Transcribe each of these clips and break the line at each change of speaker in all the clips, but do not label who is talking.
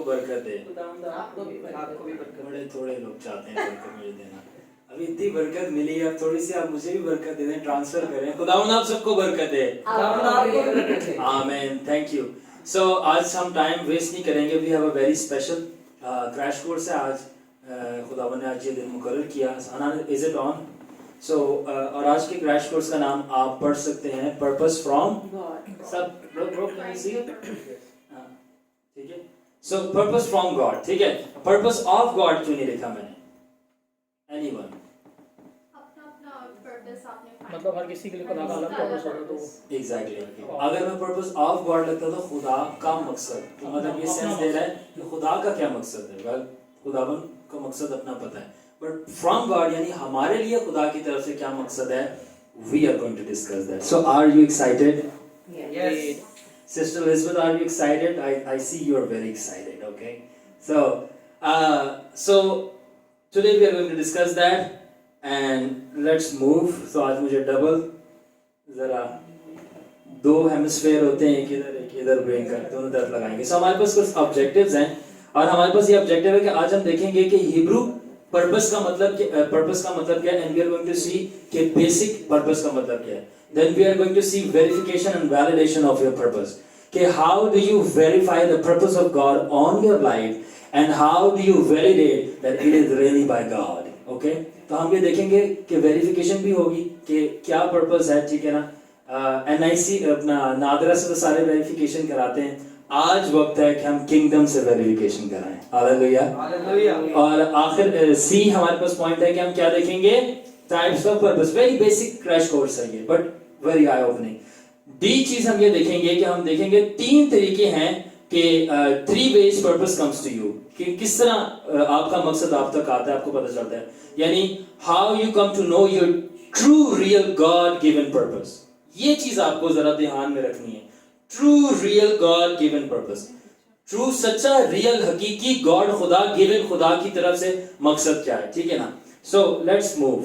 बरकत दे।
आपको भी बरकत।
बड़े थोड़े लोग चाहते हैं बरकत मुझे देना। अभी इतनी बरकत मिली है, अब थोड़ी सी आप मुझे भी बरकत दे दें, ट्रांसफर करें। खुदावंद आप सबको बरकत दे। आमीन, थैंक यू। सो आज हम टाइम वेस्ट नहीं करेंगे। We have a very special crash course है आज। खुदावंद ने आज ये दिन मुकर्रर किया। Is it on? सो और आज के क्रैश कोर्स का नाम आप पढ़ सकते हैं, पर्पस फ्रॉम गॉड। सब लोग कैन सी? ठीक है। सो पर्पस फ्रॉम गॉड, ठीक है। पर्पस ऑफ गॉड क्यों नहीं लिखा मैंने? एनीवन?
मतलब हर किसी के लिए खुदा का अलग पर्पस होता है, तो
एग्जैक्टली। अगर मैं पर्पस ऑफ गॉड लगता तो खुदा का मकसद, तो मतलब ये सेंस दे रहा है कि खुदा का क्या मकसद है। वेल, खुदावन का मकसद अपना पता है, बट फ्रॉम गॉड यानी हमारे लिए खुदा की तरफ से क्या मकसद है, we are going to discuss that. So are you excited?
Yes.
Sister Elizabeth, are you excited? I see you are very excited. Okay, so today we are going to discuss that, and let's move. So आज मुझे double जरा दो hemisphere होते हैं, एक इधर एक इधर, ब्रेन का दोनों तरफ लगाएंगे। So हमारे पास कुछ ऑब्जेक्टिव्स हैं, और हमारे पास ये ऑब्जेक्टिव है कि आज हम देखेंगे कि हिब्रू पर्पस का मतलब क्या है, and we are going to see कि बेसिक पर्पस का मतलब क्या है। Then we are going to see verification and validation of your purpose. Okay, how do you verify the purpose of God on your life, and how do you validate that it is really by God? Okay, तो हम ये देखेंगे कि verification भी होगी कि क्या purpose है, ठीक है ना। NIC अपना नादरा से तो सारे वेरिफिकेशन कराते हैं। आज वक्त है कि हम किंगडम से वेरिफिकेशन कराएं। Hallelujah, hallelujah. और आखिर C हमारे पास पॉइंट है कि हम क्या देखेंगे, types of purpose. Very basic crash course है ये, but very I opening. D चीज हम ये देखेंगे कि हम देखेंगे तीन तरीके हैं कि three ways purpose comes to you, कि किस तरह आपका मकसद आप तक आता है, आपको पता चलता है। यानी how you come to know your true real God given purpose. ये चीज आपको जरा ध्यान में रखनी है। True real God given purpose, true सच्चा रियल हकीकी गॉड खुदा गिवन, खुदा की तरफ से मकसद क्या है, ठीक है ना। So let's move.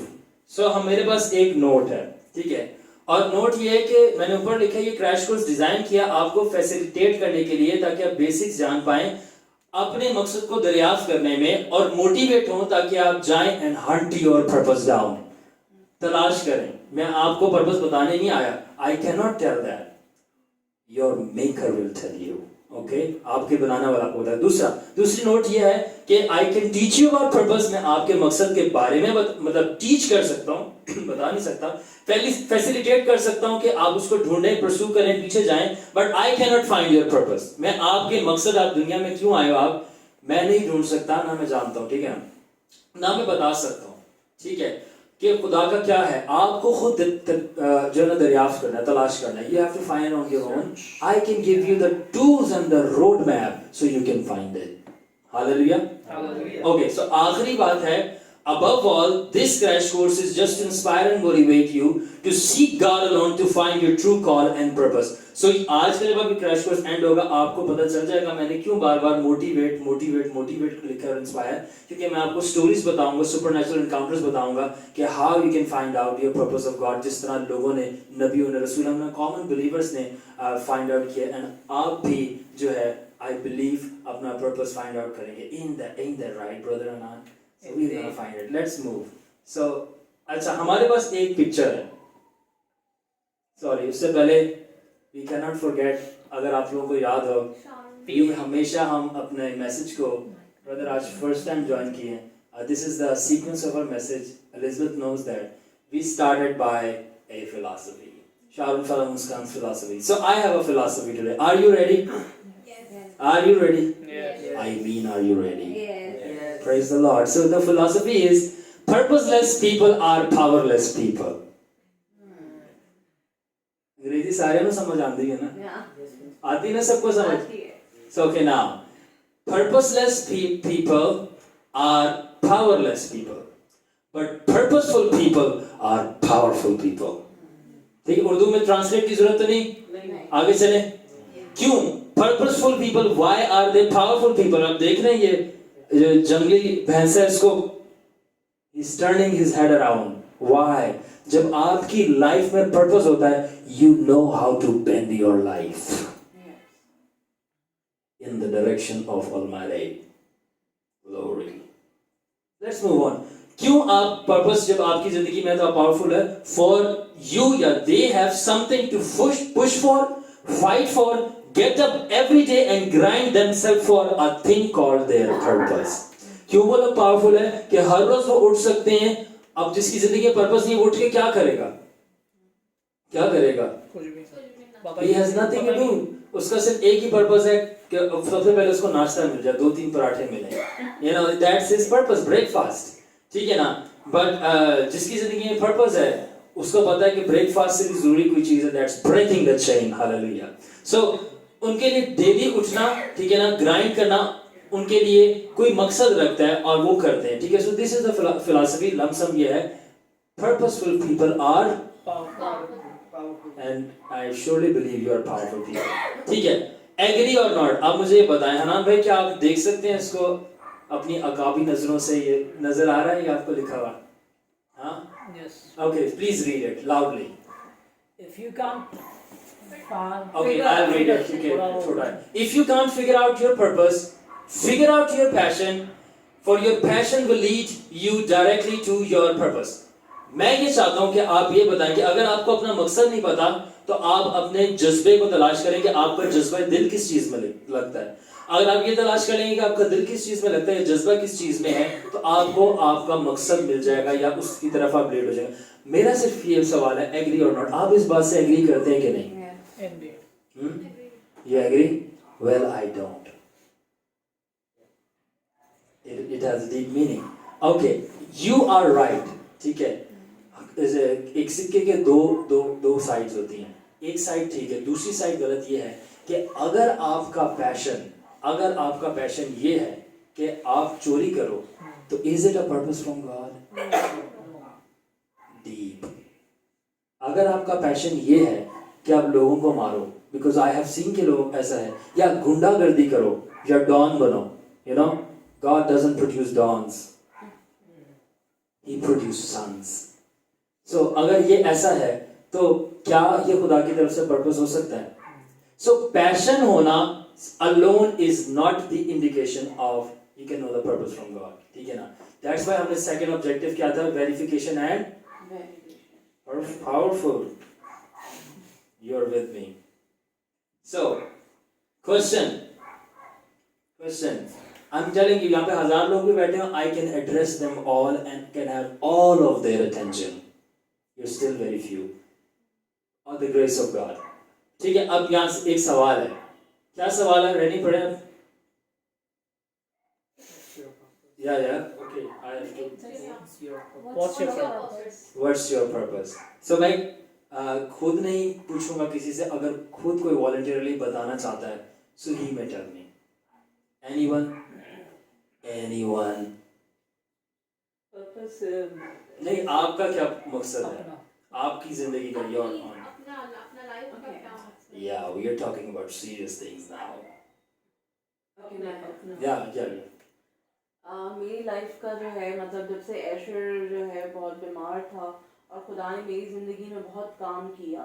सो हम मेरे पास एक नोट है, ठीक है, और नोट ये है कि मैंने ऊपर लिखा है ये क्रैश कोर्स डिजाइन किया आपको फैसिलिटेट करने के लिए, ताकि आप बेसिक्स जान पाएं अपने मकसद को दरियाफ्त करने में, और मोटिवेट हो ताकि आप जाएं and hunt your purpose down, तलाश करें। मैं आपको पर्पस बताने नहीं आया, I can not tell that, your maker will tell you. Okay, आपके बनाने वाला को होता है। दूसरी नोट ये है कि I can teach you about purpose. मैं आपके मकसद के बारे में मतलब टीच कर सकता हूँ बता नहीं सकता, फैसिलिटेट कर सकता हूँ कि आप उसको ढूंढें, परस्यू करें, पीछे जाएं, but I can not find your purpose. मैं आपके मकसद, आप दुनिया में क्यों आए हो आप, मैं नहीं ढूंढ सकता, ना मैं जानता हूँ, ठीक है ना मैं बता सकता हूँ, ठीक है, कि खुदा का क्या है। आपको खुद जो है ना दरियाफ्त करना है, तलाश करना है। You have to find on your own. I can give you the tools and the road map so you can find it. Hallelujah. Hallelujah. Okay, so आखिरी बात है, above all, this crash course is just to inspire and motivate you to seek God alone to find your true call and purpose. So आज का जब अभी crash course and होगा, आपको पता चल जाएगा मैंने क्यों बार-बार मोटिवेट लिखा और इंस्पायर, क्योंकि मैं आपको स्टोरीज बताऊंगा, सुपरनैचुरल एनकाउंटर्स बताऊंगा कि how you can find out your purpose of God, जिस तरह लोगों ने, नबियों ने, रसूलों ने, कॉमन बिलीवर्स ने फाइंड आउट किया, एंड आप भी जो है आई बिलीव अपना पर्पस फाइंड आउट करेंगे in the right brother Anan. So we're gonna find it. Let's move. So, अच्छा, हमारे पास एक पिक्चर है। Sorry, उससे पहले we cannot forget, अगर आप लोगों को याद हो, ये हमेशा हम अपने मैसेज को, ब्रदर आज फर्स्ट टाइम ज्वाइन किए हैं, this is the sequence of our message. Elizabeth knows that we started by a philosophy. Sharon Farah Muskan's philosophy. So I have a philosophy today. Are you ready? Yes. Are you ready? Yes. I mean, are you ready? Yes. Praise the Lord. So the philosophy is, purposeless people are powerless people. अंग्रेजी सारे में समझ आती है ना? आती ना सबको समझ? So okay, now purposeless people are powerless people, but purposeful people are powerful people. ठीक है, उर्दू में ट्रांसलेट की जरूरत तो नहीं? आगे चले। क्यों purposeful people? Why are they powerful people? आप देख रहे हैं ये जंगली भैंस है, इसको he's turning his head around. Why? जब आपकी लाइफ में पर्पस होता है, you know how to bend your life. in the direction of Almighty. Glory. Let's move on. क्यों आप पर्पस जब आपकी जिंदगी में तो पावरफुल है? For you या they have something to push for, fight for, get up every day and grind themselves for a thing called their purpose. क्यों वो लोग पावरफुल है कि हर रोज वो उठ सकते हैं? अब जिसकी जिंदगी में पर्पस नहीं, उठ के क्या करेगा? क्या करेगा?
कुछ भी
He has nothing to do. उसका सिर्फ एक ही पर्पस है कि सबसे पहले उसको नाश्ता मिल जाए, 2-3 पराठे मिले. You know, that's his purpose, breakfast. ठीक है ना? But जिसकी जिंदगी में पर्पस है, उसको पता है कि ब्रेकफास्ट से भी जरूरी कोई चीज है, that's breaking the chain. Hallelujah. So उनके लिए डेली उठना, ठीक है ना, ग्राइंड करना, उनके लिए कोई मकसद रखता है और वो करते हैं. ठीक है? So this is the philosophy. Lump sum ये है, purposeful people are, and I surely believe you are powerful people. ठीक है? Agree or not? आप मुझे ये बताएं, हनान भाई, क्या आप देख सकते हैं इसको अपनी अकाबी नजरों से? ये नजर आ रहा है या आपको लिखा हुआ? हाँ?
Yes.
Okay, please read it loudly.
If you can't find,
Okay, I'll read it. Okay, if you can't figure out your purpose, figure out your passion, for your passion will lead you directly to your purpose. मैं ये चाहता हूँ कि आप ये बताएं कि अगर आपको अपना मकसद नहीं पता तो आप अपने जज्बे को तलाश करें कि आपका जज्बा दिल किस चीज में लगता है. अगर आप ये तलाश करेंगे कि आपका दिल किस चीज में लगता है, जज्बा किस चीज में है, तो आपको आपका मकसद मिल जाएगा या उसकी तरफ आप लीड हो जाएंगे. मेरा सिर्फ ये सवाल है, एग्री और नॉट. आप इस बात से एग्री करते हैं कि नहीं?
indeed.
You agree? Well, I don't. It has deep meaning. Okay, you are right. ठीक है? एक सिक्के के दो साइड्स होती हैं. एक साइड ठीक है, दूसरी साइड गलत ये है कि अगर आपका पैशन ये है कि आप चोरी करो, तो is it a purpose from God? Deep. अगर आपका पैशन ये है कि आप लोगों को मारो, बिकॉज आई हैव सीन के लोग ऐसा है, या गुंडागर्दी करो या डॉन बनो, you know, God doesn't produce dons, he produces sons. So अगर ये ऐसा है तो क्या ये खुदा की तरफ से पर्पस हो सकता है? सो पैशन होना alone is not the indication of you can know the purpose from God. ठीक है ना? That's why हमने second objective क्या था? Verification and powerful. You're with me. So question. I'm telling you, यहाँ पे 1000 लोग भी बैठे हो, I can address them all and can have all of their attention. You're still very few. On the grace of God. ठीक है? अब यहाँ से एक सवाल है. क्या सवाल है? रेडी पढ़े आप? Yeah. Okay. I have to.
What's your purpose?
What's your purpose? So मैं खुद नहीं पूछूंगा किसी से, अगर खुद कोई voluntarily बताना चाहता है, so he may tell me. Anyone?
Purpose
नहीं, आपका क्या मकसद है? आपकी जिंदगी का your own.
अपना लाइफ का क्या मकसद?
Yeah, we are talking about serious things now.
अपना
Yeah.
मेरी लाइफ का जो है, मतलब जब से ऐशर जो है बहुत बीमार था और खुदा ने मेरी ज़िंदगी में बहुत काम किया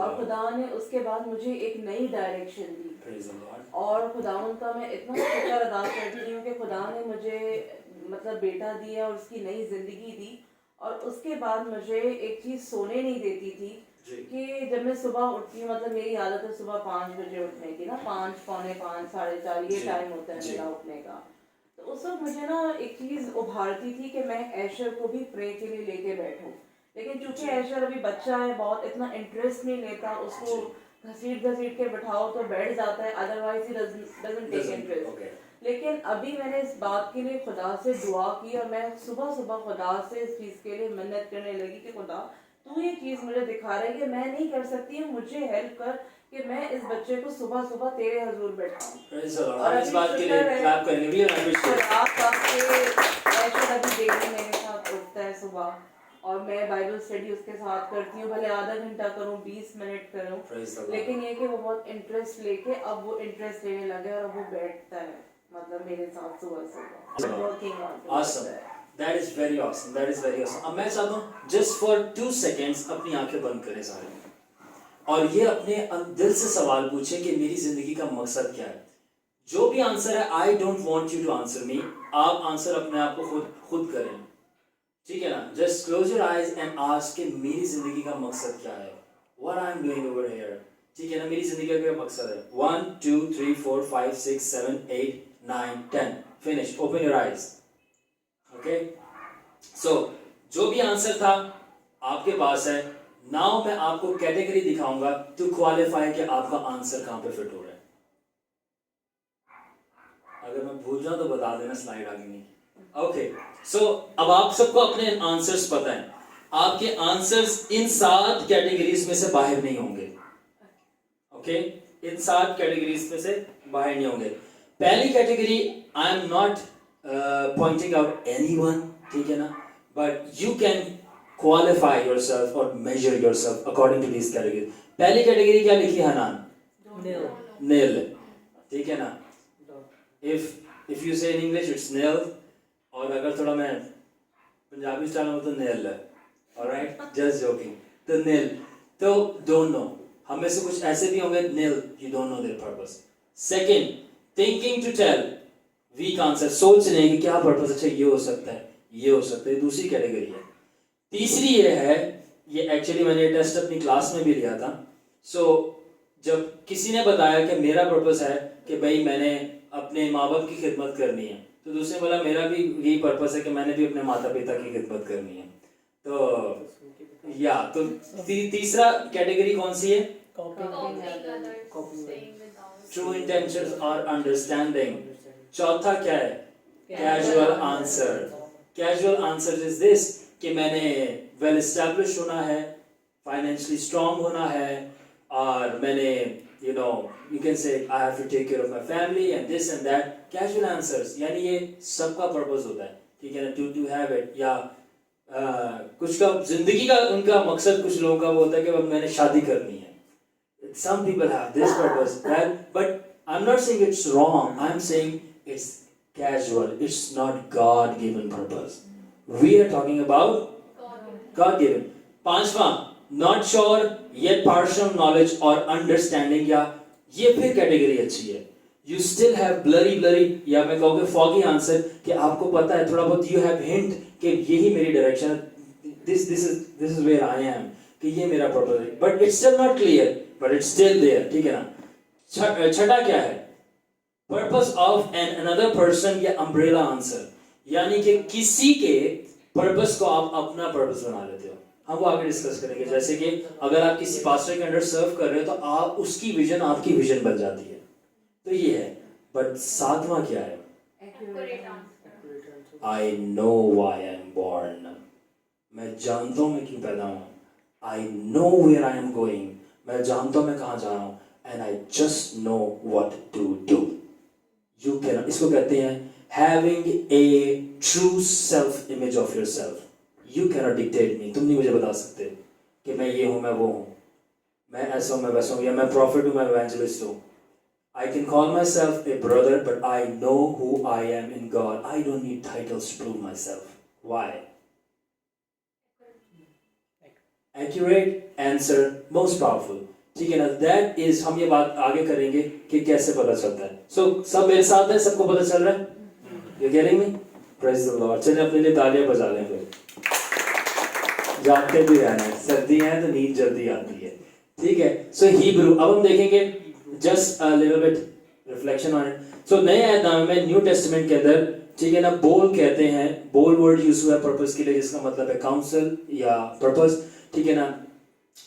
और खुदा ने उसके बाद मुझे एक नई direction the.
Praise the Lord.
और खुदावंद का मैं इतना शुक्र अदा करती हूँ कि खुदा ने मुझे मतलब बेटा दिया और उसकी नई ज़िंदगी दी. और उसके बाद मुझे एक चीज़ सोने नहीं देती थी कि जब मैं सुबह उठती हूँ, मतलब मेरी आदत है सुबह 5 बजे उठने की ना, 5, पौने 5, 4:30 ये टाइम होता है मेरा उठने का. तो उस वक्त मुझे ना एक चीज़ उभारती थी कि मैं ऐशर को भी प्रे के लिए लेके बैठूं. लेकिन चूंकि ऐशर अभी बच्चा है, बहुत इतना इंटरेस्ट नहीं लेता, उसको घसीट के बिठाओ तो बैठ जाता है, otherwise he doesn't take interest. लेकिन अभी मैंने इस बात के लिए खुदा से दुआ की और मैं सुबह खुदा से इस चीज़ के लिए मिन्नत करने लगी कि खुदा तू ये चीज़ मुझे दिखा रही है कि मैं नहीं कर सकती हूँ, मुझे हेल्प कर कि मैं इस बच्चे को सुबह तेरे हजूर बैठाऊं.
और इस बात के लिए क्लैप करेंगे भी.
आप ऐशर अभी डेली मेरे साथ उठता है सुबह और मैं बाइबल स्टडी उसके साथ करती हूँ, भले आधा घंटा करूँ, 20 मिनट करूँ, लेकिन ये कि वो बहुत इंटरेस्ट लेके अब वो इंटरेस्ट लेने लगे और अब वो बैठता है, मतलब मेरे साथ सुबह working on.
Awesome. That is very awesome. अब मैं चाहता हूँ just for 2 seconds अपनी आंखें बंद करें सारे और ये अपने दिल से सवाल पूछें कि मेरी जिंदगी का मकसद क्या है. जो भी आंसर है, I don't want you to answer me, आप आंसर अपने आप को खुद करें, ठीक है ना। Just close your eyes and ask कि मेरी जिंदगी का मकसद क्या है, what I am doing over here, ठीक है ना। मेरी जिंदगी का क्या मकसद है, 1 2 3 4 5 6 7 8 9 10, finish, open your eyes, okay. So जो भी आंसर था आपके पास है, नाउ मैं आपको कैटेगरी दिखाऊंगा टू क्वालिफाई कि आपका आंसर कहां पे फिट हो रहा है। अगर मैं भूल जाऊं तो बता देना, स्लाइड आगे नहीं। ओके, सो अब आप सबको अपने आंसर्स पता है, आपके आंसर्स इन 7 कैटेगरीज में से बाहर नहीं होंगे, ओके, इन 7 कैटेगरीज में से बाहर नहीं होंगे। पहली category, I am not pointing out anyone, ठीक है ना, but you can qualify yourself और measure yourself according to this category. पहली कैटेगरी क्या लिखी है हनान? नील, ठीक है ना। if you say in English it's nil, और अगर थोड़ा मैं पंजाबी स्टाइल में तो nil है, alright, just joking, तो nil, तो don't know, हमें से कुछ ऐसे भी होंगे nil, you don't know their purpose। Second, thinking to tell, weak answer, सोचने कि क्या पर्पस, अच्छा ये हो सकता है, ये हो सकता है, दूसरी कैटेगरी है। तीसरी ये है, ये एक्चुअली मैंने टेस्ट अपनी क्लास में भी लिया था। सो जब किसी ने बताया कि मेरा पर्पस है कि भाई मैंने अपने माँ बाप की खिदमत करनी है, तो दूसरे बोला मेरा भी यही पर्पस है कि मैंने भी अपने माता पिता की खिदमत करनी है। तो या तो तीसरा कैटेगरी कौन सी है? ट्रू इंटेंशंस और अंडरस्टैंडिंग। चौथा क्या है? Casual answer. Casual answer is this कि मैंने वेल एस्टैब्लिश होना है, फाइनेंशियली स्ट्रांग होना है, और मैंने you can say I have to take care of my family and this and that। Casual answers, यानी ये सबका पर्पस होता है, ठीक है ना, to have it, या कुछ का जिंदगी का उनका मकसद, कुछ लोगों का वो होता है कि मैंने शादी करनी है। Some people have this purpose, that, but I'm not saying it's wrong, I'm saying it's casual, it's not God-given purpose। We are talking about God-given। पांचवा, not sure yet partial knowledge or understanding, या ये फिर category अच्छी है। You still have blurry, या मैं कहूँगा foggy answer, कि आपको पता है थोड़ा बहुत, you have hint कि यही मेरी डायरेक्शन है, this is where I am, कि ये मेरा पर्पस है, but it's still not clear, but it's still there, ठीक है ना। छठा क्या है? Purpose of another person या umbrella answer, यानी कि किसी के पर्पस को आप अपना पर्पस बना लेते हो। हम वो आगे डिस्कस करेंगे, जैसे कि अगर आप किसी पास्टर के अंडर सर्व कर रहे हो तो आप उसकी विजन आपकी विजन बन जाती है, तो ये है। बट सातवां क्या है? I know why I am born, मैं जानता हूं मैं क्यों पैदा हूं। I know where I am going, मैं जानता हूं मैं कहां जा रहा हूं। And I just know what to do. You can, इसको कहते हैं having a true self image of yourself. You cannot dictate me, तुम नहीं मुझे बता सकते कि मैं ये हूँ, मैं वो हूँ, मैं ऐसा हूँ, मैं वैसा हूँ, या मैं प्रॉफिट हूँ, मैं evangelist हूँ। I can call myself a brother, but I know who I am in God. I don't need titles to prove myself. Why? Accurate answer, most powerful. ठीक है ना? That is, हम ये बात आगे करेंगे कि कैसे पता चलता है। So सब मेरे साथ है, सबको पता चल रहा है? You getting me? Praise the Lord। चलिए अपने लिए तालियां बजा लें फिर। जानते भी रहना है, सर्दी है तो नींद जल्दी आती है, ठीक है। सो हिब्रू, अब हम देखेंगे just a little bit reflection on it. So नए अहद में न्यू टेस्टामेंट के अंदर, ठीक है ना, बोल कहते हैं, बोल वर्ड यूज हुआ है पर्पस के लिए, जिसका मतलब है काउंसिल या पर्पस, ठीक है ना।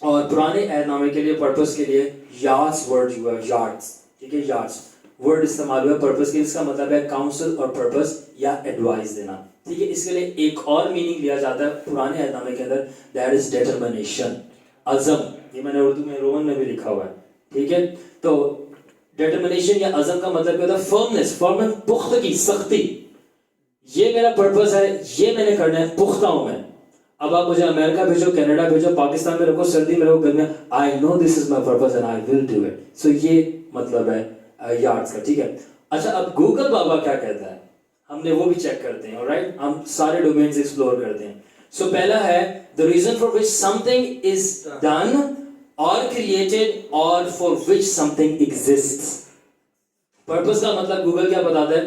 और पुराने अहदनामे के लिए पर्पस के लिए यार्ड्स वर्ड हुआ है, यार्ड्स, ठीक है, यार्ड्स वर्ड इस्तेमाल हुआ है पर्पस के, जिसका मतलब है काउंसिल और पर्पस या एडवाइस देना, ठीक है। इसके लिए एक और मीनिंग लिया जाता है पुराने अहदनामे के अंदर, दैट इज डिटरमिनेशन, अज़म। ये मैंने उर्दू में रोमन में भी लिखा हुआ है, ठीक है। तो डिटरमिनेशन या अज़म का मतलब क्या होता है? फर्मनेस, फर्म, पुख्तगी, सख्ती। ये मेरा पर्पस है, ये मैंने करना है, पुख्ता हूं मैं। अब आप मुझे अमेरिका भेजो, कनाडा भेजो, पाकिस्तान में रखो, सर्दी में रखो, गर्मी में, I know this is my purpose and I will do it. So ये मतलब है यार्ड्स का, ठीक है। अच्छा, अब गूगल बाबा क्या कहता है, हमने वो भी चेक करते हैं, ऑलराइट। हम सारे डोमेन्स एक्सप्लोर करते हैं। सो पहला है the reason for which something is done और क्रिएटेड और for which something exists. Purpose का मतलब गूगल क्या बताता है,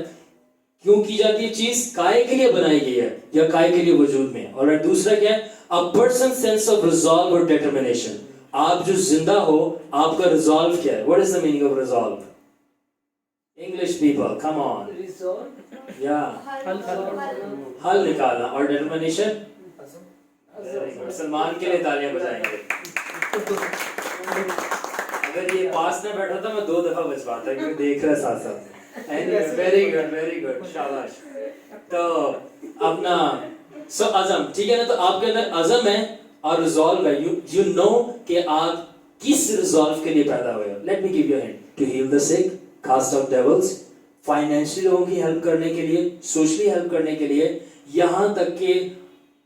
क्यों की जाती है चीज, काय के लिए बनाई गई है या काय के लिए वजूद में है। और दूसरा क्या है, a person sense of resolve और डिटर्मिनेशन। आप जो जिंदा हो, आपका रिजॉल्व क्या है, what is the meaning of resolve? English people come on, या हल निकालना। और डिटर्मिनेशन, सलमान के लिए तालियां बजाएंगे। अगर ये पास में बैठा था मैं 2 दफा बजवाता, क्योंकि देख रहा साथ साथ। वेरी गुड, शाबाश। तो अपना अज़म, ठीक है ना, तो आपके अंदर अज़म है और रिजॉल्व है। यू नो कि आप किस रिजॉल्व के लिए पैदा हुए हो। Let me give you hint, to heal the sick, cast out devils, financially लोगों की हेल्प करने के लिए, सोशली हेल्प करने के लिए, यहाँ तक कि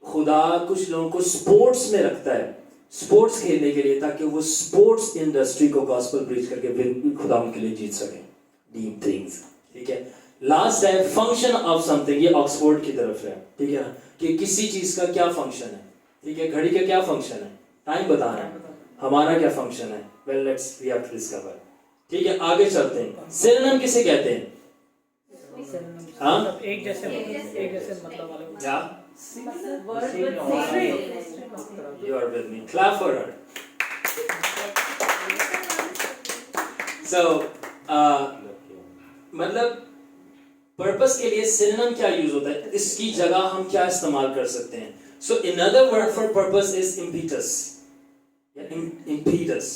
खुदा कुछ लोगों को स्पोर्ट्स में रखता है, स्पोर्ट्स खेलने के लिए, ताकि वो स्पोर्ट्स इंडस्ट्री को गॉस्पेल प्रीच करके खुदा उनके लिए जीत सके। डीप थिंग्स, ठीक है। लास्ट है फंक्शन ऑफ समथिंग, ये ऑक्सफोर्ड की तरफ है, ठीक है ना, कि किसी चीज का क्या फंक्शन है, ठीक है। घड़ी का क्या फंक्शन है, टाइम बताना है। हमारा क्या फंक्शन है, well let's we have to discover, ठीक है। आगे चलते हैं। सिनोनिम किसे कहते हैं? हाँ,
एक जैसे मतलब वाले।
या
word with
you are with me, clap for her. So मतलब पर्पस के लिए सिनोनिम क्या यूज होता है, इसकी जगह हम क्या इस्तेमाल कर सकते हैं? सो another word for purpose is impetus, impetus,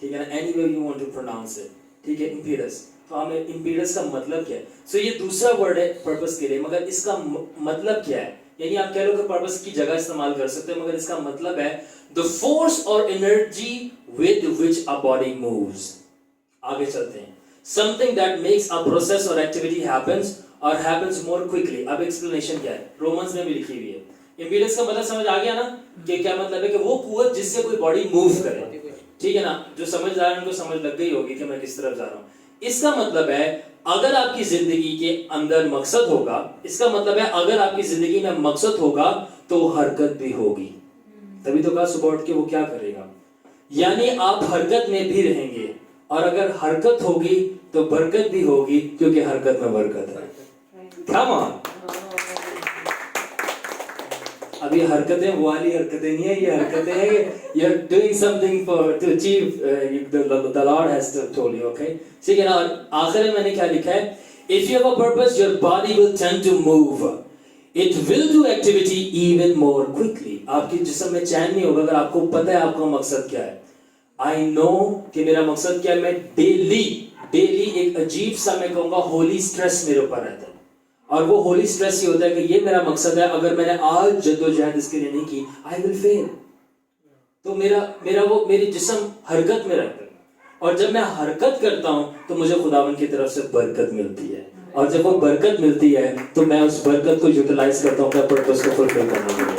ठीक है ना, any way you want to pronounce it, ठीक है, impetus। तो हमें impetus का मतलब क्या है? सो ये दूसरा वर्ड है पर्पस के लिए, मगर इसका मतलब क्या है? यानी आप कह लो कि पर्पस की जगह इस्तेमाल कर सकते हैं, मगर इसका मतलब है द फोर्स और energy with which a body moves. आगे चलते हैं। Something that makes a process और एक्टिविटी हैपेंस और हैपेंस मोर क्विकली। अब एक्सप्लेनेशन क्या है, रोमन्स में भी लिखी हुई है। इम्पीडेंस का मतलब समझ आ गया ना, कि क्या मतलब है, कि वो कुव्वत जिससे कोई बॉडी मूव करे, ठीक है ना। जो समझदार उनको समझ लग गई होगी कि मैं किस तरफ जा रहा हूँ। इसका मतलब है अगर आपकी जिंदगी के अंदर मकसद होगा, इसका मतलब है अगर आपकी जिंदगी में मकसद होगा तो हरकत भी होगी। तभी तो कहा सुबह उठ के वो क्या करेगा, यानी आप हरकत में भी रहेंगे, और अगर हरकत होगी तो बरकत भी होगी, क्योंकि हरकत में बरकत है। Come on। अब ये हरकतें वो वाली हरकतें नहीं है, ये हरकतें हैं, you're doing something for to achieve the Lord has told you, okay? ठीक है ना। और आखिर में मैंने क्या लिखा है, if you have a purpose your body will tend to move, it will do activity even more quickly। आपके जिस्म में चैन नहीं होगा अगर आपको पता है आपका मकसद क्या है। I know कि मेरा मकसद क्या है, मैं डेली एक अजीब सा, मैं कहूँगा होली स्ट्रेस मेरे ऊपर रहता है, और वो होली स्ट्रेस ये होता है कि ये मेरा मकसद है, अगर मैंने आज जद्दोजहद इसके लिए नहीं की आई विल फेल। तो मेरा वो मेरी जिस्म हरकत में रहता है, और जब मैं हरकत करता हूँ तो मुझे खुदावन की तरफ से बरकत मिलती है, और जब वो बरकत मिलती है तो मैं उस बरकत को यूटिलाइज करता हूँ अपने पर्पस को फुलफिल करने के लिए।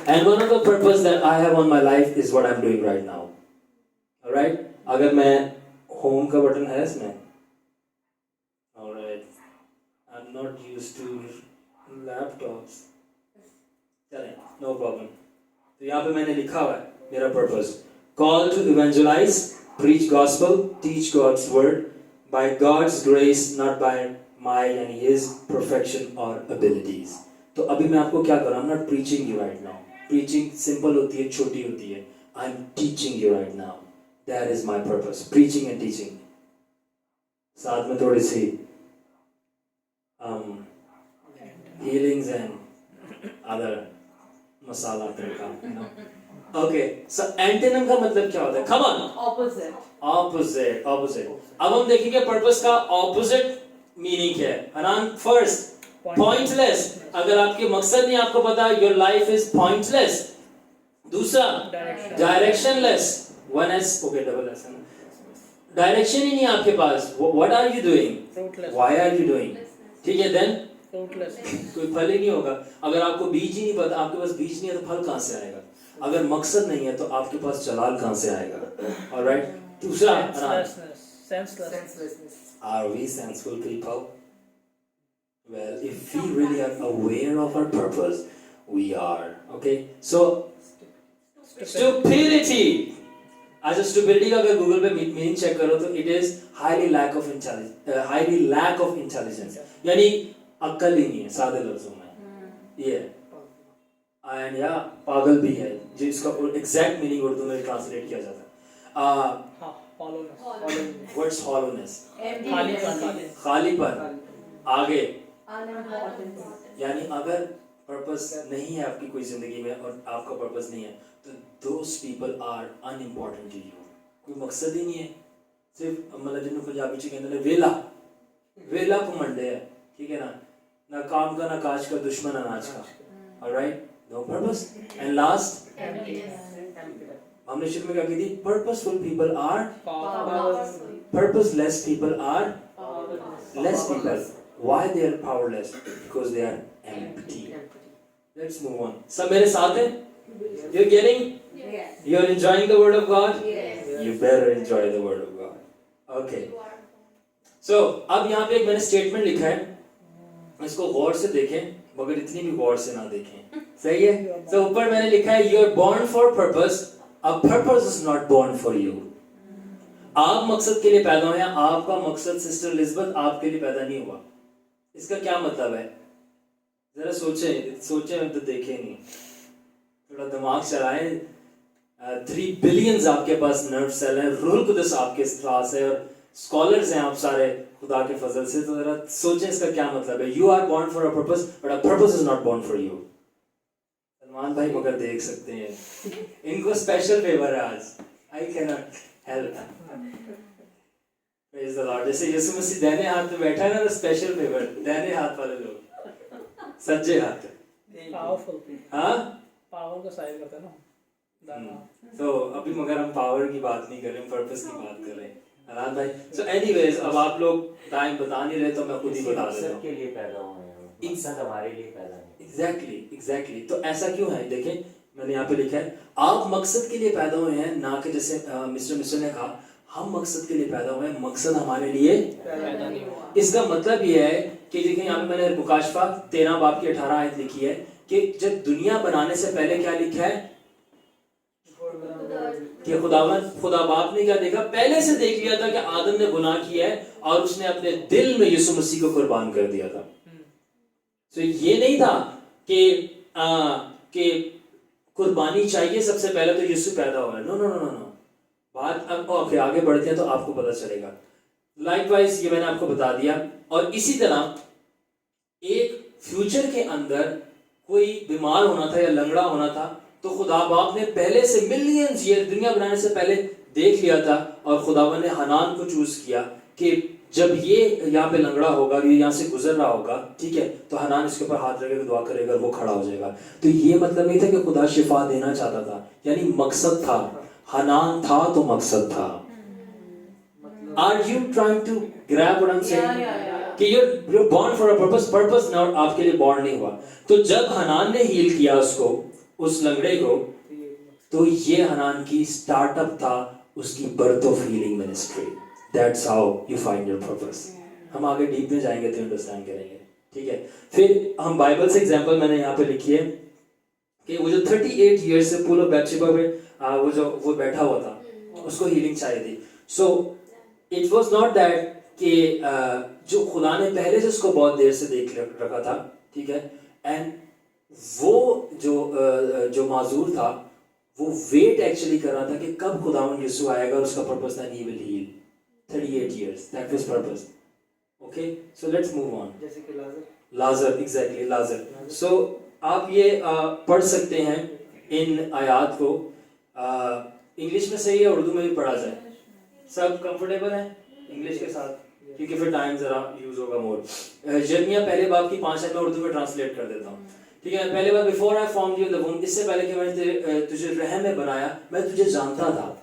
And one of the purpose that I have on my life is what I am doing right now. Alright, अगर मैं होम का बटन है इसमें, alright, I am not used to laptops, चलें, नो प्रॉब्लम। तो यहाँ पे मैंने लिखा हुआ है मेरा purpose, call to evangelise, preach gospel, teach God's word by God's grace, not by my and his perfection or abilities। तो अभी मैं आपको क्या कर रहा हूँ, I'm not preaching you right now। Preaching simple होती है, छोटी होती है। I'm teaching you right now। That is my purpose, preaching and teaching। साथ में थोड़ी सी healings and other masala tadka. Okay, so antonym का मतलब क्या होता है? Come on, opposite. अब हम देखेंगे पर्पस का ऑपोजिट मीनिंग क्या है। हनान, फर्स्ट पॉइंटलेस, अगर आपके मकसद नहीं आपको पता, योर लाइफ इज पॉइंटलेस। दूसरा directionless, one S, okay, double S, direction ही नहीं आपके पास, what are you doing, why are you doing, ठीक है। देन कोई फल ही नहीं होगा। अगर आपको बीज ही नहीं पता, आपके पास बीज नहीं है तो फल कहां से आएगा? अगर मकसद नहीं है तो आपके पास जलाल कहां से आएगा? ऑलराइट, दूसरा senselessness। Are we sensible people? Well, if we really are aware of our purpose, we are, okay? So stupidity, आज स्टुपिडिटी का अगर गूगल पे मीनिंग चेक करो तो it is highly lack of intelligence, यानी अक्ल ही नहीं है सादे लफ्जों में, ये एंड या पागल भी है, जिसका एग्जैक्ट मीनिंग उर्दू में ट्रांसलेट किया जाता है। What's hollowness? खालीपन। आगे यानी अगर पर्पस नहीं है आपकी कोई जिंदगी में और आपका पर्पस नहीं है तो those people are unimportant to you. कोई मकसद ही नहीं है, सिर्फ मतलब जिन्होंने पंजाबी च कहते हैं वेला वेला घुमंडे है, ठीक है ना, ना काम का ना काज का, दुश्मन अनाज का। Alright, no purpose. And last हमने शुरू में क्या की थी? Purposeful people are purposeless people are less people. Why they are powerless? Because they are empty. Let's move on. सब मेरे साथ हैं? You're getting?
Yes.
You're enjoying the word of God?
Yes.
You better enjoy the word of God. Okay. So अब यहाँ पे एक मैंने statement लिखा है, इसको गौर से देखें, मगर इतनी भी गौर से ना देखें, सही है? So ऊपर मैंने लिखा है You are born for purpose. A purpose is not born for you. आप मकसद के लिए पैदा हुए हैं, आपका मकसद सिस्टर एलिजाबेथ आपके लिए पैदा नहीं हुआ। इसका क्या मतलब है? जरा सोचें तो देखें नहीं, थोड़ा दिमाग चलाएं। 3 बिलियंस आपके पास नर्व सेल हैं, रूहुल कुदस आपके पास है और स्कॉलर्स हैं आप सारे खुदा के फजल से, तो जरा सोचें इसका क्या मतलब है। You are born for a purpose but a purpose is not born for you. Salman भाई मगर देख सकते हैं, इनको स्पेशल फेवर है आज, आई can not help. Praise the Lord। जैसे यीशु मसीह दाहिने हाथ में बैठा है ना, तो स्पेशल फेवर दाहिने हाथ वाले लोग, सज्जे हाथ।
पावरफुल,
हाँ,
पावर का साइड करता है ना।
तो अभी मगर हम पावर की बात नहीं कर रहे, हम पर्पस की बात कर रहे हैं अलान भाई। सो एनीवेज, अब आप लोग टाइम बता नहीं रहे तो मैं खुद ही बता देता हूँ।
के लिए पैदा हुए हैं, मकसद हमारे लिए पैदा नहीं।
एग्जैक्टली। तो ऐसा क्यों है? देखें मैंने यहाँ पे लिखा है आप मकसद के लिए पैदा हुए हैं, ना कि जैसे मिस्टर ने कहा हम मकसद के लिए पैदा हुए हैं, मकसद हमारे लिए
पैदा नहीं हुआ।
इसका मतलब यह है कि देखिए यहाँ पे मैंने मुकाशफा 13 बाब की 18 आयत लिखी है कि जब दुनिया बनाने से पहले क्या लिखा है कि खुदा बाप ने क्या देखा? पहले से देख लिया था कि आदम ने गुनाह किया है और उसने अपने दिल में यीशु मसीह को कुर्बान कर दिया था। तो ये नहीं था कि कुर्बानी चाहिए सबसे पहले तो यीशु पैदा हुआ है। नो। बात अब ओके आगे बढ़ते हैं तो आपको पता चलेगा। लाइकवाइज ये मैंने आपको बता दिया। और इसी तरह एक फ्यूचर के अंदर कोई बीमार होना था या लंगड़ा होना था तो खुदा बाप ने पहले से मिलियंस ईयर दुनिया बनाने से पहले देख लिया था और खुदावन ने हनान को चूज किया कि जब ये यहाँ पे लंगड़ा होगा, ये यहाँ से गुजर रहा होगा, ठीक है, तो हनान इसके ऊपर हाथ रखेगा, दुआ करेगा, वो खड़ा हो जाएगा। तो ये मतलब नहीं था कि खुदा शिफा देना चाहता था, यानी मकसद था, हनान था तो मकसद था। Are you trying to grab what I'm saying? कि you're born for a purpose now आपके लिए born नहीं हुआ। तो जब हनान ने हील किया उसको, उस लंगड़े को, तो ये हनान की स्टार्टअप था उसकी birth of healing ministry. That's how you find your purpose। हम आगे डीप में जाएंगे तो अंडरस्टैंड करेंगे, ठीक है। फिर हम बाइबल से एग्जांपल मैंने यहाँ पे लिखी है कि वो जो 38 ईयर से पूल ऑफ बैथशेबा में वो बैठा हुआ था, उसको हीलिंग चाहिए थी। So it was not that कि जो खुदा ने पहले से उसको बहुत देर से देख रखा था, ठीक है, एंड वो जो माजूर था वो वेट एक्चुअली कर रहा था कि कब खुदावन यीशु आएगा और उसका पर्पस था he will heal 38 years that was purpose। okay so let's move on।
जैसे कि
लाजर exactly लाजर। so आप ये पढ़ सकते हैं इन आयात को, इंग्लिश में सही है, उर्दू में भी पढ़ा जाए, सब कंफर्टेबल हैं इंग्लिश के साथ, क्योंकि फिर टाइम जरा यूज होगा मोर। यिर्मयाह पहले बाब की 5 आयत में उर्दू में ट्रांसलेट कर देता हूँ, ठीक है। पहले बार before I formed you in the womb, इससे पहले कि मैंने तुझे रहम में बनाया मैं तुझे जानता था।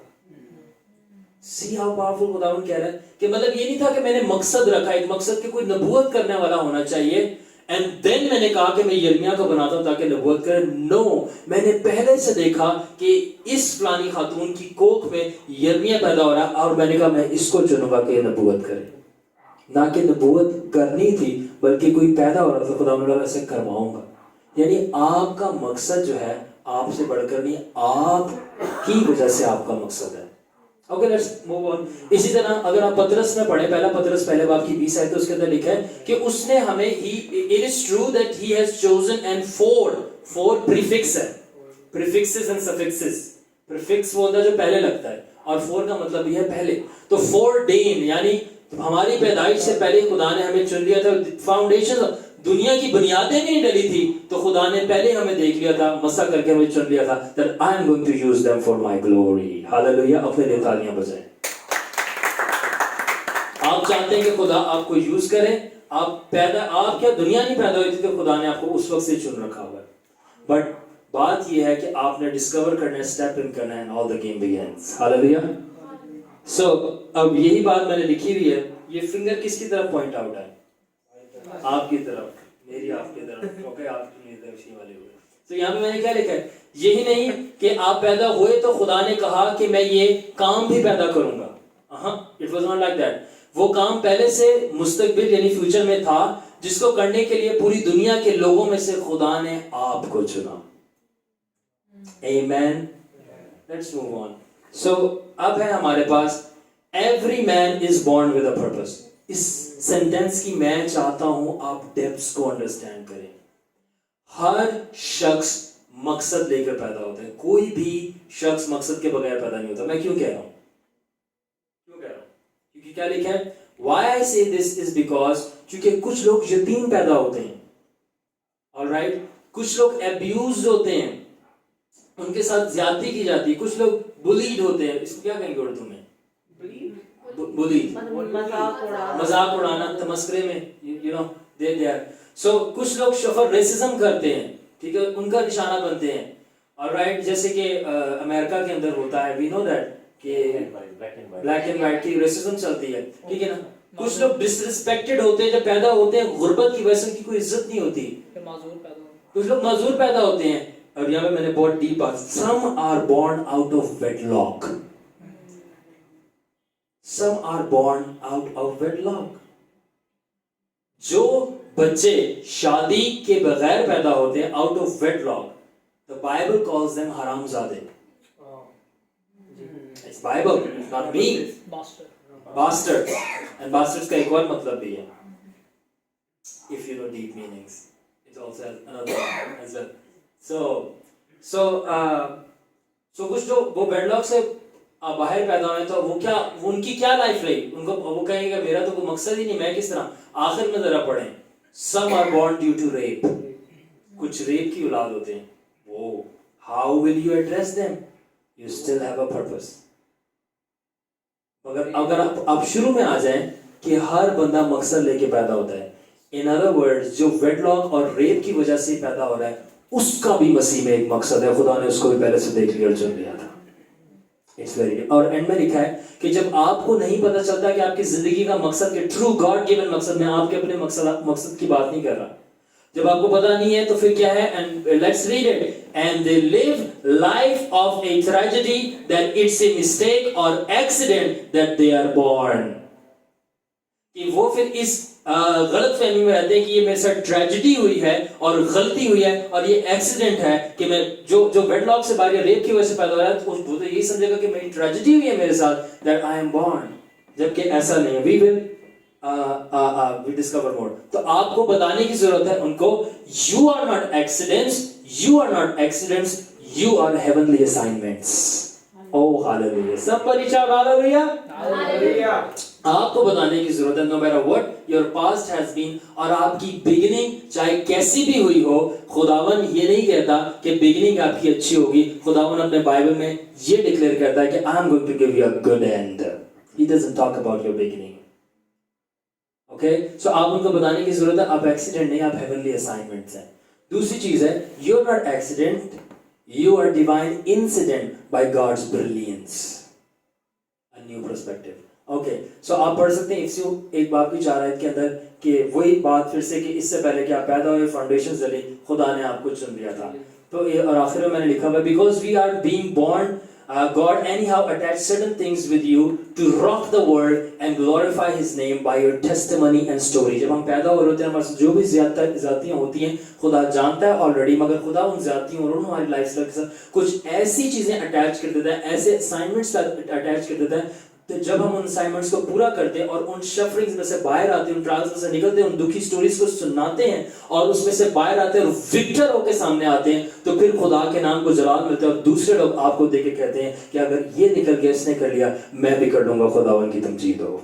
See how powerful खुदावंद कह रहा है कि मतलब ये नहीं था कि मैंने मकसद रखा, एक मकसद के कोई नबूवत करने वाला होना चाहिए एंड देन मैंने कहा कि मैं यिर्मयाह को बनाता हूं ताकि नबूवत करे। नो, मैंने पहले से देखा कि इस फलानी खातून की कोख में यिर्मयाह पैदा हो रहा है और मैंने कहा मैं इसको चुनूंगा कि नबूवत करे। ना कि नबूवत करनी थी बल्कि कोई पैदा हो रहा था, खुदावंद ने ऐसे करवाऊंगा। यानी आपका मकसद जो है आपसे बढ़कर नहीं, आपकी वजह से आपका मकसद है। Okay, let's move on. इसी तरह अगर आप पतरस में पढ़े, पहला पतरस पहले बाब की 20 आयत, तो उसके अंदर लिखा है कि उसने हमें it is true that he has chosen and four prefix है, प्रीफिक्सेस एंड सफिक्सेस। प्रीफिक्स वो होता है जो पहले लगता है, और फोर का मतलब भी है पहले। तो फोर डेन यानी हमारी पैदाइश से पहले खुदा ने हमें चुन लिया था। फाउंडेशन, दुनिया की बुनियादें भी नहीं डली थी तो खुदा ने पहले हमें देख लिया था, मसा करके हमें चुन लिया था। that I am going to use them for my glory. Hallelujah. अपने लिए तालियां बजाएं। आप चाहते हैं कि खुदा आपको यूज करे, आप क्या दुनिया नहीं पैदा हुई थी तो खुदा ने आपको उस वक्त से चुन रखा हुआ है। बट बात यह है कि आपने डिस्कवर करना है, स्टेप इन करना है, and all the game begins. Hallelujah. So अब यही बात मैंने लिखी हुई है। ये फिंगर किसकी तरफ पॉइंट आउट है? आपकी तरफ, मेरी आपकी तरफ, ओके, आपकी मेरी तरफ, इसी वाले हुए। तो यहाँ पे मैंने क्या लिखा है? यही नहीं कि आप पैदा हुए तो खुदा ने कहा कि मैं ये काम भी पैदा करूंगा। It was not like that. वो काम पहले से मुस्तकबिल यानी फ्यूचर में था, जिसको करने के लिए पूरी दुनिया के लोगों में से खुदा ने आपको चुना। Amen. Let's move on. So अब है हमारे पास every man is born with a purpose. इस सेंटेंस की मैं चाहता हूं आप डेप्थ्स को अंडरस्टैंड करें। हर शख्स मकसद लेकर पैदा होता है, कोई भी शख्स मकसद के बगैर पैदा नहीं होता। मैं क्यों कह रहा हूं? क्योंकि क्या लिखा है? Why I say this is because क्योंकि कुछ लोग यतीम पैदा होते हैं, ऑलराइट, कुछ लोग एब्यूज्ड होते हैं, उनके साथ ज्यादती की जाती है, कुछ लोग बुलीड होते हैं। इसको क्या कहेंगे उर्दू में? बुली, मजाक उड़ाना, तमस्करे में, यू नो, दे आर। सो कुछ लोग शफर रेसिज्म करते हैं, ठीक है, उनका निशाना बनते हैं, ऑलराइट। जैसे कि अमेरिका के अंदर होता है, वी नो दैट कि ब्लैक एंड व्हाइट की रेसिज्म चलती है, ठीक है ना। कुछ लोग डिसरिस्पेक्टेड होते हैं, जब पैदा होते हैं गुर्बत की वजह से उनकी कोई इज्जत नहीं होती। कुछ लोग माजूर पैदा होते हैं, और यहाँ पे मैंने बहुत डीप बात, some are born out of wedlock, some are born out of wedlock। जो बच्चे शादी के बगैर पैदा होते हैं, out of wedlock, the Bible calls them हरामजादे। It's Bible, it's not me। Bastards, and bastards का एक और मतलब भी है, if you know deep meanings, it's also another one as well। So कुछ जो वो wedlock से बाहर पैदा हुए तो वो उनकी क्या लाइफ रही? उनको वो कहेंगे मेरा तो कोई मकसद ही नहीं, मैं किस तरह? आखिर में जरा पढ़ें, some are born due to rape, कुछ रेप की औलाद होते हैं। वो how will you address them? You still have a purpose। मगर अगर आप शुरू में आ जाएं कि हर बंदा मकसद लेके पैदा होता है, in other words जो वेडलॉक और रेप की वजह से पैदा हो रहा है उसका भी मसीह में एक मकसद है, खुदा ने उसको भी पहले से देख लिया और चुन लिया था। It's very good। और एंड में लिखा है कि जब आपको नहीं पता चलता कि आपकी जिंदगी का मकसद के ट्रू गॉड गिवन मकसद, मैं आपके अपने मकसद की बात नहीं कर रहा, जब आपको पता नहीं है तो फिर क्या है? And let's read it. And they live life of a tragedy that it's a mistake और accident that they are born. कि वो फिर इस गलत फहमी में रहते हैं कि ये मेरे साथ ट्रेजेडी हुई है और गलती हुई है और ये एक्सीडेंट है कि मैं जो वेडलॉक से बाहर या रेप की वजह से पैदा हो रहा है, तो वो तो यही समझेगा कि मेरी ट्रेजेडी हुई है मेरे साथ, दैट आई एम बोर्न, जबकि ऐसा नहीं है। We will we discover more. तो आपको बताने की जरूरत है उनको, you are not accidents, you are not accidents, you are heavenly assignments. Oh hallelujah, somebody shout hallelujah। आपको बताने की जरूरत है, no matter what your past has been, और आपकी बिगिनिंग चाहे कैसी भी हुई हो, खुदावन ये नहीं कहता कि बिगिनिंग आपकी अच्छी होगी। खुदावन अपने बाइबल में ये डिक्लेयर करता है कि I am going to give you a good end. He doesn't talk about your beginning. Okay, so आप उनको बताने की जरूरत है आप एक्सीडेंट नहीं, आप हेवनली असाइनमेंट्स हैं। दूसरी चीज है, you are not accident, you are divine incident by God's brilliance। A new perspective। Okay, so आप पढ़ सकते हैं इफ्सियों एक बाब की 4 आयत के अंदर कि वही बात फिर से कि इससे पहले कि आप पैदा हुए, फाउंडेशन डली, खुदा ने आपको चुन लिया था। तो और आखिर में मैंने लिखा हुआ, because we are being born God anyhow attached certain things with you to rock the world and glorify His name by your testimony and story. जब हम पैदा हो रहे होते हैं हमारे साथ जो भी ज़्यादतियाँ होती हैं खुदा जानता है ऑलरेडी, मगर खुदा उन ज़्यादतियों और हमारी लाइफ के साथ कुछ ऐसी चीज़ें अटैच कर देता है, ऐसे असाइनमेंट्स अटैच कर देता है, तो जब हम उन असाइनमेंट्स को पूरा करते हैं और उन सफरिंग्स में से बाहर आते हैं, उन ट्रायल्स में से निकलते हैं, उन दुखी स्टोरीज को सुनाते हैं और उसमें से बाहर आते हैं और विक्टर होकर सामने आते हैं, तो फिर खुदा के नाम को जलाल मिलता है और दूसरे लोग आपको देख के कहते हैं कि अगर ये निकल गया, इसने कर लिया, मैं भी कर लूंगा, खुदावन की तमजीद हो।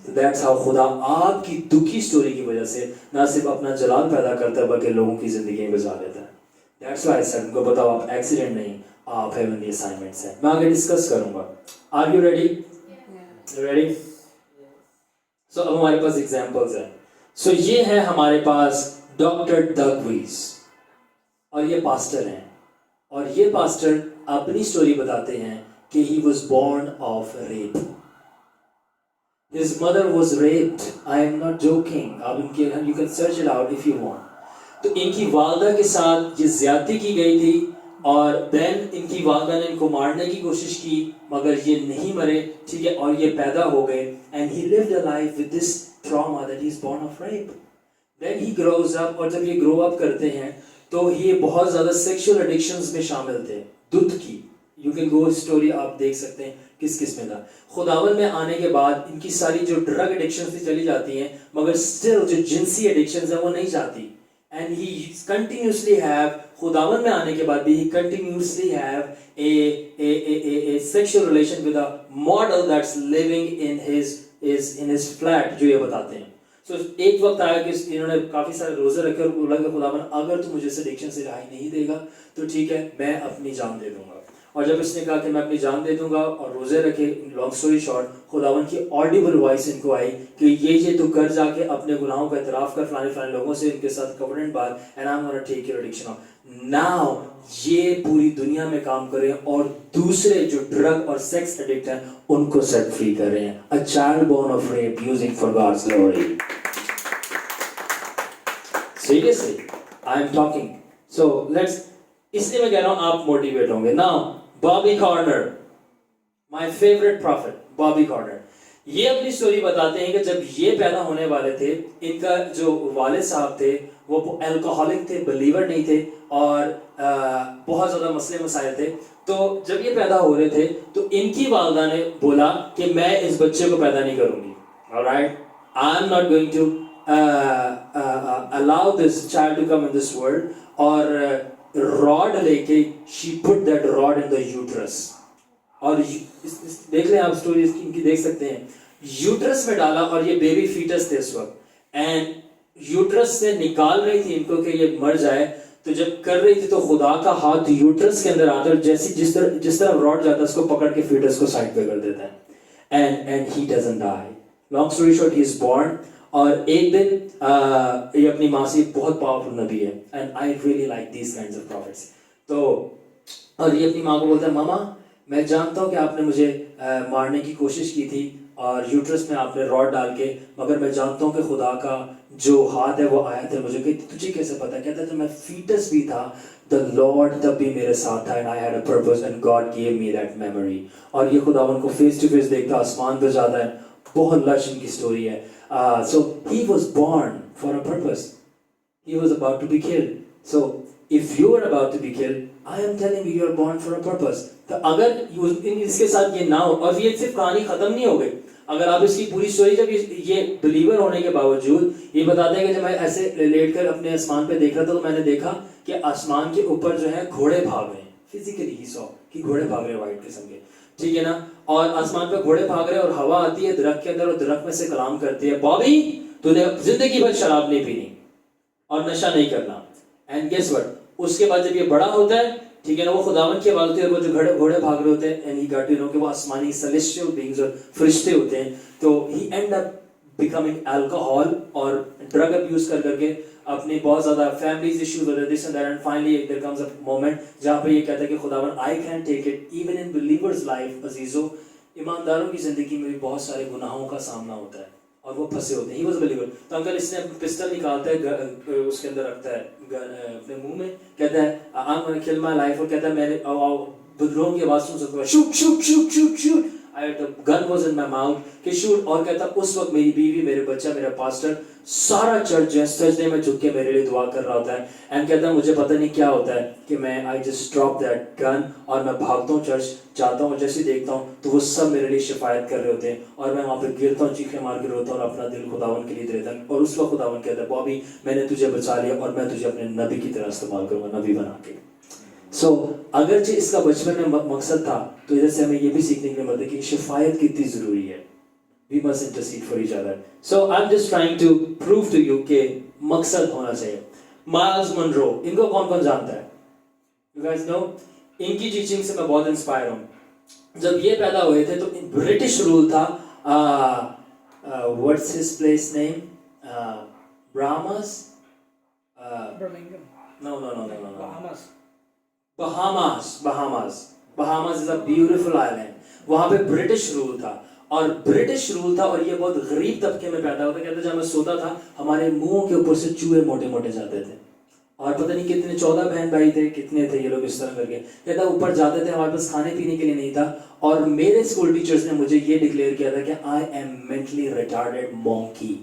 दैट्स हाउ खुदा आपकी दुखी स्टोरी की वजह से ना सिर्फ अपना जलाल पैदा करता है बल्कि लोगों की जिंदगी में गुजार देता है। दैट्स व्हाई सर उनको बताओ आप एक्सीडेंट नहीं, आप हेवनली असाइनमेंट्स हैं। मैं आगे डिस्कस करूंगा। Are you ready? Ready? So अब हमारे पास एग्जांपल्स हैं। सो ये है हमारे पास डॉक्टर डगवीज और ये पास्टर हैं और ये पास्टर अपनी स्टोरी बताते हैं कि he was born of rape. His mother was raped. I am not joking. आप इनके you can search it out if you want. तो इनकी वालदा के साथ ये ज्यादती की गई थी और देन इनकी वालदा ने इनको मारने की कोशिश की मगर ये नहीं मरे, ठीक है, और ये पैदा हो गए and he lived a life with this trauma that he is born of rape. Then he grows up और जब ये grow up करते हैं तो ये बहुत ज़्यादा sexual addictions में शामिल थे, दूध की। You can go story आप देख सकते हैं किस किस में था। खुदावन में आने के बाद इनकी सारी जो ड्रग एडिक्शंस थी चली जाती हैं मगर स्टिल जो जिनसी एडिक्शंस है वो नहीं जाती। And he continuously have खुदावन में आने के बाद भी he continuously have a sexual relation with a model that's living in his flat जो ये बताते हैं। So एक वक्त आया कि इन्होंने काफी सारे रोजे रखे और बोला कि खुदावन अगर तू मुझे इस एडिक्शन से रिहाई नहीं देगा तो ठीक है मैं अपनी जान दे दूंगा। और जब इसने कहा कि मैं अपनी जान दे दूंगा और रोजे रखे, लॉन्ग स्टोरी शॉर्ट, खुदावन की ऑडिबल वॉइस इनको आई कि ये तू कर जाके अपने गुनाहों का इतराफ कर फलाने लोगों से, इनके साथ कवरेंट बात and I am gonna take your addiction off. Now ये पूरी दुनिया में काम कर रहे हैं और दूसरे जो ड्रग और सेक्स एडिक्ट हैं उनको सेट फ्री कर रहे हैं। A child born of rape using for God's glory. Seriously I am talking. So let's, इसलिए मैं कह रहा हूं आप मोटिवेट होंगे। Now Bobby Conner, my favourite prophet Bobby Conner, ये अपनी स्टोरी बताते हैं कि जब ये पैदा होने वाले थे इनका जो वालिद साहब थे वो अल्कोहलिक थे, बिलीवर नहीं थे और बहुत ज़्यादा मसले मसाइल थे। तो जब ये पैदा हो रहे थे तो इनकी वालदा ने बोला कि मैं इस बच्चे को पैदा नहीं करूंगी। Alright, I am not going to allow this child to come in this world। और रॉड लेके she put that rod in the uterus और देख लें आप स्टोरी इनकी देख सकते हैं, यूट्रस में डाला और ये बेबी फीटस थे इस वक्त एंड यूट्रस से निकाल रही थी इनको कि ये मर जाए। तो जब कर रही थी तो खुदा का हाथ यूट्रस के अंदर आता है, जैसी जिस तरह रॉड जाता है उसको पकड़ के फीटस को साइड पे कर देता है and he doesn't die. Long story short, he is born और एक दिन ये अपनी माँ से बहुत पावरफुल नबी है and I really like these kinds of profits. तो और ये अपनी माँ को बोलता है, मामा मैं जानता हूँ कि आपने मुझे मारने की कोशिश की थी और यूट्रस में आपने रॉड डाल के, मगर मैं जानता हूँ कि खुदा का जो हाथ है वो आया था मुझे। कहती तुझे कैसे पता? कहता जब मैं फीटस भी था द लॉर्ड तब भी मेरे साथ था and I had a purpose and God give me that memory. और ये खुदावन को फेस टू फेस देखता, आसमान पे जाता है, बहुत लश इनकी स्टोरी है। So he was born for a purpose. He was about to be killed. So if you are about to be killed, I am telling you, you are born for a purpose. तो अगर इसके साथ ये ना हो और ये सिर्फ कहानी खत्म नहीं हो गई, अगर आप इसकी पूरी स्टोरी, जब ये बिलीवर होने के बावजूद ये बताते हैं कि जब मैं ऐसे लेटकर अपने आसमान पे देख रहा था तो मैंने देखा कि आसमान के ऊपर जो है घोड़े भाग रहे हैं। फिजिकली ही सॉ कि घोड़े भाग रहे हैं वाइट किस्म के, ठीक है ना, और आसमान पे घोड़े भाग रहे हैं और हवा आती है दरख्त के अंदर और दरख्त में से कलाम करती है, बॉबी तूने जिंदगी भर शराब नहीं पीनी और नशा नहीं करना। एंड गेस व्हाट, उसके बाद जब ये बड़ा होता है, ठीक है ना, वो खुदावन की आवाज़ होती है और वो जो घोड़े भाग रहे होते हैं and he got to know कि वो आसमानी सेलेस्टियल बीइंग्स और फरिश्ते होते हैं। तो he end up becoming alcohol और ड्रग अब्यूज कर करके अपने बहुत ज्यादा फैमिलीज इश्यूज होते this and that and finally there comes a moment जहां पे ये कहता है कि खुदावन I can take it even in believers life. अजीजों, ईमानदारों की जिंदगी में भी बहुत सारे गुनाहों का सामना होता है और वो फंसे होते हैं। He was believer. तो अंकल इसने पिस्टल निकालता है, उसके अंदर रखता है अपने मुंह में, कहता है आई am gonna kill my life और कहता है मैंने विद्रोह की आवाज सुन सकता था, shoot shoot shoot shoot shoot, the gun was in my mouth कि शूट। और कहता उस वक्त मेरी बीवी, मेरे बच्चा, मेरा पास्टर, सारा चर्च जो है सजदे में झुक के मेरे लिए दुआ कर रहा होता है। एंड कहता मुझे पता नहीं क्या होता है कि मैं I just drop that gun और मैं भागता हूँ चर्च जाता हूँ, जैसे ही देखता हूँ तो वो सब मेरे लिए शिफायत कर रहे होते हैं और मैं वहाँ पे गिरता हूँ, चीखें मार के रोता हूँ और अपना दिल खुदावन के लिए देता हूँ। और उस वक्त खुदावन कहता है बॉबी मैंने तुझे बचा लिया और मैं तुझे अपने नबी की तरह इस्तेमाल करूँगा, नबी बना के। सो अगरचे इसका बचपन में मकसद था तो इधर से हमें ये भी सीखने के लिए मिलता है कि शिफायत कितनी जरूरी है। We must intercede for each other. So I'm just trying to prove to you कि मकसद होना चाहिए। माइल्स मनरो, इनको कौन कौन जानता है? You guys know? इनकी टीचिंग से मैं बहुत इंस्पायर हूँ। जब ये पैदा हुए थे तो ब्रिटिश रूल था, what's his place name? Bahamas?
Birmingham.
No.
Bahamas.
Bahamas is a beautiful island. वहाँ पे ब्रिटिश रूल था और ये बहुत गरीब तबके में पैदा होता। कहते जब मैं सोता था हमारे मुंहों के ऊपर से चूहे मोटे मोटे जाते थे और पता नहीं कितने 14 बहन भाई थे, कितने थे ये लोग इस तरह करके। कहता ऊपर जाते थे, हमारे पास खाने पीने के लिए नहीं था और मेरे स्कूल टीचर्स ने मुझे ये डिक्लेयर किया था कि I am mentally retarded monkey,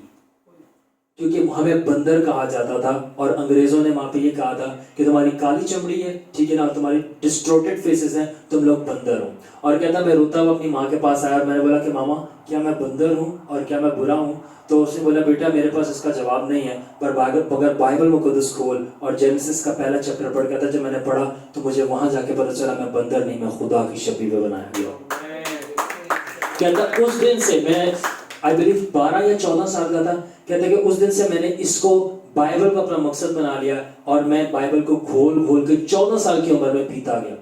क्योंकि हमें बंदर कहा जाता था और अंग्रेजों ने वहां पे ये कहा था कि तुम्हारी काली चमड़ी है, ठीक है ना, तुम्हारी डिस्टोर्टेड फेसेस हैं, तुम लोग बंदर हो। और कहता मैं रोता हुआ अपनी माँ के पास आया और मैंने बोला कि मामा क्या मैं बंदर हूँ और क्या मैं बुरा हूँ? तो उसने बोला बेटा मेरे पास इसका जवाब नहीं है, पर अगर बाइबल मुकद्दस खोल और जेनेसिस का पहला चैप्टर पढ़, कहता जब मैंने पढ़ा तो मुझे वहां जाके पता चला मैं बंदर नहीं, मैं खुदा की शक्ल में बनाया गया। कहता उस दिन से मैं आई बिलीव 12 या 14 साल का था। कहते कि उस दिन से मैंने इसको बाइबल को अपना मकसद बना लिया और मैं बाइबल को घोल के 14 साल की उम्र में पीता गया।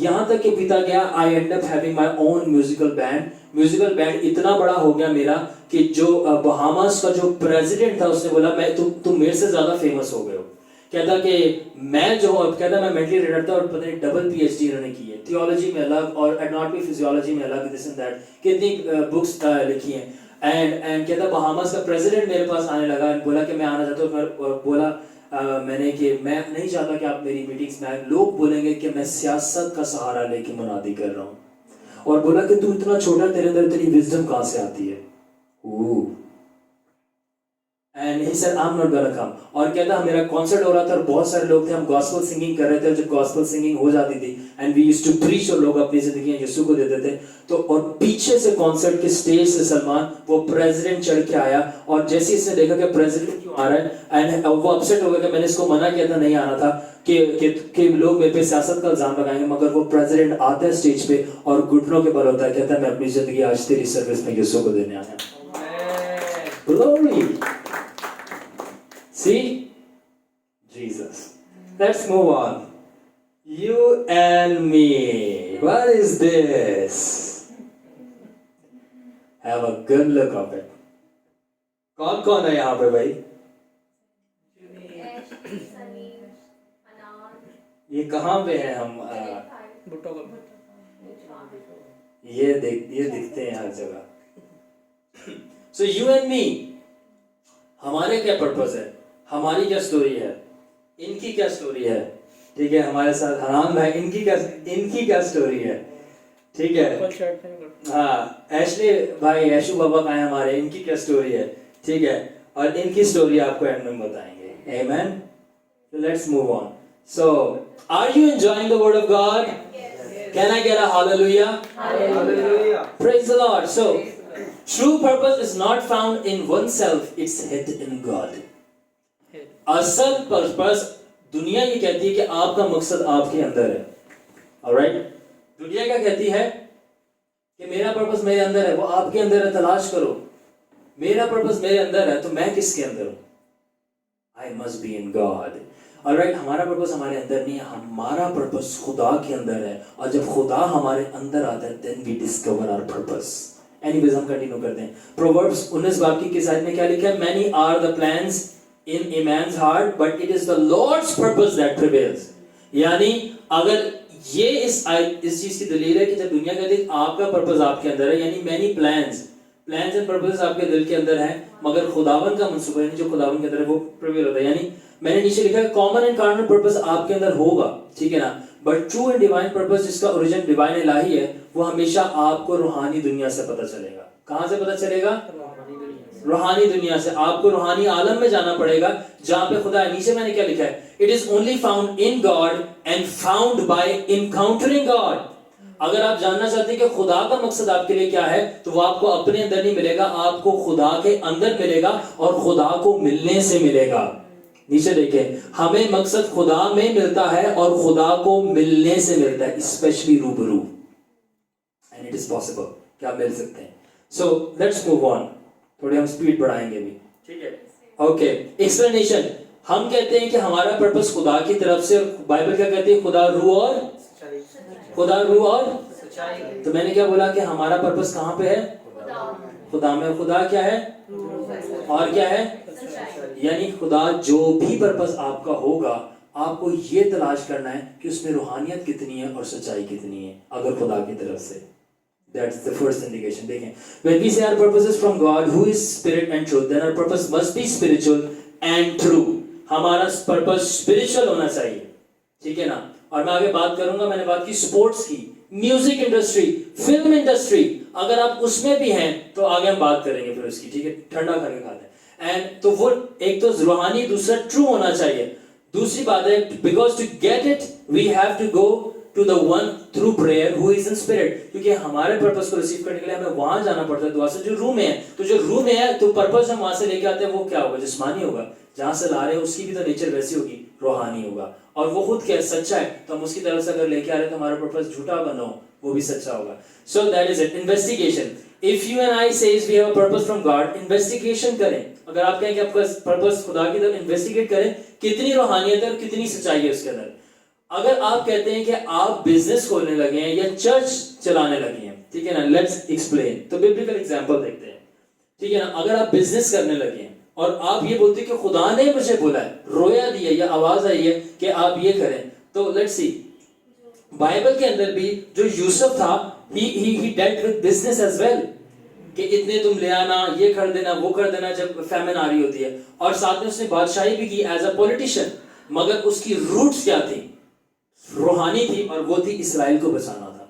यहाँ तक कि पीता गया I end up having my own musical band इतना बड़ा हो गया मेरा कि जो बहामास का जो प्रेसिडेंट था उसने बोला मैं तुम मेरे से ज्यादा फेमस हो गए हो। कहता कि मैं जो कहता मैं मेंटली रिटायर्ड था और पता नहीं डबल पीएचडी इन्होंने की है, थियोलॉजी में अलग और एनाटॉमी फिजियोलॉजी में अलग, दिस एंड दैट, कितनी बुक्स लिखी हैं। एंड कहता बहामास का प्रेसिडेंट मेरे पास आने लगा और बोला कि मैं आना चाहता हूँ। बोला मैंने कि मैं नहीं चाहता कि आप मेरी मीटिंग्स में आए, लोग बोलेंगे कि मैं सियासत का सहारा लेके मुनादी कर रहा हूँ। और बोला कि तू इतना छोटा, तेरे अंदर तेरी विजडम कहाँ से आती है? And he said, I'm not gonna come. और कहता मेरा कॉन्सर्ट हो रहा था और बहुत सारे लोग थे, हम गॉस्पेल सिंगिंग कर रहे थे और जब गॉस्पेल सिंगिंग हो जाती थी and we used to preach और लोग अपनी जिंदगी यीशु को देते थे तो और पीछे से कॉन्सर्ट के स्टेज से सलमान वो प्रेसिडेंट चढ़ के आया और जैसे इसने देखा कि प्रेसिडेंट क्यों आ रहा है एंड वो अपसेट हो गया कि मैंने इसको मना किया था, नहीं आना था कि लोग मेरे पे सियासत का इल्जाम लगाएंगे, मगर वो प्रेसिडेंट आता है स्टेज पे और घुटनों के बल होता है, कहता है मैं अपनी जिंदगी आज तेरी सर्विस में यीशु को देने आया। Glory. See? Jesus. Let's move on. You and me. What is this? Have a good look of it. कौन कौन है यहाँ पे भाई? ये कहाँ पे हैं हम? ये दिखते हैं हर जगह। So you and me. हमारे क्या पर्पस है, हमारी क्या स्टोरी है, इनकी क्या स्टोरी है, ठीक है। हमारे साथ हराम भाई, इनकी क्या स्टोरी है, ठीक है। हाँ एशली भाई, ऐशू बाबा का है हमारे, इनकी क्या स्टोरी है, ठीक है। और इनकी स्टोरी आपको एंड में बताएंगे। आमेन। So let's move on. So are you enjoying the word of God? Can I get a hallelujah? Hallelujah. Praise the Lord. So true purpose is not found in oneself, it's hid in God. असल purpose, दुनिया ये कहती है कि आपका मकसद आपके अंदर है। Alright? दुनिया क्या कहती है कि मेरा पर्पस मेरे अंदर है, वो आपके अंदर है, तलाश करो। मेरा पर्पस मेरे अंदर है तो मैं किसके अंदर हूँ? I must be in God. Alright? हमारा पर्पस हमारे अंदर नहीं है, हमारा पर्पस खुदा के अंदर है और जब खुदा हमारे अंदर आता है then we discover our purpose. Anyways, हम कंटिन्यू करते हैं। प्रोवर्ब्स 19 बाब की किस आयत में क्या लिखा है? Many are the plans in a man's heart, but it is the Lord's purpose that prevails. यानी अगर ये इस चीज की दलील है कि जब दुनिया कहती है आपका पर्पस आपके अंदर है, यानी many plans एंड पर्पसेस आपके दिल के अंदर है, मगर खुदावन का मंसूबा यानी जो खुदावन के अंदर है वो प्रिवेल होता है। यानी मैंने नीचे लिखा है कॉमन एंड कार्डिनल पर्पस आपके अंदर होगा, ठीक है ना, but true and divine purpose जिसका ओरिजिन डिवाइन इलाही है, वो हमेशा आपको रूहानी दुनिया से पता चलेगा। कहां से पता चलेगा? रूहानी दुनिया से। आपको रूहानी आलम में जाना पड़ेगा जहां पे खुदा है। नीचे मैंने क्या लिखा है? It is only found in God and found by encountering God. अगर आप जानना चाहते हैं कि खुदा का मकसद आपके लिए क्या है, तो वो आपको अपने अंदर नहीं मिलेगा, आपको खुदा के अंदर मिलेगा और खुदा को मिलने से मिलेगा। नीचे देखें, हमें मकसद खुदा में मिलता है और खुदा को मिलने से मिलता है, स्पेशली रूबरू। एंड इट इज पॉसिबल कि आप मिल सकते हैं। सो लेट्स मूव ऑन, थोड़ी हम स्पीड बढ़ाएंगे भी, ठीक है? Okay, explanation. हम कहते हैं कि हमारा पर्पस खुदा की तरफ से, बाइबल क्या कहती है? खुदा रूह और खुदा रूह और तो मैंने क्या बोला कि हमारा पर्पस कहां पे है? खुदा में। खुदा क्या है और क्या है? यानी खुदा जो भी पर्पस आपका होगा, आपको ये तलाश करना है कि उसमें रूहानियत कितनी है और सच्चाई कितनी है, अगर खुदा की तरफ से। That's the first indication. देखें, when we say our purpose is from God, who is spirit and truth, then our purpose must be spiritual and true. हमारा पर्पस स्पिरिचुअल होना चाहिए, ठीक है ना? और मैं आगे बात करूंगा, मैंने बात की स्पोर्ट्स की, म्यूजिक इंडस्ट्री, फिल्म इंडस्ट्री, अगर आप उसमें भी हैं तो आगे हम बात करेंगे फिर उसकी, ठीक है? ठंडा करके खाते हैं। एंड तो वो एक तो रूहानी, दूसरा ट्रू होना चाहिए। दूसरी बात है, because to get it we have to go to the one through prayer who is in spirit. क्योंकि हमारे पर्पस को रिसीव करने के लिए हमें वहां जाना पड़ता है दुआ से, जो रूम में है। तो जो रूम में है, तो पर्पस हम वहां से लेके आते हैं, वो क्या होगा? जिस्मानी होगा। जहां से ला रहे हैं उसकी भी तो नेचर वैसी होगी, रूहानी होगा। और वो खुद क्या है? सच्चा है। तो हम उसकी तरफ से अगर लेके आ रहे हैं तो हमारा पर्पस झूठा बना हो, वो भी सच्चा होगा। So that is it. Investigation. If you and I says we have a purpose from God, investigation करें। अगर आप कहें कि आपका पर्पस खुदा की तरफ, इन्वेस्टिगेट करें कितनी रूहानियत है और कितनी सच्चाई है उसके अंदर। अगर आप कहते हैं कि आप बिजनेस खोलने लगे हैं या चर्च चलाने लगे हैं, ठीक है ना? Let's explain. तो बिब्लिकल एग्जांपल देखते हैं, ठीक है ना? अगर आप बिजनेस करने लगे हैं और आप ये बोलते हैं कि खुदा ने मुझे बोला है, रोया दिया या आवाज आई है कि आप ये करें, तो लेट्स सी, बाइबल के अंदर भी जो यूसुफ था, he dealt with business as well, कि इतने तुम ले आना, ये कर देना, वो कर देना जब फैमिन आ रही होती है। और साथ में उसने बादशाही भी की एज अ पॉलिटिशियन, मगर उसकी रूट्स क्या थी? रूहानी थी, और वो थी इसराइल को बचाना था।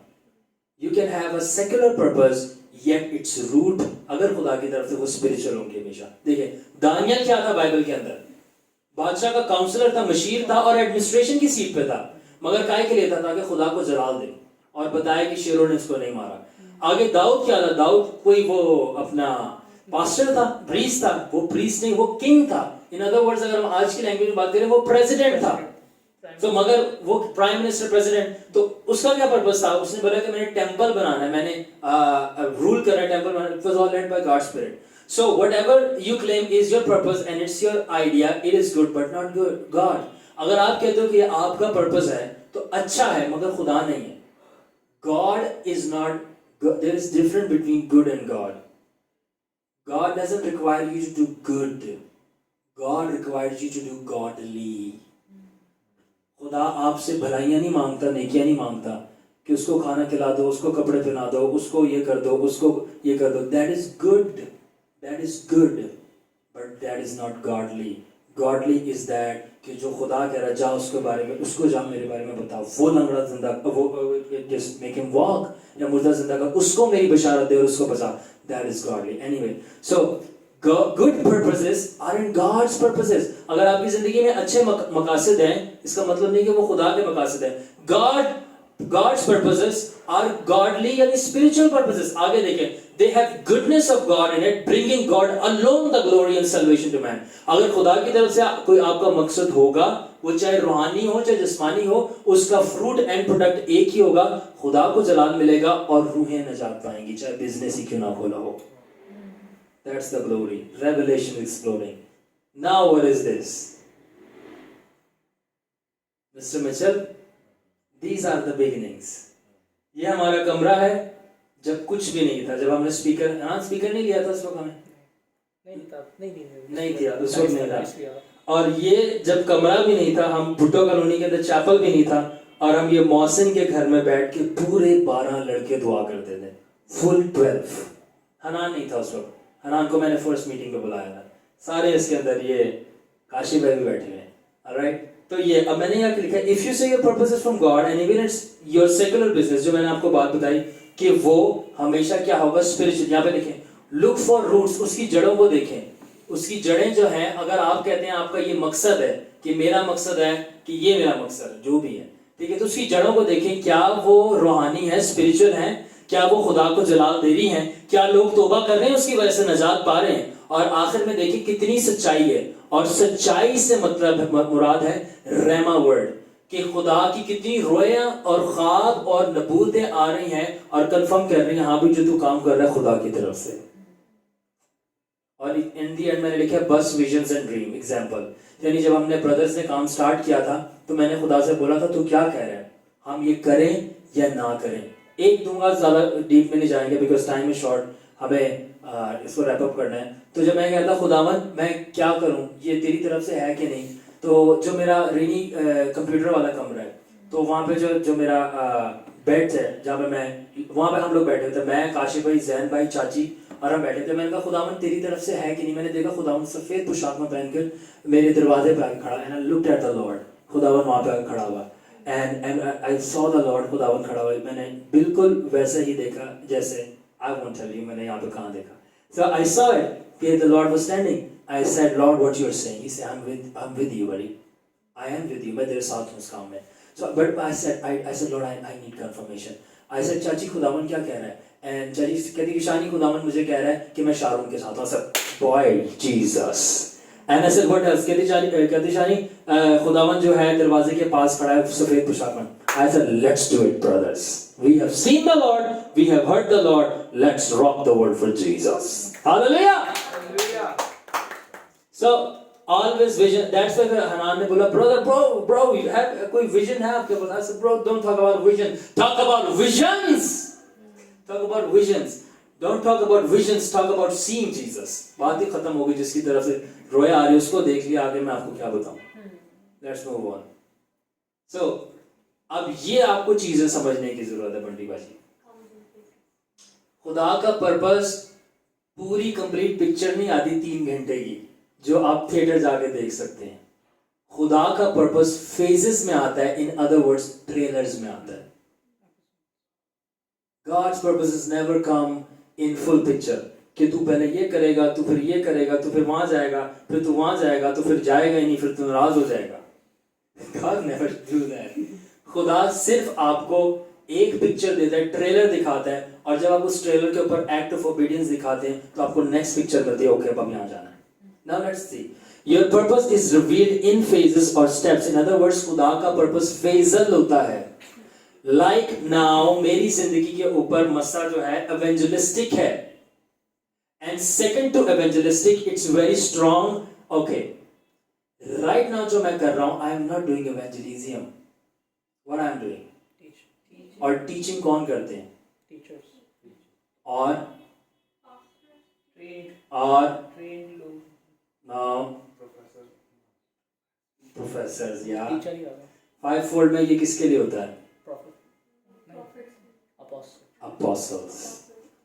You can have a secular purpose yet its root अगर खुदा की तरफ से वो स्पिरिचुअल होंगे हमेशा। देखिए, दानियल क्या था बाइबल के अंदर? बादशाह का काउंसलर था, मशीर था और एडमिनिस्ट्रेशन की सीट पे था, मगर काय के लिए था? ताकि खुदा को जलाल दे और बताया कि शेरों ने उसको नहीं मारा। आगे दाऊद क्या था? दाऊद कोई वो अपना पास्टर था, प्रीस्ट था। वो प्रीस्ट नहीं, वो किंग था। इन अदर वर्ड्स, अगर हम आज की लैंग्वेज में बात करें, वो प्रेसिडेंट था। तो मगर वो प्राइम मिनिस्टर, प्रेसिडेंट, तो उसका क्या पर्पस था? उसने बोला कि मैंने टेंपल बनाना है, मैंने रूल करना है, टेंपल बनाना। It was all led by God's spirit. So whatever you claim is your purpose and it's your idea, it is good but not God. अगर आप कहते हो कि ये आपका पर्पस है तो अच्छा है, मगर खुदा नहीं है। God is not, there is difference between good and God. God doesn't require you to do good, God requires you to do godly. खुदा आपसे भलाइयां नहीं मांगता, नेकियां नहीं मांगता कि उसको खाना खिला दो, उसको कपड़े पहना दो, उसको ये कर दो, उसको ये कर दो। That is good, but that is not godly. Godly is that कि जो खुदा कह रहा है, जा उसके बारे में, उसको जा मेरे बारे में बताओ, वो लंगड़ा जिंदा, वो जस्ट मेक हिम वॉक, या मुर्दा जिंदा कर, उसको मेरी बशारत दे और उसको बचा। That is godly. Anyway, so good purposes are in God's purposes. अगर आपकी जिंदगी में अच्छे मकासद हैं, इसका मतलब नहीं कि वो खुदा के मकासद हैं। God's purposes are godly यानी spiritual purposes. आगे देखें, they have goodness of God in it, bringing God alone the glory and salvation to man. अगर खुदा की तरफ से कोई आपका मकसद होगा, वो चाहे रूहानी हो चाहे जिस्मानी हो, उसका फ्रूट एंड प्रोडक्ट एक ही होगा, खुदा को जलाल मिलेगा और रूहें नजात पाएंगी, चाहे बिजनेस ही क्यों ना खोला हो। That's the glory. Revelation exploding. Now what is this? Mr. Mitchell, these are the beginnings. ये हमारा कमरा है जब कुछ भी नहीं था, जब हमने स्पीकर नहीं लिया था उस वक्त हमें नहीं दिया उस वक्त नहीं था। और ये जब कमरा भी नहीं था, हम भुट्टो कॉलोनी के अंदर चैपल भी नहीं था, और हम ये मौसम के घर में बैठ के पूरे 12 लड़के दुआ करते थे, फुल 12। हनान नहीं था उस वक्त, हनान को मैंने फर्स्ट मीटिंग पे बुलाया था। सारे इसके अंदर ये काशी भाई भी बैठे हैं, Alright? तो ये अब मैंने यहाँ लिखा है, if you say your purpose is from God and even it's your secular business, जो मैंने आपको बात बताई कि वो हमेशा क्या होगा spiritual, यहाँ पे देखें, look for roots, उसकी जड़ों को देखें, उसकी जड़ें जो हैं, अगर आप कहते हैं आपका ये मकसद है कि मेरा मकसद है कि ये मेरा मकसद है, जो भी है, ठीक है, तो उसकी जड़ों को देखें, क्या वो रूहानी है, स्पिरिचुअल है, क्या वो खुदा को जलाल दे रही हैं, क्या लोग तौबा कर रहे हैं उसकी वजह से नजात पा रहे हैं, और आखिर में देखिए कितनी सच्चाई है, और सच्चाई से मतलब मुराद है रेमा वर्ड, कि खुदा की कितनी रोया और ख्वाब और नबूतें आ रही हैं और कंफर्म कर रही हैं, हाँ भी जो तू काम कर रहा है खुदा की तरफ से। और इन दी एंड मैंने लिखा बस विजन्स एंड ड्रीम एग्जांपल, यानी जब हमने ब्रदर्स ने काम स्टार्ट किया था तो मैंने खुदा से बोला था तू क्या कह रहा है, हम ये करें या ना करें। एक दूंगा, ज़्यादा डीप में नहीं जाएंगे बिकॉज टाइम इज शॉर्ट, हमें इसको रैप अप करना है। तो जब मैं कहता खुदावन मैं क्या करूं, ये तेरी तरफ से है कि नहीं, तो जो मेरा रीनी कंप्यूटर वाला कमरा है, तो वहाँ पे जो मेरा बेड है जहाँ पे मैं, वहाँ पे हम लोग बैठे थे, मैं, काशिफ भाई, जैन भाई, चाची और हम बैठे थे। मैंने कहा खुदावन तेरी तरफ से है कि नहीं। मैंने देखा खुदावन सफ़ेद पोशाक में पहनकर मेरे दरवाजे पे आके खड़ा, and I looked at the Lord, खुदावन वहाँ पे आके खड़ा हुआ, and I saw the Lord, खुदावन खड़ा हुआ, मैंने बिल्कुल वैसा ही देखा जैसे आई वोंट टेल यू मैंने यहाँ पे कहाँ देखा। So I saw it, कि the Lord was standing. I said, Lord, what you are saying? He said, I'm with you, buddy. I am with you. मैं तेरे साथ हूँ इस काम में। So, but I said, Lord, I need confirmation. I said, चाची खुदावन क्या कह रहा है? And चाची कहती कि शानी खुदावन मुझे कह रहा है कि मैं शारून के साथ हूँ। I said, boy, Jesus. And I said, what else? कहती शानी खुदावन जो है दरवाजे के पास खड़ा है सफेद पोशाक में। I said, let's do it, brothers. We have seen the Lord, we have heard the Lord. Let's rock the world for Jesus. Hallelujah. So always vision. That's why Hanan ने बोला, bro, you have कोई vision है आपके पास? I said, bro, don't talk about vision. Talk about visions. Talk about visions. Don't talk about visions. Talk about seeing Jesus. बात ही खत्म हो गई। जिसकी तरफ से रोया आ रही है उसको देख लिया, आगे मैं आपको क्या बताऊं। Let's move on. So अब ये आपको चीजें समझने की जरूरत है बंटी बाजी। खुदा का पर्पस पूरी कंप्लीट पिक्चर नहीं आती 3 घंटे की जो आप थिएटर जाके देख सकते हैं। खुदा का पर्पस फेजेस में आता है, इन अदर वर्ड्स ट्रेलर्स में आता है। God's purpose has never come in full picture कि तू पहले ये करेगा, तू फिर ये करेगा, तू फिर वहां जाएगा, फिर तू वहां जाएगा, तो फिर जाएगा ही नहीं, फिर तू नाराज हो जाएगा। God never do that. खुदा सिर्फ आपको एक पिक्चर देता है, ट्रेलर दिखाता है, और जब आप उस ट्रेलर के ऊपर एक्ट ऑफ ओबीडियंस दिखाते हैं तो आपको नेक्स्ट पिक्चर मिलती है, ओके अब हम यहाँ जाना है। Now let's see, your purpose is revealed in phases और स्टेप्स। इन अदर वर्ड्स खुदा का पर्पस फेजल होता है। लाइक नाउ मेरी जिंदगी के ऊपर मसला जो है एवेंजलिस्टिक है, and second to evangelistic it's very strong. Okay right now जो मैं कर रहा हूं, I am not doing evangelism, what I am doing, और टीचिंग कौन करते हैं?
टीचर्स
और
ट्रेन लोग,
नाउ प्रोफेसर्स या
टीचर ही आ गए।
5 फोल्ड में ये किसके लिए होता है?
Prophet, apostle.
Apostles.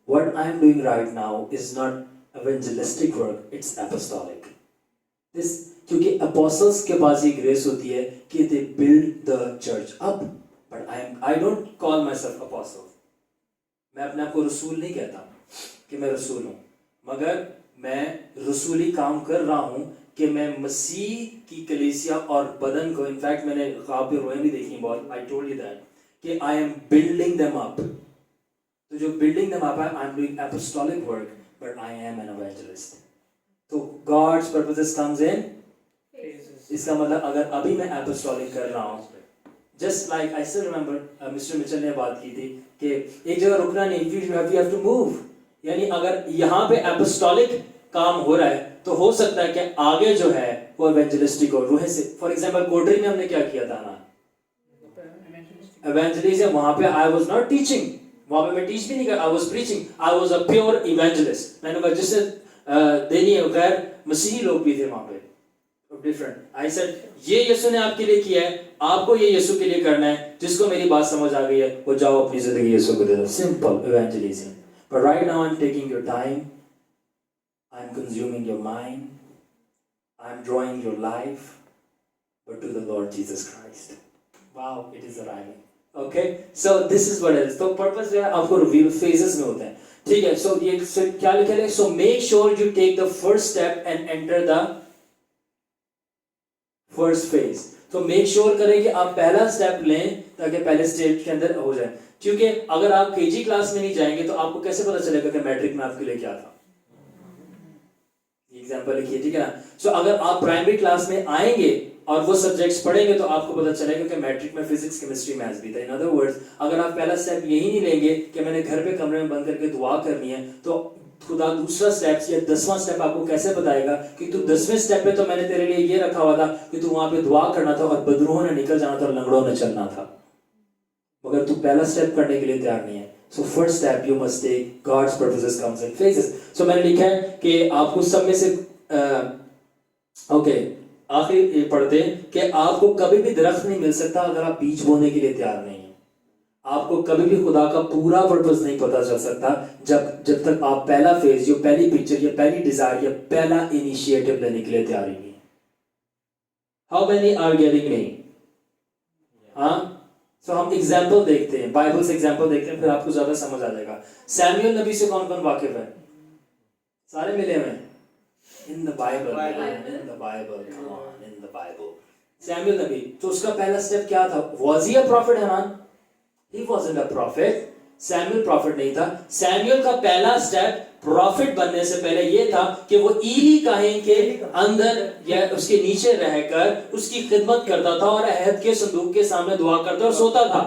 What I am doing right now is not evangelistic work, it's apostolic. This क्योंकि apostles के पास ये grace होती है कि they build the church up, but I don't call myself apostle. मैं अपने आप को रसूल नहीं कहता कि मैं रसूल हूँ, मगर मैं रसूली काम कर रहा हूँ कि मैं मसीह की कलीसिया और बदन को, इनफैक्ट मैंने ख्वाब में रोएं भी देखी बहुत, I told you that, कि I am building them up. तो जो building them up है, I am doing apostolic work, but I am an evangelist. तो God's purposes comes in. इसका मतलब अगर अभी मैं apostolic कर रहा हूँ, just like I still remember mister Mitchell ने बात की थी कि एक जगह रुकना नहीं, you have to move. यानी अगर यहाँ पे apostolic काम हो रहा है तो हो सकता है कि आगे जो है वो evangelistic हो, रूह से। फॉर एग्जाम्पल कोटरी में हमने क्या किया था ना, evangelism, वहाँ पे I was not teaching, वहाँ पे मैं टीच भी नहीं कर, I was preaching, I was a pure evangelist. मैंने कहा जिससे देनी है गैर मसीही लोग भी थे वहाँ पे, different. I said ये यीशु ने आपके लिए किया है, आपको ये यीशु के लिए करना है, जिसको मेरी बात समझ आ गई है वो जाओ अपनी जिंदगी यीशु को दे दो। Simple evangelism. But right now I'm taking your time, I'm consuming your mind, I'm drawing your life, but to the Lord Jesus Christ. Wow, it is arriving. Okay, so this is what it is. तो purpose जो है आपको reveal phases में होता है. ठीक है, so ये क्या लिखा है? So make sure you take the first step and enter the first phase. तो make sure करें कि आप पहला स्टेप लें ताकि पहले स्टेज के अंदर हो जाए. क्योंकि अगर आप केजी क्लास में नहीं जाएंगे तो आपको कैसे पता चलेगा कि मैट्रिक में आपके लिए क्या था? एग्जाम्पल लिखिए, ठीक है ना. सो अगर आप प्राइमरी क्लास में आएंगे और वो सब्जेक्ट्स पढ़ेंगे तो आपको पता चलेगा कि मैट्रिक में फिजिक्स, केमिस्ट्री, मैथ्स भी था. इन अदर वर्ड्स, अगर आप पहला स्टेप यही नहीं लेंगे कि मैंने घर पे कमरे में बंद करके दुआ करनी है, तो खुदा दूसरा स्टेप या 10वां स्टेप आपको कैसे बताएगा कि तू 10वें स्टेप पे तो मैंने तेरे लिए ये रखा हुआ था कि तू वहां पे दुआ करना था और बदरूहों ने निकल जाना था और लंगड़ों ने चलना था, मगर तू पहला स्टेप करने के लिए तैयार नहीं है. So first step you must take. God's purposes comes in phases. So मैंने लिखा है कि आपको सब में से ओके आखिर पढ़ते हैं कि आपको कभी भी दरख्त नहीं मिल सकता अगर आप बीज बोने के लिए तैयार नहीं है. आपको कभी भी खुदा का पूरा पर्पस नहीं पता चल सकता जब तक आप पहला फेज, जो पहली पिक्चर या पहली डिजायर या पहला इनिशिएटिव लेने के लिए तैयार ही नहीं. How many are getting me? हाँ, सो हम एग्जाम्पल देखते हैं, बाइबल से एग्जाम्पल देखते हैं, फिर आपको ज्यादा समझ आ जाएगा. सैमुअल नबी से कौन कौन वाकिफ है? सारे मिले हुए हैं. In the Bible, in the Bible, come on, in the Bible. Samuel नबी, तो उसका पहला स्टेप क्या था? Was he a prophet, Hanan? He wasn't a prophet. Samuel profit नहीं था. सैमुअल का पहला स्टेप प्रॉफिट बनने से पहले ये था कि वो ईली काहिन के अंदर या उसके नीचे रहकर उसकी खिदमत करता था और अहद के संदूक के सामने दुआ करता और सोता था.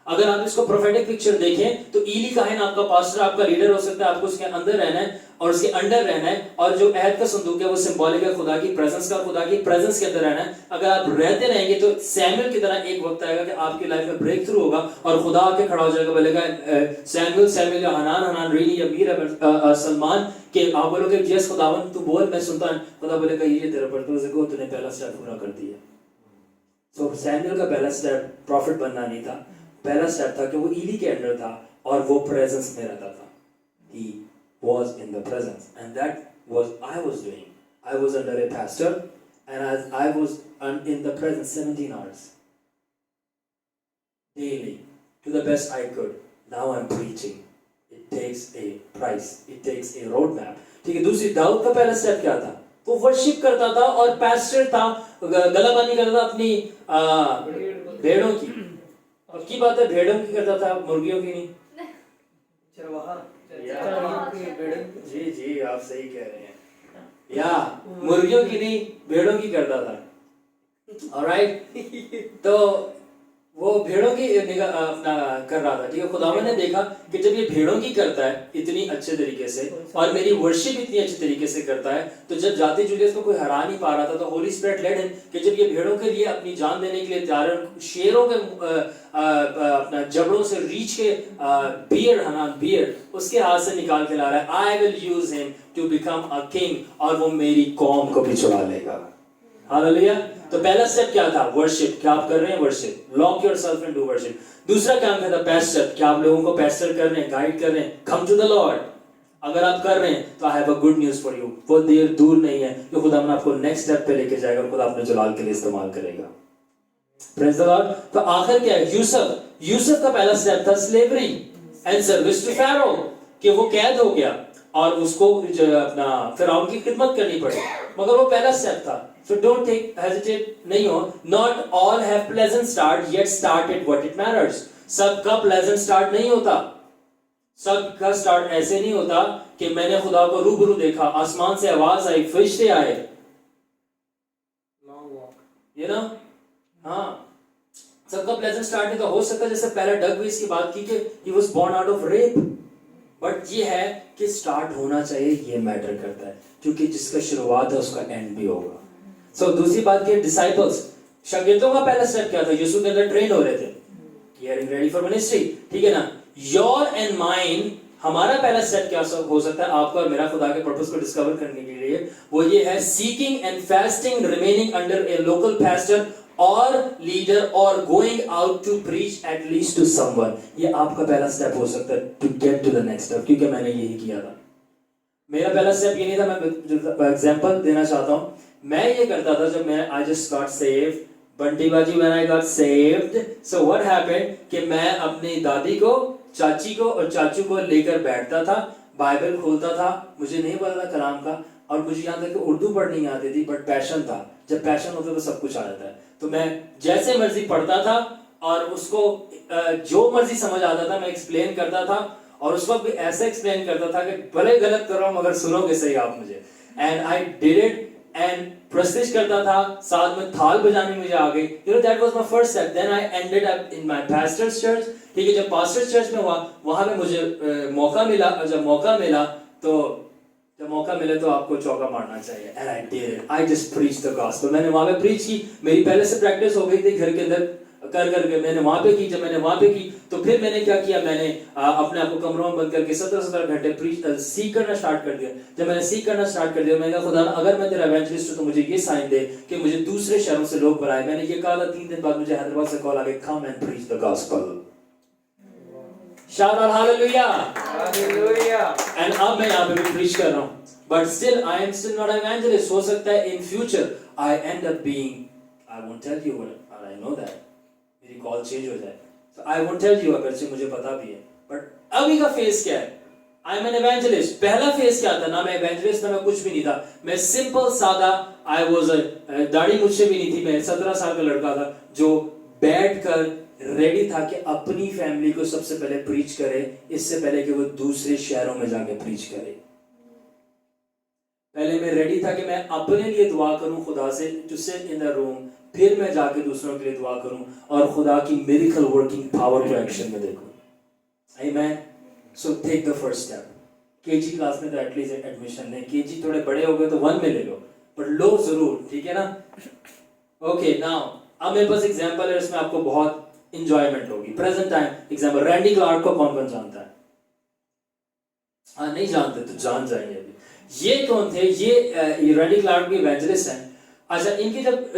अगर आप इसको प्रोफेटिक पिक्चर देखें तो ईली काहिन आपका पास्टर, आपका लीडर हो सकता है. आपको उसके अंदर रहना है और उसके अंडर रहना है, और जो अहद का संदूक है वो सिंबॉलिक है खुदा की प्रेजेंस का. खुदा की प्रेजेंस के अंदर रहना है. अगर आप रहते रहेंगे तो सैमुअल की तरह एक वक्त आएगा कि आपकी लाइफ में ब्रेक थ्रू होगा और खुदा आके खड़ा हो जाएगा, बोलेगा सैमुअल सैमुअल, या हनान हनान, रीली या मीर सलमान, के आप बोलोगे यस खुदावन तू बोल मैं सुनता हूं. खुदा बोलेगा ये तेरा पर्पस है, को तूने पहला स्टेप पूरा कर दिया. सो सैमुअल का पहला स्टेप प्रॉफिट बनना नहीं था. पहला स्टेप था कि वो ईली के अंडर था और वो प्रेजेंस में रहता था. He was in the presence, and that was I was doing. I was under a pastor, and as I was in the presence 17 hours daily to the best I could. Now I'm preaching. It takes a price. It takes a roadmap. ठीक है. दूसरी, दाऊद का पहला step क्या था? वो worship करता था और पैस्टर था, गलाबानी करता था अपनी भेड़ों की. की बात है, भेड़ों की करता था, मुर्गियों की नहीं. जी जी आप सही कह रहे हैं. या मुर्गियों की नहीं, भेड़ों की करता था. ऑलराइट, तो वो भेड़ों की अपना कर रहा था. ठीक है. खुदावन ने देखा कि जब ये भेड़ों की करता है इतनी अच्छे तरीके से और मेरी वर्शिप इतनी अच्छे तरीके से करता है, तो जब जाते जूलियस को कोई हरा नहीं पा रहा था तो होली स्पिरिट लेड हिम कि जब ये भेड़ों के लिए अपनी जान देने के लिए तैयार है, शेरों के अपना जबड़ों से रीछ के बियर उसके हाथ से निकाल के ला रहा है. I will use him to become a king, और वो मेरी कौम को भी छुड़ा लेगा. हालेलुया. तो पहला स्टेप क्या था? वर्शिप. क्या आप कर रहे हैं? Worship. Lock yourself into worship. दूसरा काम क्या था? पैस्टर. क्या आप लोगों को पैस्टर कर रहे हैं, गाइड कर रहे हैं? Come to the Lord. अगर आप कर रहे हैं तो I have a good news for you. वो देर दूर नहीं है कि खुदा आपको नेक्स्ट स्टेप पे लेके जाएगा और खुदा अपने जलाल के लिए इस्तेमाल करेगा. Praise the Lord. तो आखिर क्या है? यूसुफ का पहला स्टेप था slavery and service to Pharaoh, कि वो कैद हो गया और उसको अपना फिरौन की खिदमत करनी पड़ी, मगर वो पहला स्टेप था. So don't hesitate नहीं हो. Not all have pleasant start, yet start at what it matters. सबका pleasant start नहीं होता. सबका start ऐसे नहीं होता कि मैंने खुदा को रूबरू देखा, आसमान से आवाज आई, फरिश्ते आए. You know? हाँ. सबका pleasant start नहीं तो हो सकता जैसे पहले डग वेस की बात की कि he was born out of rape. But ये है कि स्टार्ट होना चाहिए, ये मैटर करता है, क्योंकि जिसका शुरुआत है उसका एंड भी होगा. सो दूसरी बात की डिसाइपल्स, शागिर्दों का पहला स्टेप क्या था? यीशु के अंदर ट्रेन हो रहे थे, गेटिंग रेडी फॉर मिनिस्ट्री. ठीक है ना. योर एंड माइन, हमारा पहला स्टेप क्या हो सकता है? आपका और मेरा खुदा के पर्पस को डिस्कवर करने के लिए वो ये है, seeking and fasting, remaining under a local pastor और लीडर और going out to preach at least to someone. ये आपका पहला स्टेप हो सकता है to get to the next step, क्योंकि मैंने यही किया था. मेरा पहला स्टेप ये नहीं था. मैं एग्जांपल देना चाहता हूँ. मैं ये करता था जब मैं I just got saved, Bunty बाजी when I got saved, so what happened कि मैं अपनी दादी को, चाची को और चाचू को लेकर बैठता था, बाइबल खोलता था, मुझे नहीं पता था कलाम का, और मुझे यहाँ तक कि उर्दू पढ़नी नहीं आती थी, बट पैशन था, जब पैशन होता है तो सब कुछ आ जाता है, तो मैं जैसे मर्जी पढ़ता था और उसको जो मर्जी समझ आता था मैं एक्सप्लेन करता था, और उस वक्त भी ऐसा एक्सप्लेन करता था कि भले गलत कर रहा हूँ मगर सुनोगे सही आप मुझे, and I did it, and प्रस्तिश करता था, साथ में थाल बजाने मुझे आ गई, you know that was my first step, then I ended up in my pastor's church, ठीक है, जब पास्टर्स चर्च में हुआ वहां पे मुझे मौका मिला, और जब मौका मिला तो आपको चौका मारना चाहिए, and I did it, I just preach the gospel, मैंने वहां पे प्रीच की, मेरी पहले से प्रैक्टिस हो गई थी घर के अंदर कर करके, मैंने वहां पे की, जब मैंने वहां पे की तो फिर मैंने क्या किया, मैंने अपने आप को कमरों में बंद करके 17 घंटे प्रीच सीख करना स्टार्ट कर दिया, जब मैंने सीख करना स्टार्ट कर दिया, मैंने कहा खुदा अगर मैं तेरा इवेंजलिस्ट हूं तो मुझे ये साइन दे कि मुझे दूसरे शहरों से लोग बुलाए, मैंने ये कहा था, 3 दिन बाद मुझे हैदराबाद से कॉल आ गई, come and preach the gospel, shout out hallelujah, hallelujah, and अब मैं यहाँ पे भी प्रीच कर रहा हूँ, but still I am still not evangelist, हो सकता है in future I end up being, I won't tell you what I know that मेरी कॉल चेंज हो जाए, तो आई वोंट टेल यू, अगर से मुझे पता भी है, बट अभी का फेस क्या है, आई एम एन इवेंजलिस्ट, पहला फेस क्या था, ना मैं इवेंजलिस्ट ना मैं कुछ भी नहीं था, मैं सिंपल सादा, आई वाज दाढ़ी मुझसे भी नहीं थी, मैं 17 साल का लड़का था जो बैठकर रेडी था कि अपनी फैमिली को सबसे पहले प्रीच करे, इससे पहले कि वो दूसरे शहरों में जाके प्रीच करे, पहले मैं रेडी था कि मैं अपने लिए दुआ करूं खुदा से, to sit in the room, फिर मैं जाके दूसरों के लिए दुआ करूं और खुदा की मिरेकल वर्किंग पावर को एक्शन में देखूं, amen, so take the first step, KG class में तो एटलीस्ट एडमिशन ले, केजी थोड़े बड़े हो गए तो 1 में ले लो, पर लो जरूर, ठीक है ना, ओके, नाउ अब मेरे पास एग्जांपल है, इसमें आपको बहुत एंजॉयमेंट होगी, present time example, Randy Clark को कौन कौन जानता है, हाँ नहीं जानते तो जान जाएंगे अभी, ये कौन थे, ये रैंडी क्लार्क भी इवेंजलिस्ट हैं, अच्छा, इनकी जब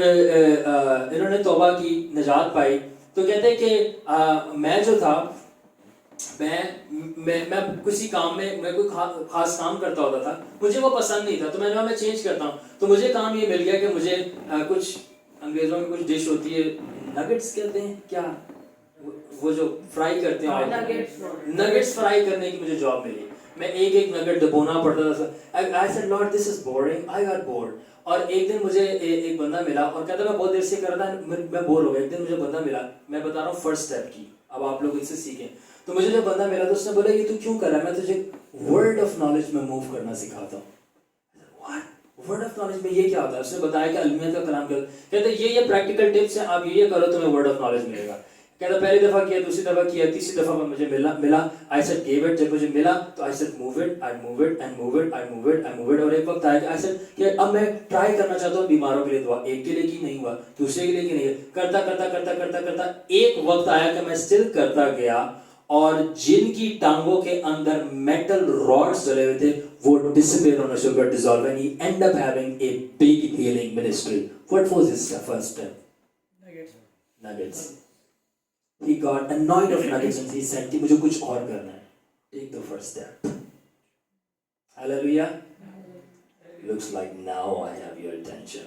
इन्होंने तौबा की, निजात पाई, तो कहते हैं कि मैं जो था, मैं किसी काम में मैं कोई खास काम करता होता था, मुझे वो पसंद नहीं था, तो मैंने मैं चेंज करता हूँ, तो मुझे काम ये मिल गया कि मुझे कुछ अंग्रेजों में कुछ डिश होती है, नगेट्स कहते हैं क्या, वो जो फ्राई करते हैं, नगेट्स फ्राई करने की मुझे जॉब मिली, मैं एक नगेट दबोना पड़ता था, I said Lord this is boring, I got bored, और एक दिन मुझे एक बंदा मिला और कहता मैं बहुत देर से कर रहा था, मैं बोर हो गया, एक दिन मुझे बंदा मिला, मैं बता रहा हूँ फर्स्ट स्टेप की, अब आप लोग इससे सीखें, तो मुझे जब बंदा मिला तो उसने बोला ये तू क्यों कर रहा है, मैं तुझे वर्ड ऑफ नॉलेज में मूव करना सिखाता हूँ, वर्ड ऑफ नॉलेज में ये क्या होता है, उसने बताया कि अलमियत का कलाम कर, कहते ये प्रैक्टिकल टिप्स हैं, आप ये करो तुम्हें वर्ड ऑफ नॉलेज मिलेगा, कहता पहली दफा किया, दूसरी दफा किया, तीसरी दफा मुझे मिला, आई सेड गिव इट, जब मुझे मिला तो I said move it, I move it and move it, I move it, I move it, और एक वक्त आया कि आई सेड कि अब मैं ट्राई करना चाहता हूँ बीमारों के लिए दुआ, एक के लिए की नहीं हुआ, दूसरे के लिए की नहीं, करता एक वक्त आया कि मैं स्टिल करता गया, और जिनकी टांगों के अंदर मेटल रॉड्स जले हुए थे वो डिसअपीयर होना शुरू कर, dissolve, and he end up having a big healing ministry, what was his first step, nuggets, he got annoyed of nuggets and he said कि मुझे कुछ और करना है, take the first step, hallelujah, looks like now I have your attention,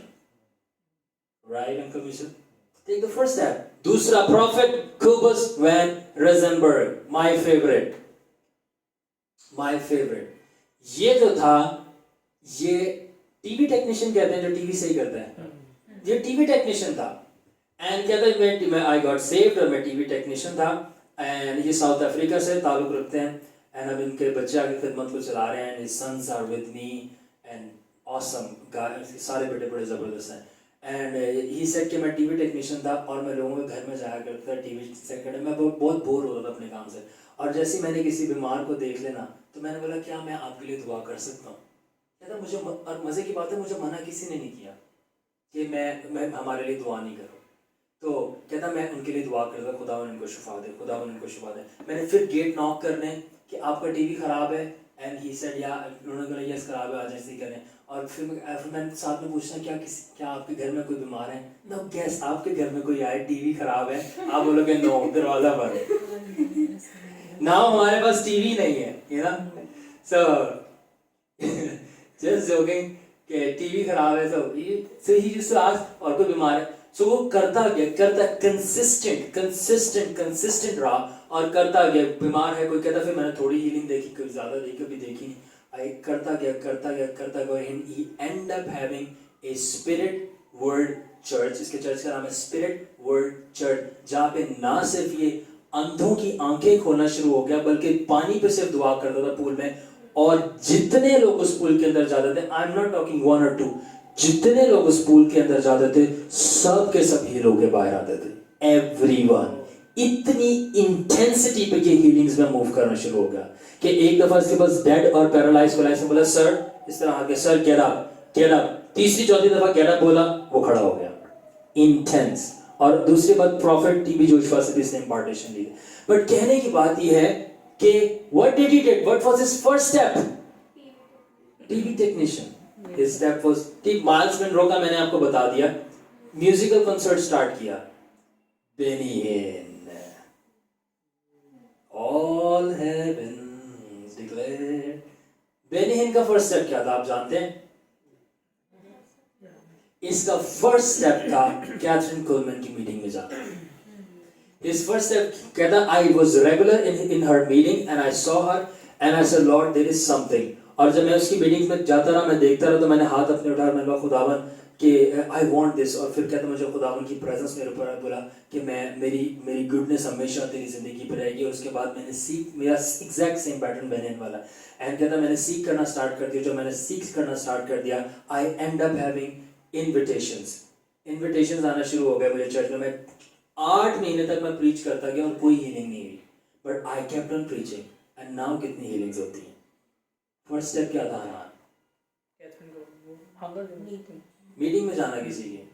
right, Uncle Misha, take the first step, दूसरा prophet Kubus van Rosenberg, my favorite, ये जो था, ये टीवी टेक्नीशियन कहते हैं जो टीवी सही करता है, ये टीवी टेक्नीशियन था, एंड कहता है मैं आई गॉट सेव्ड और मैं टीवी टेक्नीशियन था, एंड ये साउथ अफ्रीका से ताल्लुक रखते हैं, एंड अब इनके बच्चे आगे खिदमत को चला रहे हैं, and his sons are with me and awesome, सारे बेटे बड़े ज़बरदस्त हैं, एंड ही सेड कि मैं टीवी टेक्नीशियन था और मैं लोगों के घर में जाया करता था टीवी सेट करने, मैं बहुत बोर होता था अपने काम से, और जैसे ही मैंने किसी बीमार को देख लेना तो मैंने बोला क्या मैं आपके लिए दुआ कर सकता हूँ, कहता मुझे, और मज़े की बात है मुझे मना किसी ने नहीं किया कि मैं हमारे लिए दुआ नहीं करूँ, तो कहता मैं उनके लिए दुआ करता, खुदा उनको शिफा दे, खुदा उनको शिफा दे, मैंने फिर गेट नॉक करने कि आपका टीवी ख़राब है, एंड ही सेड या, उन्होंने कहा यस खराब है, आज ऐसे ही करें, और फिर मैं साथ में पूछना क्या आपके घर में कोई बीमार है, नो गैस आपके घर में कोई आए टीवी खराब है, आप बोलोगे नो, दरवाजा बंद, ना हमारे पास टीवी नहीं है, you know, so just joking, कि टीवी खराब है तो ही यूज्ड टू आस्क, और कोई बीमार है, सो वो करता कंसिस्टेंट रहा और करता गया। बीमार है कोई कहता फिर मैंने थोड़ी हीलिंग देखी, कोई ज्यादा देखी, कभी देखी नहीं, आई करता गया and he end up having a spirit world church. इसके चर्च का नाम है स्पिरिट वर्ल्ड चर्च, जहाँ पे ना सिर्फ ये अंधों की आंखें खोलना शुरू हो गया, बल्कि पानी पे सिर्फ दुआ करता था पूल में, और जितने लोग उस पूल के अंदर जाते थे, आई एम नॉट टॉकिंग 1 or 2, जितने लोग उस पूल के अंदर जाते थे सब के सब हील होके बाहर आते थे, एवरीवन। इतनी इंटेंसिटी पे ये हीलिंग्स में मूव करना शुरू हो गया कि एक दफा इसके पास डेड और पैरालाइज को लाइस ने बोला सर, इस तरह आके सर गेट अप, तीसरी चौथी दफा गेट अप बोला, वो खड़ा हो गया, इंटेंस। और दूसरी बात, प्रॉफिट टीबी जोशुआ से भी इसने इम्पार्टेशन ली। बट कहने की बात यह है कि what did he did, what was his first step? TB technician. His step was Miles Munroe का मैंने आपको बता दिया, म्यूजिकल कंसर्ट स्टार्ट किया, बेनी हिन, ऑल हेवेंस डिक्लेयर। बेनी हिन का फर्स्ट स्टेप क्या था आप जानते हैं? इसका फर्स्ट स्टेप था कैथरीन कोलमैन की मीटिंग में जाना। His first step कहता, I was regular in her meeting and I saw her and I said Lord there is something। और जब मैं उसकी मीटिंग में जाता रहा, मैं देखता रहा, तो मैंने हाथ अपने उठाया, मैंने कहा खुदावन कि I want this। और फिर कहता मुझे खुदावन की प्रेजेंस मेरे ऊपर बोला कि मैं मेरी गुडनेस हमेशा तेरी जिंदगी पे रहेगी। और उसके बाद मैंने सीख, मेरा एग्जैक्ट सेम पैटर्न बहन वाला, एंड कहता मैंने सीख करना स्टार्ट कर दिया। जब मैंने सीख करना स्टार्ट कर दिया, I end up having invitations आना शुरू हो गए मुझे चर्च में। मैं 8 महीने तक मैं प्रीच करता गया और कोई हीलिंग नहीं हुई, but I kept on preaching and now कितनी हीलिंग्स होती हैं। फर्स्ट स्टेप क्या था हमारा? मीटिंग में जाना किसी की,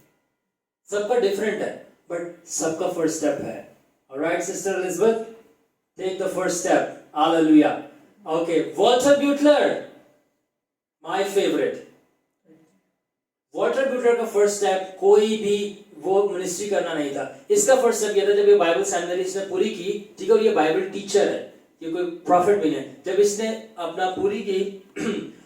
सबका डिफरेंट है, बट सबका फर्स्ट स्टेप है। Alright sister Elizabeth, take the first step, hallelujah. Okay, Walter Butler, my favourite. Walter Butler का फर्स्ट स्टेप कोई भी वो मिनिस्ट्री करना नहीं था। इसका फर्स्ट स्टेप ये था, जब ये बाइबल सेमिनरी इसने पूरी की, ठीक है, और ये बाइबल टीचर है, ये कोई प्रॉफिट भी नहीं है। जब इसने अपना पूरी की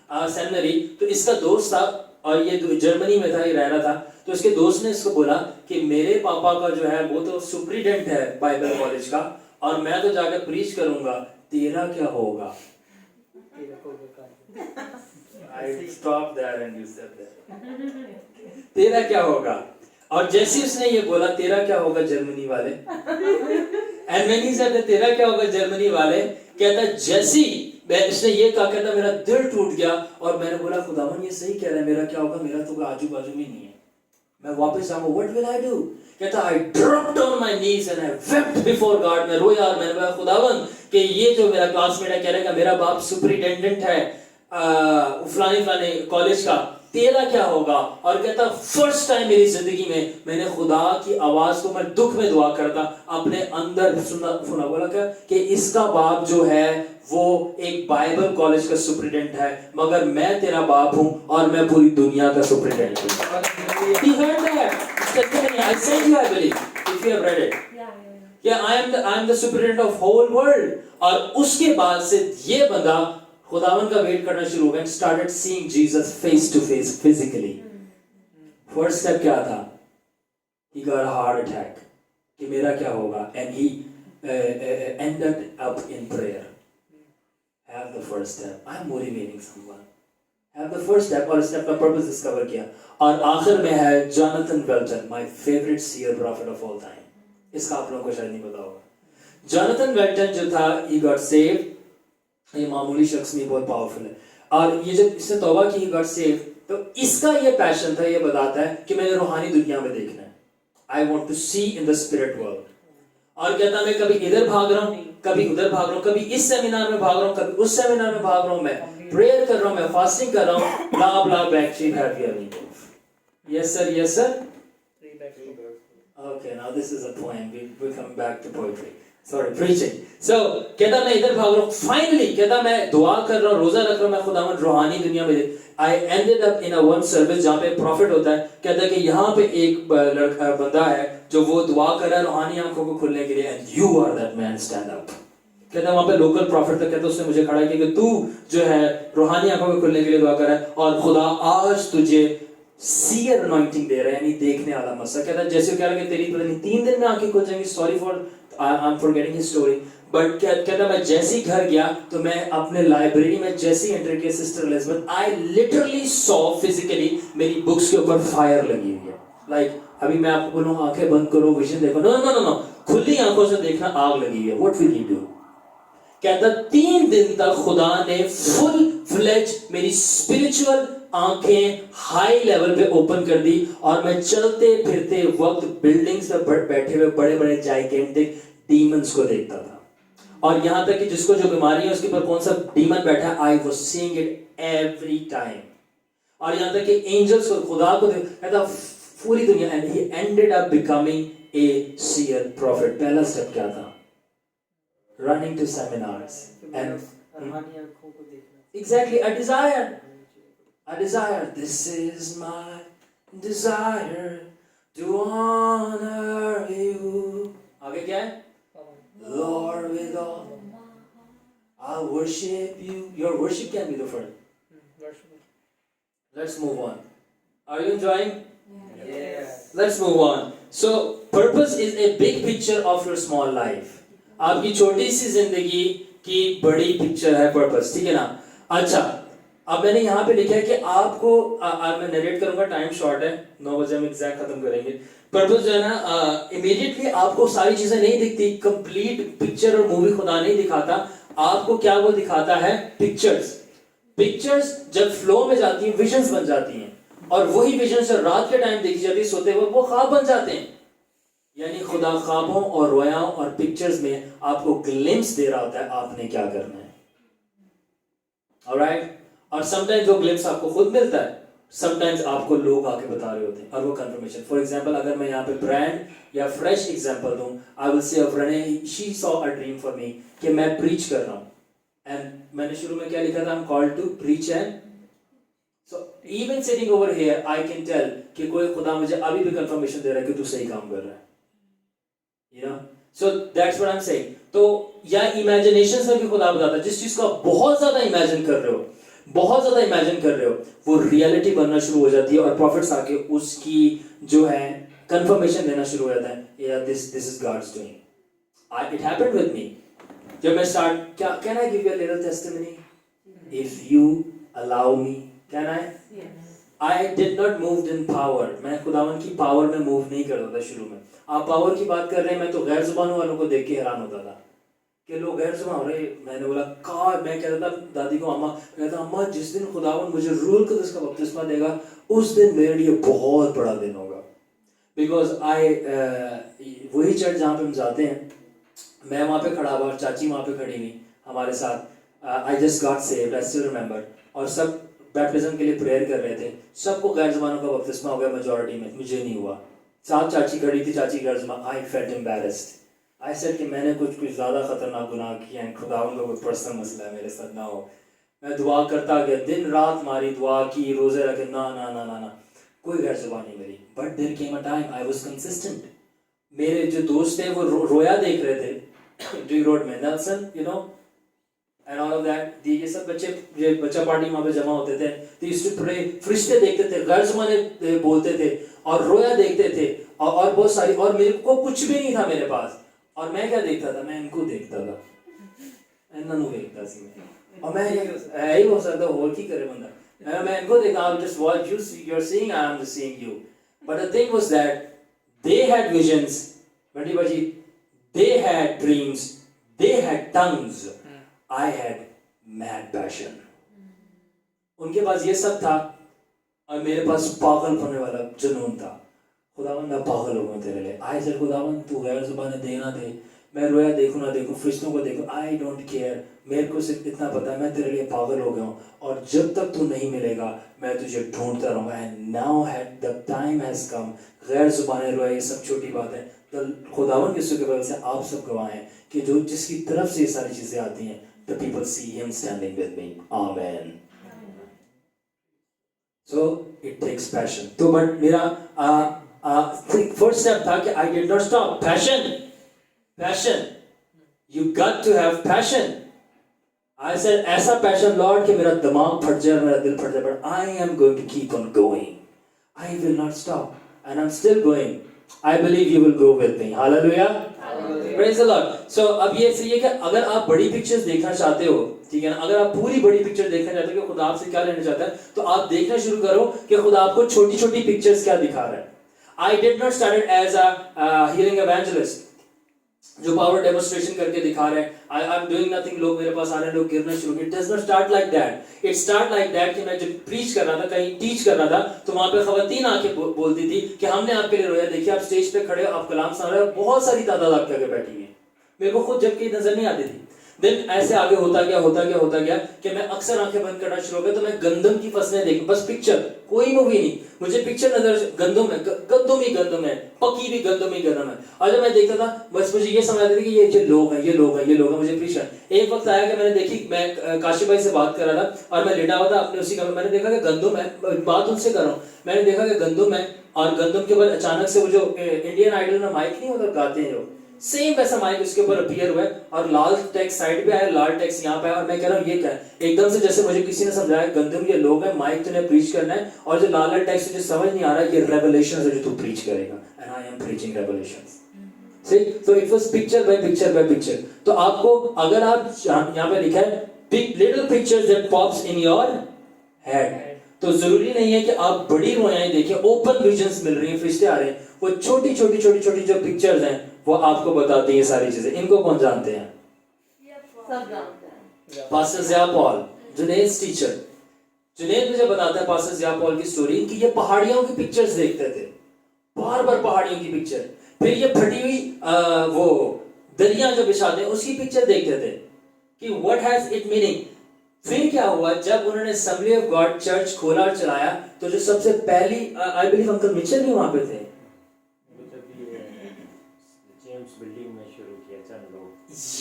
सेमिनरी, तो इसका दोस्त था और ये जर्मनी में था, ये रह रहा था, तो इसके दोस्त ने इसको बोला कि मेरे पापा का जो है वो तो सुप्रीडेंट है बाइबल कॉलेज का, और मैं तो जाकर प्रीच करूंगा, तेरा क्या होगा? I stopped there and you said that. तेरा क्या होगा? और जैसे उसने ये बोला तेरा क्या होगा जर्मनी वाले, and when he said that तेरा क्या होगा जर्मनी वाले, कहता जैसी इसने ये कहा, कहता मेरा दिल टूट गया और मैंने बोला खुदावन ये सही कह रहा है, मेरा क्या होगा, मेरा तो आजू बाजू में नहीं है, मैं वापस आऊंगा, what will I do? कहता I dropped on my knees and I wept before God। मैं रोया और मैंने बोला खुदावन कि ये जो मेरा क्लासमेट है कह रहा है मेरा बाप सुपरिटेंडेंट है फलाने कॉलेज का, तेरा क्या होगा? और कहता फर्स्ट टाइम मेरी जिंदगी में मैंने खुदा की आवाज को, मैं दुख में दुआ करता अपने अंदर सुना बोला क्या कि इसका बाप जो है वो एक बाइबल कॉलेज का सुपरिटेंडेंट है, मगर मैं तेरा बाप हूं और मैं पूरी दुनिया का सुपरिटेंडेंट हूं। He heard that. I sent you, I believe, if you have read it. Yeah, I am the superintendent of whole world। और उसके बाद से ये बंदा खुदावन का वेट करना शुरू हो गया, started seeing Jesus face to face physically। First step क्या था? He got a heart attack कि मेरा क्या होगा, and he ended up in prayer। Have the first step। I'm motivating someone। Have the first step, और step का purpose discover किया। और आखिर में है Jonathan Welton, my favorite seer prophet of all time। इसका आप लोगों को शायद नहीं पता होगा। Jonathan Welton जो था, he got saved। ये मामूली शख्स नहीं, बहुत पावरफुल है। और ये जब इसने तौबा की, he got saved, तो इसका ये पैशन था, ये बताता है कि मैंने रूहानी दुनिया में देखना है। I want to see in the spirit world। और कहता मैं कभी इधर भाग रहा हूँ, कभी उधर भाग रहा हूँ, कभी इस सेमिनार में भाग रहा हूँ, कभी उस सेमिनार में भाग रहा हूँ, मैं प्रेयर कर रहा हूँ, मैं फास्टिंग कर रहा हूँ, blah blah black sheep have here me। Yes sir, yes sir। Okay, now this is a poem। We come back to poetry। Sorry, preaching। So कहता मैं इधर भाग रहा हूँ, finally कहता मैं दुआ कर रहा हूँ, रोजा रख रहा हूँ, मैं खुदावन रूहानी दुनिया में। I ended up in a one service जहाँ पे प्रॉफिट होता है, कहता है कि यहाँ पे एक लड़का बंदा है जो वो दुआ कर रहा है रूहानी आंखों को खुलने के लिए, and you are that man, stand up। कहता है वहां पे लोकल प्रॉफिट तक कहता है उसने मुझे खड़ा किया कि तू जो है रूहानी आंखों के खुलने के लिए दुआ कर रहा है और खुदा आज तुझे सीयर अनॉइंटिंग दे रहा है, यानी देखने वाला मसा। कहता है जैसे कह रहा है कि तेरी पता नहीं 3 दिन में आंखें खुल जाएंगी। Sorry for I am forgetting his story, but कहता मैं जैसे ही घर गया तो मैं अपने लाइब्रेरी में जैसे ही एंटर किया sister Elizabeth, I literally saw physically मेरी बुक्स के ऊपर फायर लगी हुई है। लाइक अभी मैं आपको बोलूं आंखें बंद करो विजन देखो, नो नो नो नो, खुली आंखों से देखना आग लगी है। What will you do? कहता 3 दिन तक खुदा ने फुल फ्लेज मेरी स्पिरिचुअल आंखें हाई लेवल पे ओपन कर दी और मैं चलते फिरते वक्त बिल्डिंग्स पे बैठे हुए बड़े बड़े जाइगेंटिक डीमंस को देखता था। और यहां तक कि जिसको जो बीमारी है उसके ऊपर कौन सा डीमन बैठा है, I was seeing it every time. और यहां तक कि एंजल्स को, खुदा को कहता पूरी दुनिया, and he ended up becoming a seer prophet. पहला स्टेप क्या था? रनिंग टू सेमिनार्स एंड
रूहानी आंखों को देखना।
Exactly a desire, this is my desire to honor you। आगे क्या है? Lord with all I worship you। Your worship can be the first। Let's move on। Are you enjoying?
Yes।
Let's move on। So purpose is a big picture of your small life। आपकी छोटी सी जिंदगी की बड़ी picture है purpose, ठीक है ना? अच्छा, अब मैंने यहाँ पे लिखा है कि आपको मैं नरेट करूंगा, टाइम शॉर्ट है, 9 बजे हम एग्जैक्ट खत्म करेंगे। पर्पस जो है ना, इमीडिएटली आपको सारी चीजें नहीं दिखती, कंप्लीट पिक्चर और मूवी खुदा नहीं दिखाता आपको। क्या वो दिखाता है? पिक्चर्स। पिक्चर्स जब फ्लो में जाती हैं विजन्स बन जाती हैं, और वही विजन जब रात के टाइम देखी जाती है सोते वक्त वो ख्वाब बन जाते हैं। यानी खुदा ख्वाबों और रोयाओं और पिक्चर्स में आपको ग्लिम्स दे रहा होता है आपने क्या करना है। ऑलराइट? और समटाइम्स वो ग्लिम्स आपको खुद मिलता है, समटाइम्स आपको लोग आके बता रहे होते हैं और वो कंफर्मेशन। फॉर एग्जांपल अगर मैं यहाँ पे ब्रांड या फ्रेश एग्जांपल दूं, आई विल से रने she saw a dream for me कि मैं प्रीच कर रहा हूँ, एंड मैंने शुरू में क्या लिखा था? I am called to preach and so even sitting over here I can tell कि कोई खुदा मुझे अभी भी कंफर्मेशन दे रहा है कि तू सही काम कर रहा है। You know? So that's what I'm saying। तो या इमेजिनेशन से भी खुदा बताता है जिस चीज को आप बहुत ज्यादा इमेजिन कर रहे हो, बहुत ज्यादा इमेजिन कर रहे हो, वो रियलिटी बनना शुरू हो जाती है और प्रॉफिट्स आके उसकी जो है कंफर्मेशन देना शुरू हो जाता है, yeah, this is God's doing। It happened with me। जब मैं start, can I give you a little testimony? If you allow me, can I?
Yes।
I did not move in power। मैं खुदावन की पावर में move नहीं करता था शुरू में। आप पावर की बात कर रहे हैं, मैं तो गैर जुबान वालों को देख के हैरान होता था कि लोग गैर जुबान हो रहे। मैंने बोला मैं कहता था दादी को, अम्मा कहता अम्मा जिस दिन खुदावन मुझे रूल कर उसका बपतिस्मा देगा उस दिन मेरे लिए बहुत बड़ा दिन होगा। बिकॉज वही चर्च जहाँ पे हम जाते हैं, मैं वहाँ पे खड़ा हुआ, चाची वहाँ पे खड़ी हुई हमारे साथ। I just got saved, I still remember. और सब बैप्टिज्म के लिए प्रेयर कर रहे थे, सबको गैर जुबानों का बपतिस्मा हो गया मेजॉरिटी में, मुझे नहीं हुआ। साथ चाची खड़ी थी, चाची गैर जुबान। I felt embarrassed. I said कि मैंने कुछ ज़्यादा खतरनाक गुनाह किया है, खुदावन का कोई पर्सनल मसला है मेरे साथ ना हो। मैं दुआ करता गया, दिन रात मारी दुआ की, रोजे रखे, ना ना ना ना ना, कोई गैर जुबान नहीं मेरी। But there came a time I was consistent. मेरे जो दोस्त थे वो रोया देख रहे थे ड्री रोड में, Nelson you know and all of that. ये सब बच्चा पार्टी वहाँ पे जमा होते थे, दे यूज्ड टू प्रे, फरिश्ते देखते थे, गैर जुबाने बोलते थे और रोया देखते थे और बहुत सारी, और मेरे को कुछ भी नहीं था मेरे पास। और मैं क्या देखता था? मैं इनको देखता था, इन्होंने देखता सी मैं, और मैं यही हो सकता और की करे बंदा, मैं इनको देखा, I just what you are seeing, I am just seeing you. But the thing was that they had visions, बड़ी बाजी, they had dreams, they had tongues, I had mad passion. उनके पास ये सब था और मेरे पास पागल होने वाला जुनून था। खुदावन मैं पागल हो गया तेरे लिए। आई सेड खुदावन तू गैर जुबान देना दे, मैं रोया देखूं ना देखूं, फरिश्तों को देखूं, आई डोंट केयर, मेरे को सिर्फ इतना पता है मैं तेरे लिए पागल हो गया हूँ और जब तक तू नहीं मिलेगा मैं तुझे ढूंढता रहूंगा। And now the time has come. गैर जुबानें रोया ये सब छोटी बात है, तो खुदावन की शुक्र वजह से आप सब गवाह हैं कि जो जिसकी तरफ से ये सारी चीजें आती हैं, the people see him standing with me। Amen। So it takes passion। तो बट मेरा फर्स्ट स्टेप था कि I did not stop। Passion You got to have passion. I said, ऐसा पैशन लॉर्ड कि मेरा दिमाग फट जाए, मेरा दिल फट जाए, but I am going to keep on going. I will not stop, and I'm still going. I believe you will go with me. Hallelujah. Praise the Lord. So अब ये सही है कि अगर आप बड़ी पिक्चर्स देखना चाहते हो, ठीक है ना, अगर आप पूरी बड़ी पिक्चर देखना चाहते हो कि खुदा आपसे क्या लेना चाहता है, तो आप देखना शुरू करो कि खुदा आपको छोटी छोटी पिक्चर्स क्या दिखा रहा है. I did not start as a healing evangelist जो पावर डेमोन्स्ट्रेशन करके दिखा रहे हैं. आई एम डूइंग नथिंग, लोग मेरे पास आ रहे हैं, लोग गिरना शुरू. It does not start like that. It start like that कि मैं जब प्रीच कर रहा था, कहीं टीच कर रहा था, तो वहां पे खवातीन आके बोलती थी कि हमने आपके लिए रोया. देखिए आप स्टेज पे खड़े हो, आप कलाम सुना रहे हो, बहुत सारी तादाद आपके आगे बैठी है. मेरे को खुद जबकि नजर नहीं आती थी. देन ऐसे आगे होता गया कि मैं अक्सर आंखें बंद करना शुरू हो गया, तो मैं गंदम की फसलें देख, बस पिक्चर, कोई मूवी नहीं, मुझे पिक्चर नजर, गंदम है, गंदम है, पकी भी गंदम है. और जब मैं देखता था, बस मुझे ये समझ आती थी कि ये लोग हैं, मुझे प्रीच करना. एक वक्त आया कि मैंने देखी, मैं काशी भाई से बात कर रहा था और मैं लेटा हुआ था अपने उसी कमरे. मैंने देखा कि गंदम है, बात उनसे कर रहा हूँ, मैंने देखा कि गंदम है, और गंदम के बाद अचानक से वो जो इंडियन आइडल में माइक नहीं होता गाते हैं, सेम वैसा माइक उसके ऊपर अपीयर हुआ है, और लाल टेक्स्ट साइड पे आया, लाल टेक्स्ट यहाँ पे आया, और मैं कह रहा हूँ ये क्या है. एकदम से जैसे मुझे किसी ने समझाया, गंदम ये लोग हैं, माइक तूने प्रीच करना है, और जो लाल टेक्स्ट तुझे समझ नहीं आ रहा, ये रेवलेशंस है जो तू प्रीच करेगा. And I M preaching revelations. See, so it was picture by picture. तो आपको, अगर आप यहाँ पे लिखा है little pictures that pops in your head, तो जरूरी नहीं है कि आप बड़ी रोयाएं देखें, ओपन विजन्स मिल रही हैं, फरिश्ते आ रहे हैं, वो छोटी जो पिक्चर्स हैं वो आपको बताती हैं सारी चीजें. इनको कौन जानते हैं?
सब जानते हैं.
Pastor Zia Paul, Junaid teacher. Junaid मुझे बताता है पास्टर ज़िया पॉल की स्टोरी कि ये पहाड़ियों की पिक्चर्स देखते थे, बार पहाड़ियों की पिक्चर, फिर ये फटी हुई वो दरिया जो बिछाते हैं उसकी पिक्चर देखते थे कि व्हाट हैज इट मीनिंग. फिर क्या हुआ, जब उन्होंने असेंबली ऑफ गॉड चर्च खोला और चलाया, तो जो सबसे पहली, आई बिलीव अंकल मिचेल भी वहां पे थे,
जेम्स बिल्डिंग में शुरू किया चंद लोग.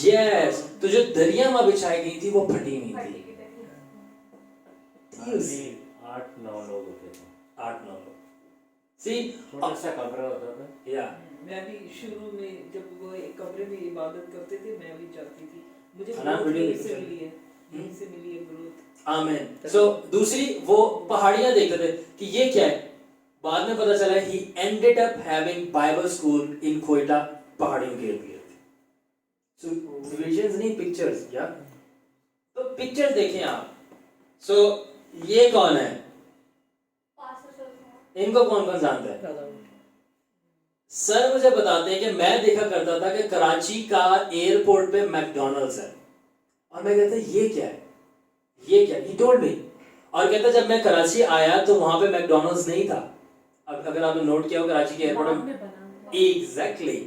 यस, तो जो दरिया वहां बिछाई गई थी वो फटी नहीं थी.
8-9 लोग होते थे.
8-9 लोग. सी,
छोटा सा कमरा होता था.
या
मैं भी शुरू में जब वो एक कमरे में इबादत करते थे, मैं भी जाती थी. मुझे
हनान वीडियो
यहीं से
देखते
मिली है, यहीं से मिली है ग्रोथ.
आमीन. सो दूसरी वो पहाड़ियां देखते थे कि ये क्या है. बाद में पता चला he ended up having Bible school in Quetta, पहाड़ियों के इर्द गिर्द. सो विजन्स नहीं, पिक्चर्स. या तो पिक्चर्स देखें आप. सो ये कौन है, इनको कौन कौन जानता है? सर मुझे बताते हैं कि मैं देखा करता था कि कराची का एयरपोर्ट पे मैकडॉनल्ड्स है, और मैं कहता ये क्या है, ही टोल्ड मी. और कहता जब मैं कराची आया तो वहां पे मैकडॉनल्ड्स नहीं था. अब अगर आपने नोट किया हो कराची के एयरपोर्ट में, एग्जैक्टली,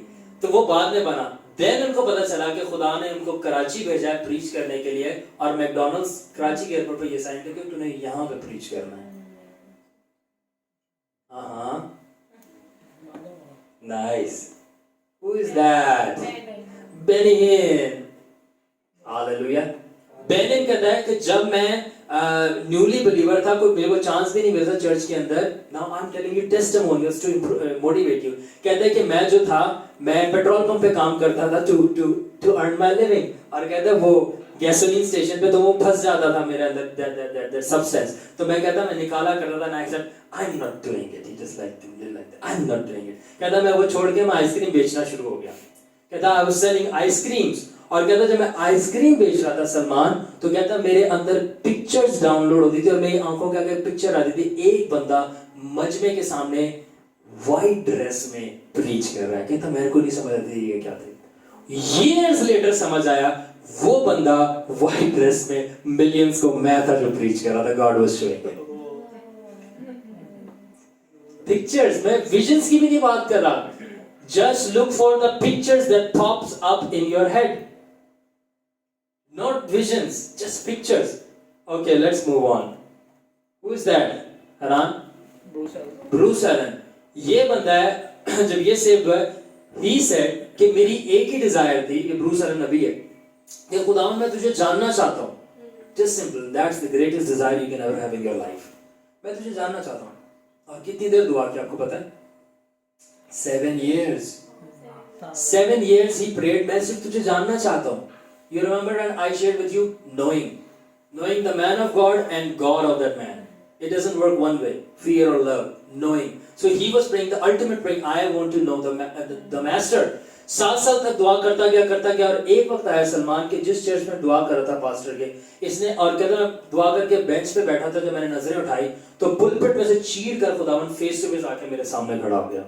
तो वो बाद में बना. देन उनको पता चला कि खुदा ने उनको कराची भेजा है प्रीच करने के लिए, और मैकडॉनल्ड्स कराची के एयरपोर्ट पे ये साइन थे कि तूने यहाँ पे प्रीच करना है. हाँ, nice. Who is that? Benin. Hallelujah. Benin कहता है कि जब मैं न्यूली बिलीवर था, कोई मेरे को चांस भी नहीं मिलता चर्च के अंदर. Now I'm telling you testimonials to motivate you. कहता है कि मैं जो था, मैं पेट्रोल पंप पे काम करता था to earn my living, और कहता है वो गैसोलीन स्टेशन पे तो वो फंस जाता था मेरे अंदर that substance. तो मैं कहता मैं निकाला करता था, ना accept, I'm not doing it. He just like that. I'm not doing it. कहता मैं वो छोड़ के मैं आइसक्रीम बेचना शुरू हो गया. कहता I was selling ice creams. और कहता जब मैं आइसक्रीम बेच रहा था सलमान, तो कहता मेरे अंदर पिक्चर्स डाउनलोड होती थी और मेरी आंखों के आगे पिक्चर आती थी. एक बंदा मजमे के सामने व्हाइट ड्रेस में प्रीच कर रहा है. कहता मेरे को नहीं समझ आती ये क्या थे. Years later समझ आया वो बंदा व्हाइट ड्रेस में मिलियंस को मैं था जो प्रीच कर रहा था. God was showing it. Pictures, मैं विजन्स की भी नहीं बात कर रहा. Just look for the pictures that pops up in your head. Not visions, just pictures. Okay, let's move on. Who is that? Hanan? Bruce Allen. ये बंदा है जब ये सेव्ड हुआ, he said कि मेरी एक ही डिजायर थी, ये ब्रूस एलन नबी है, कि खुदावंद मैं तुझे जानना चाहता हूँ. Just simple. That's the greatest desire you can ever have in your life. मैं तुझे जानना चाहता हूँ. और कितनी देर दुआ की आपको पता है? 7 years. 7 years he prayed, मैं सिर्फ तुझे जानना चाहता हूँ. You remember that I shared with you knowing the man of God and God of that man. It doesn't work one way, fear or love, knowing. So he was praying the ultimate prayer. I want to know the master. 7 साल तक दुआ करता गया और एक वक्त आया सलमान के जिस चर्च में दुआ कर रहा था पास्टर के, इसने और कहता मैं दुआ करके बेंच पे बैठा था, जब मैंने नजरें उठाई तो पुलपिट में से चीर कर खुदावन फेस टू फेस आके मेरे सामने खड़ा हो गया.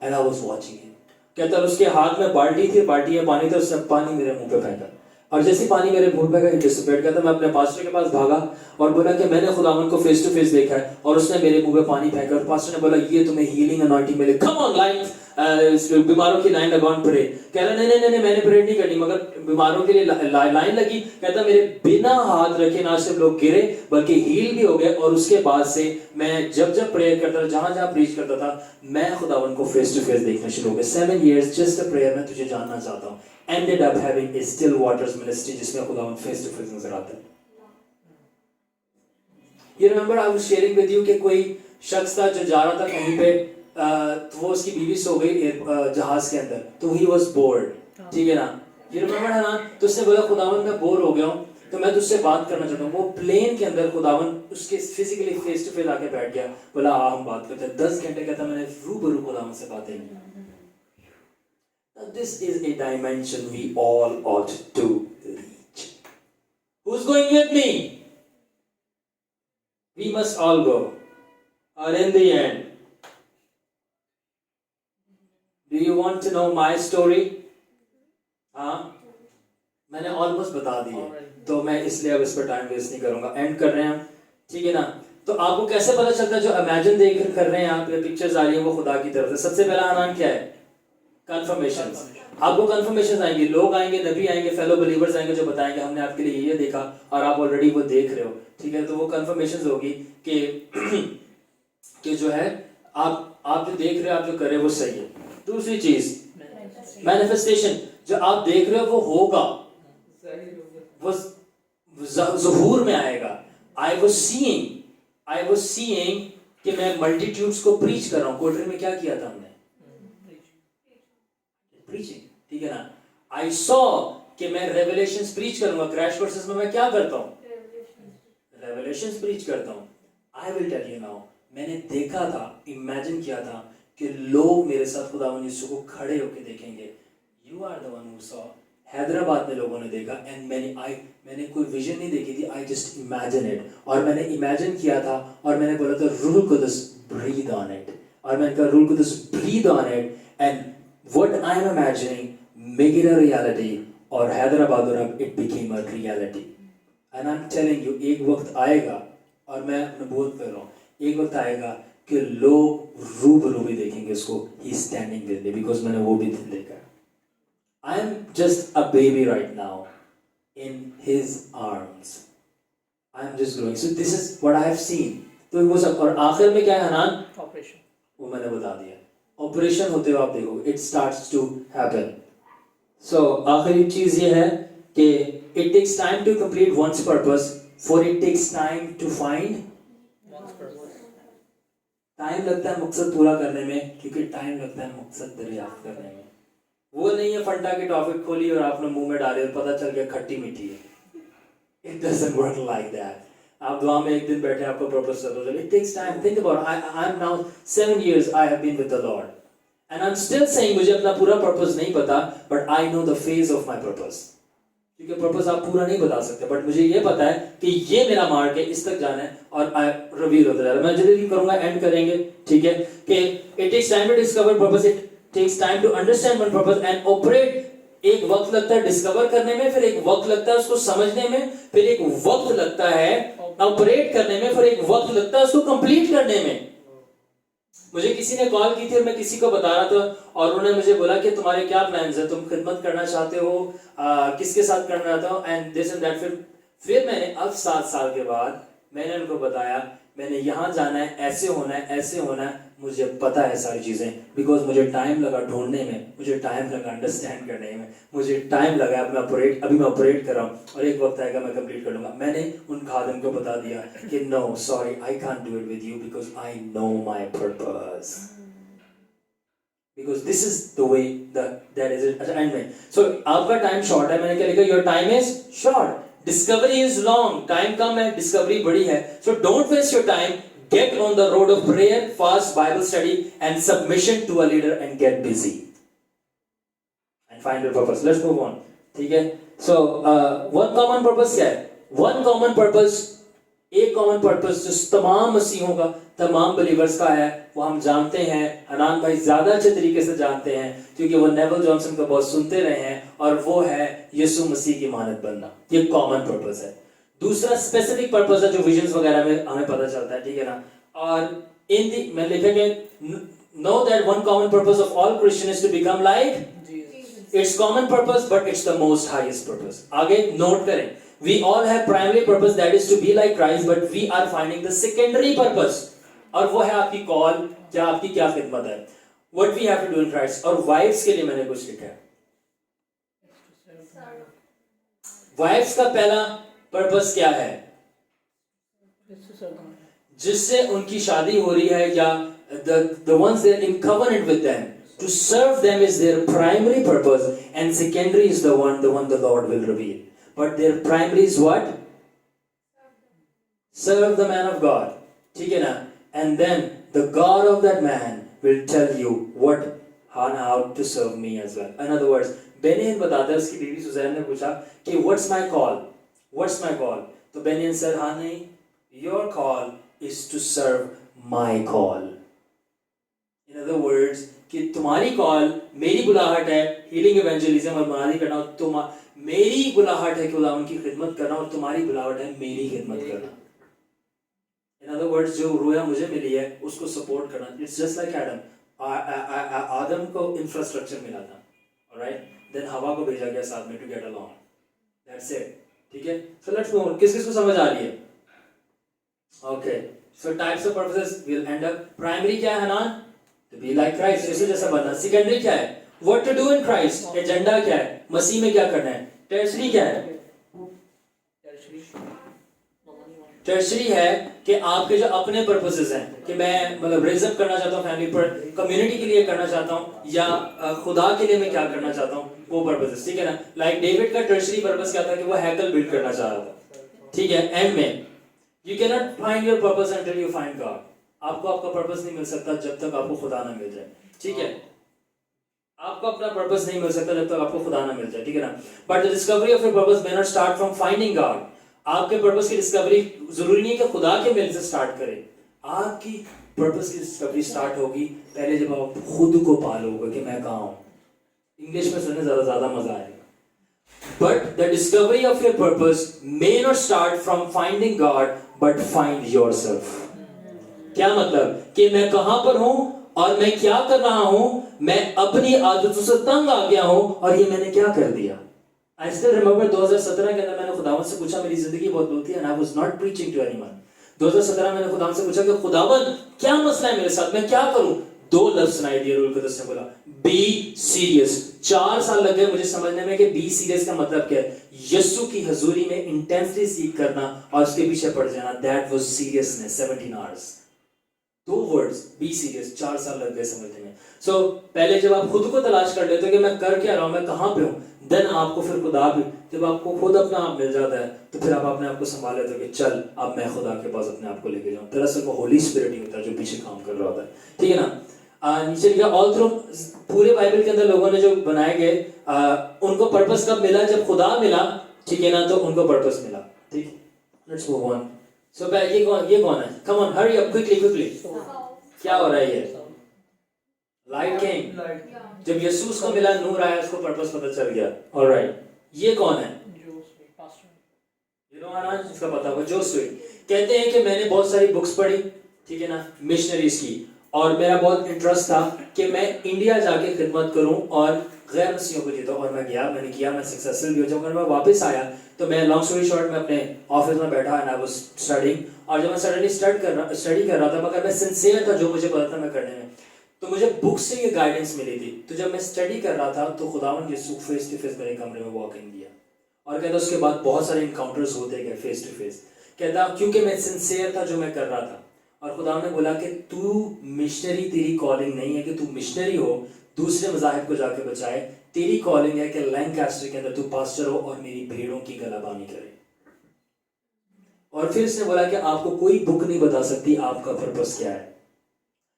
And I was watching him. कहता उसके हाथ में बाल्टी थी, बाल्टी में पानी था, उसने पानी मेरे मुंह पे फेंका और जैसे पानी मेरे मुंह पे डिसिपेट किया, मैं अपने पास्टर के पास भागा और बोला कि मैंने खुदावन को फेस टू फेस देखा है और उसने मेरे मुंह पे पानी फेंका और पास्टर ने बोला ये तुम्हें हीलिंग अनॉइंटिंग मिले, कम ऑन लाइन, बीमारों की लाइन लगाओ प्रे. कह रहा नहीं मैंने प्रे नहीं करनी, मगर बीमारों के लिए लाइन लगी. कहता मेरे बिना हाथ रखे ना सिर्फ लोग गिरे बल्कि हील भी हो गए और उसके बाद से मैं जब प्रेयर करता था, जहां प्रीच करता था, मैं खुदावन को फेस टू फेस देखना शुरू हो गया. 7 years जस्ट अ प्रेयर, मैं तुझे जानना चाहता हूं. Ended up having a still waters ministry जिसमें खुदावन फेस टू फेस नजर आता है. You remember I was sharing with you कि कोई शख्स था जो जा रहा था कहीं पे, तो वो उसकी बीवी सो गई जहाज के अंदर, तो he was bored, ठीक है ना. You remember है ना, तो उसने बोला खुदावन मैं बोर हो गया हूँ तो मैं तुझसे बात करना चाहता हूँ. वो प्लेन के अंदर खुदावन उसके फिजिकली फेस टू फेस आके बैठ गया, बोला हम बात करते हैं. 10 घंटे कहता मैंने रूबरू खुदावन से बातें की. This is a dimension we all ought to reach. Who's going with me? We must all go. Or in the end, do you want to know my story? हाँ, मैंने ऑलमोस्ट बता दी है, तो मैं इसलिए अब इस पर टाइम वेस्ट नहीं करूंगा. एंड कर रहे हैं हम, ठीक है ना. तो आपको कैसे पता चलता है जो इमेजिन देख कर रहे हैं आप, पिक्चर्स आ रही है वो खुदा की तरफ से. सबसे पहला आनान क्या है? कंफर्मेशन. आपको कंफर्मेशन आएंगे, लोग आएंगे, नबी आएंगे, फेलो बिलीवर्स आएंगे जो बताएंगे हमने आपके लिए ये देखा और आप ऑलरेडी वो देख रहे हो, ठीक है. तो वो कंफर्मेशन होगी कि जो है आप जो देख रहे हो, आप जो कर रहे हो वो सही है. दूसरी चीज मैनिफेस्टेशन, जो आप देख रहे हो वो होगा, वो ज़हूर में आएगा. आई वाज सीइंग कि मैं मल्टीट्यूड्स को प्रीच कर रहा हूँ. कोटरी में क्या किया था हमने? प्रीचिंग, ठीक है ना. आई सॉ कि मैं रेवलेशंस प्रीच करूंगा. क्रैश कोर्सेस में मैं क्या करता हूँ? रेवलेशंस प्रीच करता हूँ. I will tell you now, मैंने देखा था, इमेजिन किया था कि लोग मेरे साथ खुदावन यीशु को खड़े होकर देखेंगे. You are the one who saw. Hyderabad में लोगों ने देखा एंड मैंने कोई विजन नहीं देखी थी, आई जस्ट इमेजिन इट. और मैंने इमेजिन किया था और मैंने बोला था रूह कुदस ब्रीद ऑन इट, और मैंने कहा रूह कुदस breathe on it and what I am imagining, make it a reality. और हैदराबाद और अब it became a reality. And I'm telling you, एक वक्त आएगा, और मैं नबूवत कर रहा हूँ, एक वक्त आएगा कि लोग रूबरू भी देखेंगे उसको. He is standing with me because मैंने वो भी दिन देखा. I am just a baby right now in His arms. I am just growing. So this is what I have seen. तो वो सब, और आखिर में क्या है हनान?
ऑपरेशन.
वो मैंने बता दिया. ऑपरेशन होते हुए आप देखोगे, it starts to happen. So आखिरी चीज ये है कि it takes time to complete one's purpose, for it takes time to find
one's purpose.
Time लगता है मकसद पूरा करने में, क्योंकि टाइम लगता है मकसद दरियाफ्त करने में. वो नहीं है फंटा की टॉपिक खोली और आपने मुंह में डाले और पता चल गया खट्टी मीठी है. It doesn't work like that. आप दुआ में एक दिन बैठे आपको पर्पस पता चले. It takes time. Think about, I am now 7 years I have been with the Lord and I am still saying मुझे अपना पूरा पर्पस नहीं पता, but I know the phase of my purpose. क्योंकि पर्पस आप पूरा नहीं बता सकते, बट मुझे ये पता है कि ये मेरा मार्ग है, इस तक जाना है और आई रिवील होता जा रहा है. मैं जल्दी करूंगा, एंड करेंगे, ठीक है. कि it takes time to discover purpose, it takes time to understand one purpose and operate. एक वक्त लगता है डिस्कवर करने में, फिर एक वक्त लगता है उसको समझने में, फिर एक वक्त लगता है ऑपरेट करने में, फिर एक वक्त लगता है उसको कंप्लीट करने में. मुझे किसी ने कॉल की थी और मैं किसी को बता रहा था और उन्होंने मुझे बोला कि तुम्हारे क्या प्लान्स है, तुम खिदमत करना चाहते हो, किसके साथ करना चाहते हो एंड दिस एंड दैट. फिर मैंने अब 7 साल के बाद मैंने उनको बताया मैंने यहाँ जाना है, ऐसे होना है, ऐसे होना है. मुझे पता है सारी चीज़ें, बिकॉज मुझे टाइम लगा ढूंढने में, मुझे टाइम लगा अंडरस्टैंड करने में, मुझे टाइम लगा. अभी मैं ऑपरेट कर रहा हूँ और एक वक्त आएगा मैं कंप्लीट कर लूँगा. मैंने उन खादिम को बता दिया कि no sorry I can't do it with you because I know my purpose. because this is the way that is it. end में so आपका टाइम शॉर्ट है, मैंने क्या लिखा, your time is short, discovery is long, time कम है, discovery बड़ी है. So don't waste your time, get on the road of prayer, fast, Bible study and submission to a leader and get busy and find your purpose. Let's move on. ठीक है. So one common purpose क्या है? One common purpose, एक common purpose जो तमाम मसीहों का, तमाम believers का है, वो हम जानते हैं. अनान भाई ज्यादा अच्छे तरीके से जानते हैं क्योंकि वो नेवल जॉनसन का बहुत सुनते रहे हैं, और वो है यीशु मसीह की मानद बनना. ये common purpose है. दूसरा स्पेसिफिक पर्पस है जो विजन्स वगैरह में हमें पता चलता है, ठीक है ना. और इन दी मैं लिखेंगे, know that one common purpose of all Christian is to become like it's common purpose but it's the most highest purpose. आगे नोट करें, we all have primary purpose that is to be like Christ, but we are finding the secondary purpose, और वो है आपकी call, क्या आपकी क्या खिदमत है, what we have to do in Christ. और वाइफ्स के लिए मैंने कुछ लिखा है. वाइफ्स का पहला पर्पस क्या है? जिससे उनकी शादी हो रही है, या the ones they are in covenant with them, to serve them is their primary purpose, and secondary is the one the Lord will reveal. But their primary is what? Serve the man of God. ठीक है ना? And then the God of that man will tell you what how to serve me as well. In other words, banyan बताता है, उसकी बीवी Suzanne ने पूछा कि what's my call? What's my call? तो बेनियन said, हाँ नहीं, your call is to serve my call. In other words, कि तुम्हारी कॉल, मेरी बुलाहट है हीलिंग इवेंजलिज्म और मनादी करना, तुम मेरी बुलाहट है कि खुदा उनकी खिदमत करना, और तुम्हारी बुलाहट है मेरी खिदमत करना. In other words, जो रोया मुझे मिली है उसको सपोर्ट करना. It's just like Adam. आदम को इंफ्रास्ट्रक्चर मिला था, alright? Then हवा को भेजा गया साथ में to get along. That's it. ठीक है? So let's move on. किस को समझ आ रही है? Okay. So types of purposes will end up. Primary क्या है Hanan? To be like Christ, यीशु जैसा बनना. Secondary क्या है? What to do in Christ? Agenda क्या है? मसीह में क्या करना है? Tertiary क्या है? टर्शरी है कि आपके जो अपने पर्पसेस हैं, कि मैं मतलब रेजअप करना चाहता हूँ फैमिली पर, कम्युनिटी के लिए करना चाहता हूँ, या खुदा के लिए मैं क्या करना चाहता हूँ, वो पर्पसेस. ठीक है ना? लाइक डेविड का टर्शरी पर्पस क्या था कि वो हैकल बिल्ड करना चाह रहा था. ठीक है. एंड में you can not find your purpose until you find God. आपको आपका पर्पस नहीं मिल सकता जब तक आपको खुदा ना मिल जाए. ठीक है? आपको अपना पर्पस नहीं मिल सकता जब तक आपको खुदा ना मिल जाए. ठीक है ना? But the discovery of your purpose may not start from finding God. आपके पर्पस की डिस्कवरी जरूरी नहीं है कि खुदा के मिल से स्टार्ट करें. आपकी पर्पस की डिस्कवरी स्टार्ट होगी पहले जब आप खुद को पालोगे कि मैं कहाँ हूँ. इंग्लिश में सुनने ज्यादा मजा आएगा. But the discovery of your purpose may not start from finding God but find yourself. क्या मतलब कि मैं कहां पर हूं और मैं क्या कर रहा हूं. मैं अपनी आदतों से तंग आ गया हूं और ये मैंने क्या कर दिया. I still remember 2017 के अंदर मैंने खुदावन से पूछा, मेरी जिंदगी बहुत बुरी थी and I was not preaching to anyone. 2017 मैंने खुदावन से पूछा कि खुदावन क्या मसला है मेरे साथ, मैं क्या करूं. 2 लफ्ज सुनाई दिए रूल कुदस ने बोला, बी सीरियस. 4 साल लग गए मुझे समझने में कि बी सीरियस का मतलब क्या है. यीशु की हजूरी में इंटेंसली सीख करना और उसके पीछे पड़ जाना, that was seriousness. 17 hours. 2 words, be serious. 4 साल लग गए समझने में. सो पहले जब आप खुद को तलाश कर लेते हो कि मैं कर क्या रहा हूं, मैं कहां पे हूं, देन आपको फिर खुदा भी, जब आपको खुद अपना आप मिल जाता है तो फिर आप अपने आप को संभाल लेते हो कि चल अब मैं खुदा के पास अपने आप को लेके जाऊं. दरअसल वो होली स्पिरिट ही होता है जो पीछे काम कर रहा होता है. ठीक है ना? नीचे लिखा ऑल थ्रू. पूरे बाइबल के अंदर लोगों ने जो बनाए गए उनको पर्पस कब मिला, जब खुदा मिला. ठीक है ना? तो उनको पर्पस मिला. ठीक. Let's move on. सो ये कौन है? Come on hurry up quickly. क्या हो रहा है ये? Light came. जब यीशु को मिला, नूर आया, उसको पर्पस पता चल गया. ऑलराइट. ये कौन है? यू नो आनंद, इसका पता होगा. जोसुई. कहते हैं कि मैंने बहुत सारी बुक्स पढ़ी, ठीक है ना, मिशनरीज की, और मेरा बहुत इंटरेस्ट था कि मैं इंडिया जाके खिदमत करूं और गैर मसीहियों को जीता. और मैं गया, मैंने किया, मैं सक्सेसफुल भी हो. जब मैं वापस आया तो मैं लॉन्ग स्टोरी शॉर्ट में अपने ऑफिस में बैठा एंड आई वाज स्टडीइंग. और जब मैं सडनली स्टडी कर रहा था, मगर मैं सिंसियर था जो मुझे पता था मैं करने में, तो मुझे बुक से ये गाइडेंस मिली थी. तो जब मैं स्टडी कर रहा था तो खुदावन यीशु फेस टू फेस मेरे कमरे में वॉक इन किया. और कहता उसके बाद बहुत सारे इनकाउंटर्स होते गए फेस टू फेस. कहता क्योंकि मैं सिंसियर था जो मैं कर रहा था. और खुदावन ने बोला कि तू मिशनरी, तेरी कॉलिंग नहीं है कि तू मिशनरी हो, दूसरे मज़ाहिब को जाके बचाए। तेरी कॉलिंग है कि लैंकास्टर के अंदर तू पास्टर हो और मेरी भेड़ों की गलाबानी करे। और फिर इसने बोला कि आपको कोई बुक नहीं बता सकती आपका पर्पस क्या है।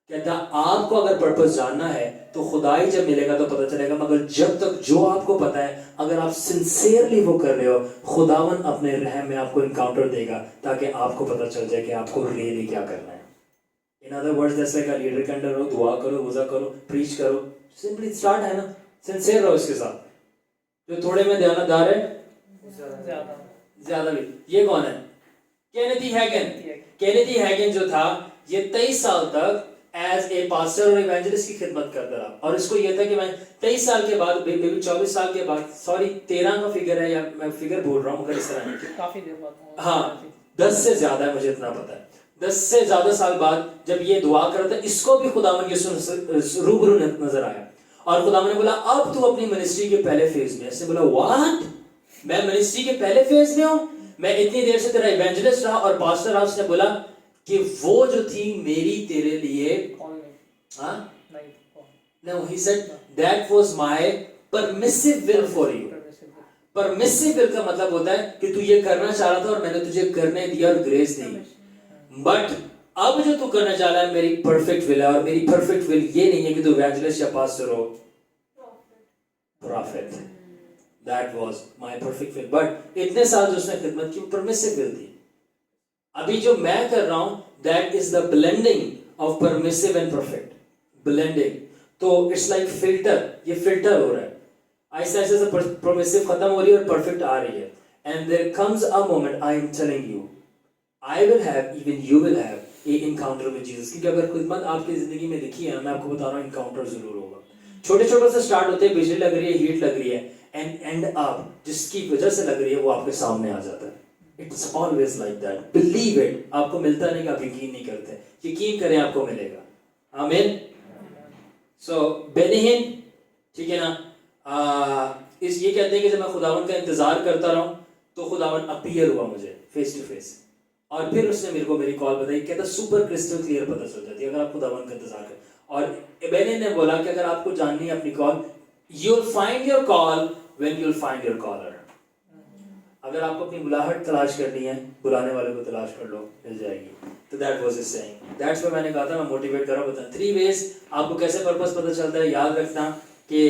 कहता आपको अगर पर्पस जानना है तो खुदाई जब मिलेगा तो पता चलेगा, मगर जब तक जो आपको पता है अगर आप सिंसियरली वो कर रहे हो, खुदावन अपने रहम में आपको इनकाउंटर देगा ताकि आपको पता चल जाए कि आपको रियली क्या करना है। इन अदर वर्ड्स जैसे का लीडर के अंडर हो, दुआ करो, रोजा करो, प्रीच करो, सिंपली स्टार्ट है ना, सिंसियर रहो इसके साथ। जो थोड़े में ध्यानदार है ज्यादा भी। ये कौन है? केनेथ ई हैगन। केनेथ ई हैगन जो था ये 23 साल तक एज ए पास्टर और इवेंजलिस्ट की खिदमत करता रहा। और इसको ये था कि मैं 23 साल के बाद, मे बी 24 साल के बाद, सॉरी 13 का फिगर है या मैं फिगर बोल रहा हूँ मगर इस तरह नहीं,
काफी देर बाद,
हाँ 10 से ज्यादा है, मुझे इतना पता है, 10 से ज्यादा साल बाद जब ये दुआ करता इसको भी खुदावन के रूबरू नजर आया और खुदावन ने बोला अब तू अपनी मिनिस्ट्री के पहले फेज में। इसने बोला व्हाट, मैं मिनिस्ट्री के पहले फेज में हूँ? मैं इतनी देर से तेरा इवेंजलिस्ट रहा और पास्टर रहा। उसने बोला कि वो जो थी मेरी तेरे लिए, हाँ no, he said that was my permissive will for you. Permissive will का मतलब होता है कि तू ये करना चाह रहा था और मैंने तुझे करने दिया और ग्रेस दी। बट अब जो तू करना चाह रहा है मेरी परफेक्ट विल है, और मेरी परफेक्ट विल ये नहीं है कि तू इवेंजलिस्ट या पास्टर हो, profit. That was my perfect will. But इतने साल जो उसने खिदमत की परमिसिव विल थी। अभी जो मैं कर रहा हूं that is the blending of permissive and perfect, blending. तो इट्स लाइक फिल्टर, ये फिल्टर हो रहा है, ऐसे ऐसे से परमिसिव खत्म हो रही है और परफेक्ट आ रही है। And there comes a moment, I am telling you, I will have, even you will have a encounter with Jesus. क्योंकि अगर खिदमत आपकी जिंदगी में लिखी है, मैं आपको बता रहा हूं एनकाउंटर जरूर होगा। छोटे छोटे से स्टार्ट होते हैं, बिजली लग रही है, हीट लग रही है, एंड एंड अप जिसकी वजह से लग रही है वो आपके सामने आ जाता है। It's always like that, believe it. आपको मिलता नहीं कि आप यकीन नहीं करते, यकीन करें आपको मिलेगा। आमीन। सो बेनिहिन, ठीक है ना। इस ये कहते हैं कि जब मैं खुदावन का इंतजार करता रहा तो खुदावन अपीयर हुआ मुझे फेस टू फेस, और फिर उसने मेरे को मेरी कॉल बताई। कहता सुपर क्रिस्टल क्लियर पता चल जाती है अगर आप खुदावन का इंतजार करें। और बेनिहिन ने बोला कि अगर आपको जाननी है अपनी call, you will find your call when you will find your caller. अगर आपको अपनी बुलाहट तलाश करनी है, बुलाने वाले को तलाश कर लो, मिल जाएगी। तो that was his saying. That's why मैंने कहा था मैं मोटिवेट कर रहा हूं। बता 3 वेज आपको कैसे पर्पस पता चलता है। याद रखना कि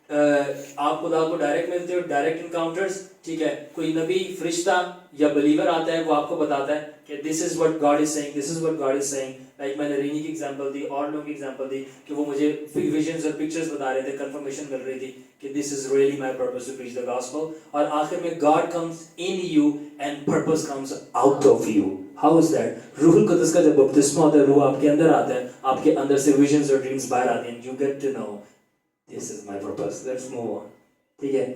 आप खुदा को डायरेक्ट मिलते हो, डायरेक्ट इनकाउंटर्स, ठीक है। कोई नबी, फरिश्ता या बिलीवर आता है, वो आपको बताता है कि this is what God is saying, this is what God is saying. Like मैंने रीनी की एग्जांपल दी और लोगों की एग्जांपल दी कि वो मुझे विजन्स और पिक्चर्स बता रहे थे, कंफर्मेशन मिल रही थी कि this is really my purpose to preach the gospel. और आखिर में God comes in you and purpose comes out of you. How is that? रूहुल कुद्दस का जब बपतिस्मा होता है, रूह आपके अंदर आता है, आपके अंदर से विजन्स और ड्रीम्स बाहर आते हैं, you get to know this is my purpose, let's move on. ठीक है।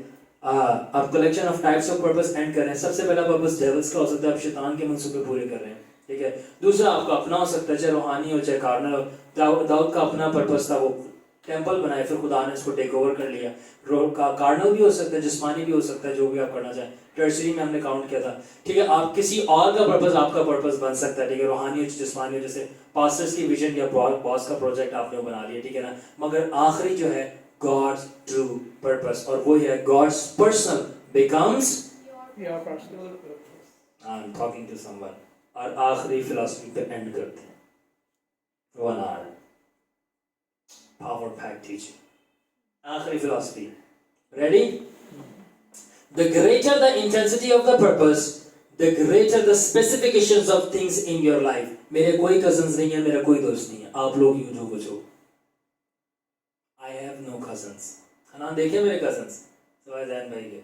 अब collection of types of purpose end कर रहे हैं। सबसे पहला पर्पस डेविल्स का हो सकता है, आप शैतान के मंसूबे पूरे कर रहे हैं, ठीक है। दूसरा आपका अपना हो सकता है, चाहे रूहानी हो चाहे कार्नल हो। दाऊद का अपना पर्पस था, वो टेंपल बनाए, फिर खुदा ने इसको टेक ओवर कर लिया। कार्नल भी हो सकता है, जिस्मानी भी हो सकता है, जो भी आप करना चाहें। टर्सरी में हमने काउंट किया था, ठीक है। आप किसी और का पर्पस आपका पर्पस बन सकता है, ठीक है। रूहानी हो जिस्मानी हो, जैसे पास्टर्स की विजन या बॉस का प्रोजेक्ट आपने बना लिया, ठीक है ना। मगर आखिरी जो है God's true purpose, और वो है God's personal becomes
your personal purpose.
I'm talking to someone। और आखिरी फिलॉसफी पे एंड करते हैं 1 hour power pack teaching। आखिरी philosophy, ready? The greater the intensity of the purpose, the greater the specifications of things in your life। मेरे कोई cousins नहीं है, मेरा कोई दोस्त नहीं है, आप लोग यूं जो कुछ हो। I have no cousins। खाना देखे मेरे cousins सवाल जैन भाई के,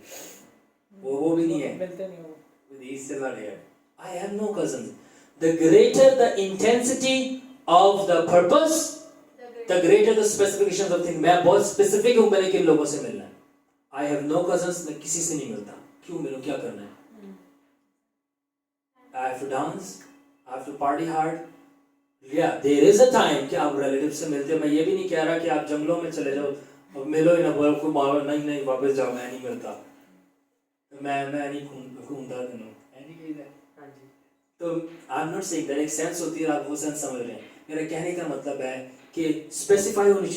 वो भी नहीं है,
मिलते नहीं हो।
He is still not here। I have no cousins। The greater the intensity of the purpose, the greater the specifications of things। मैं बहुत specific हूँ मैंने किन लोगों से मिलना है। I have no cousins, मैं किसी से नहीं मिलता। क्यों मिलूं, क्या करना है? I have to dance, I have to party hard। Yeah, there is a time कि आप रिलेटिव से मिलते हो। मैं ये भी नहीं कह रहा कि आप जंगलों में चले जाओ और मिलो ही ना, बोलो को मारो, नहीं वापस जाओ, मैं नहीं मिलता, मैं नहीं घूमता करूँ, नहीं कही था। तो आई एम नॉट सेइंग दैट, एक सेंस होती है, आप वो सेंस समझ रहे हैं। मेरा कहने का मतलब है कि स्पेसिफाई होनी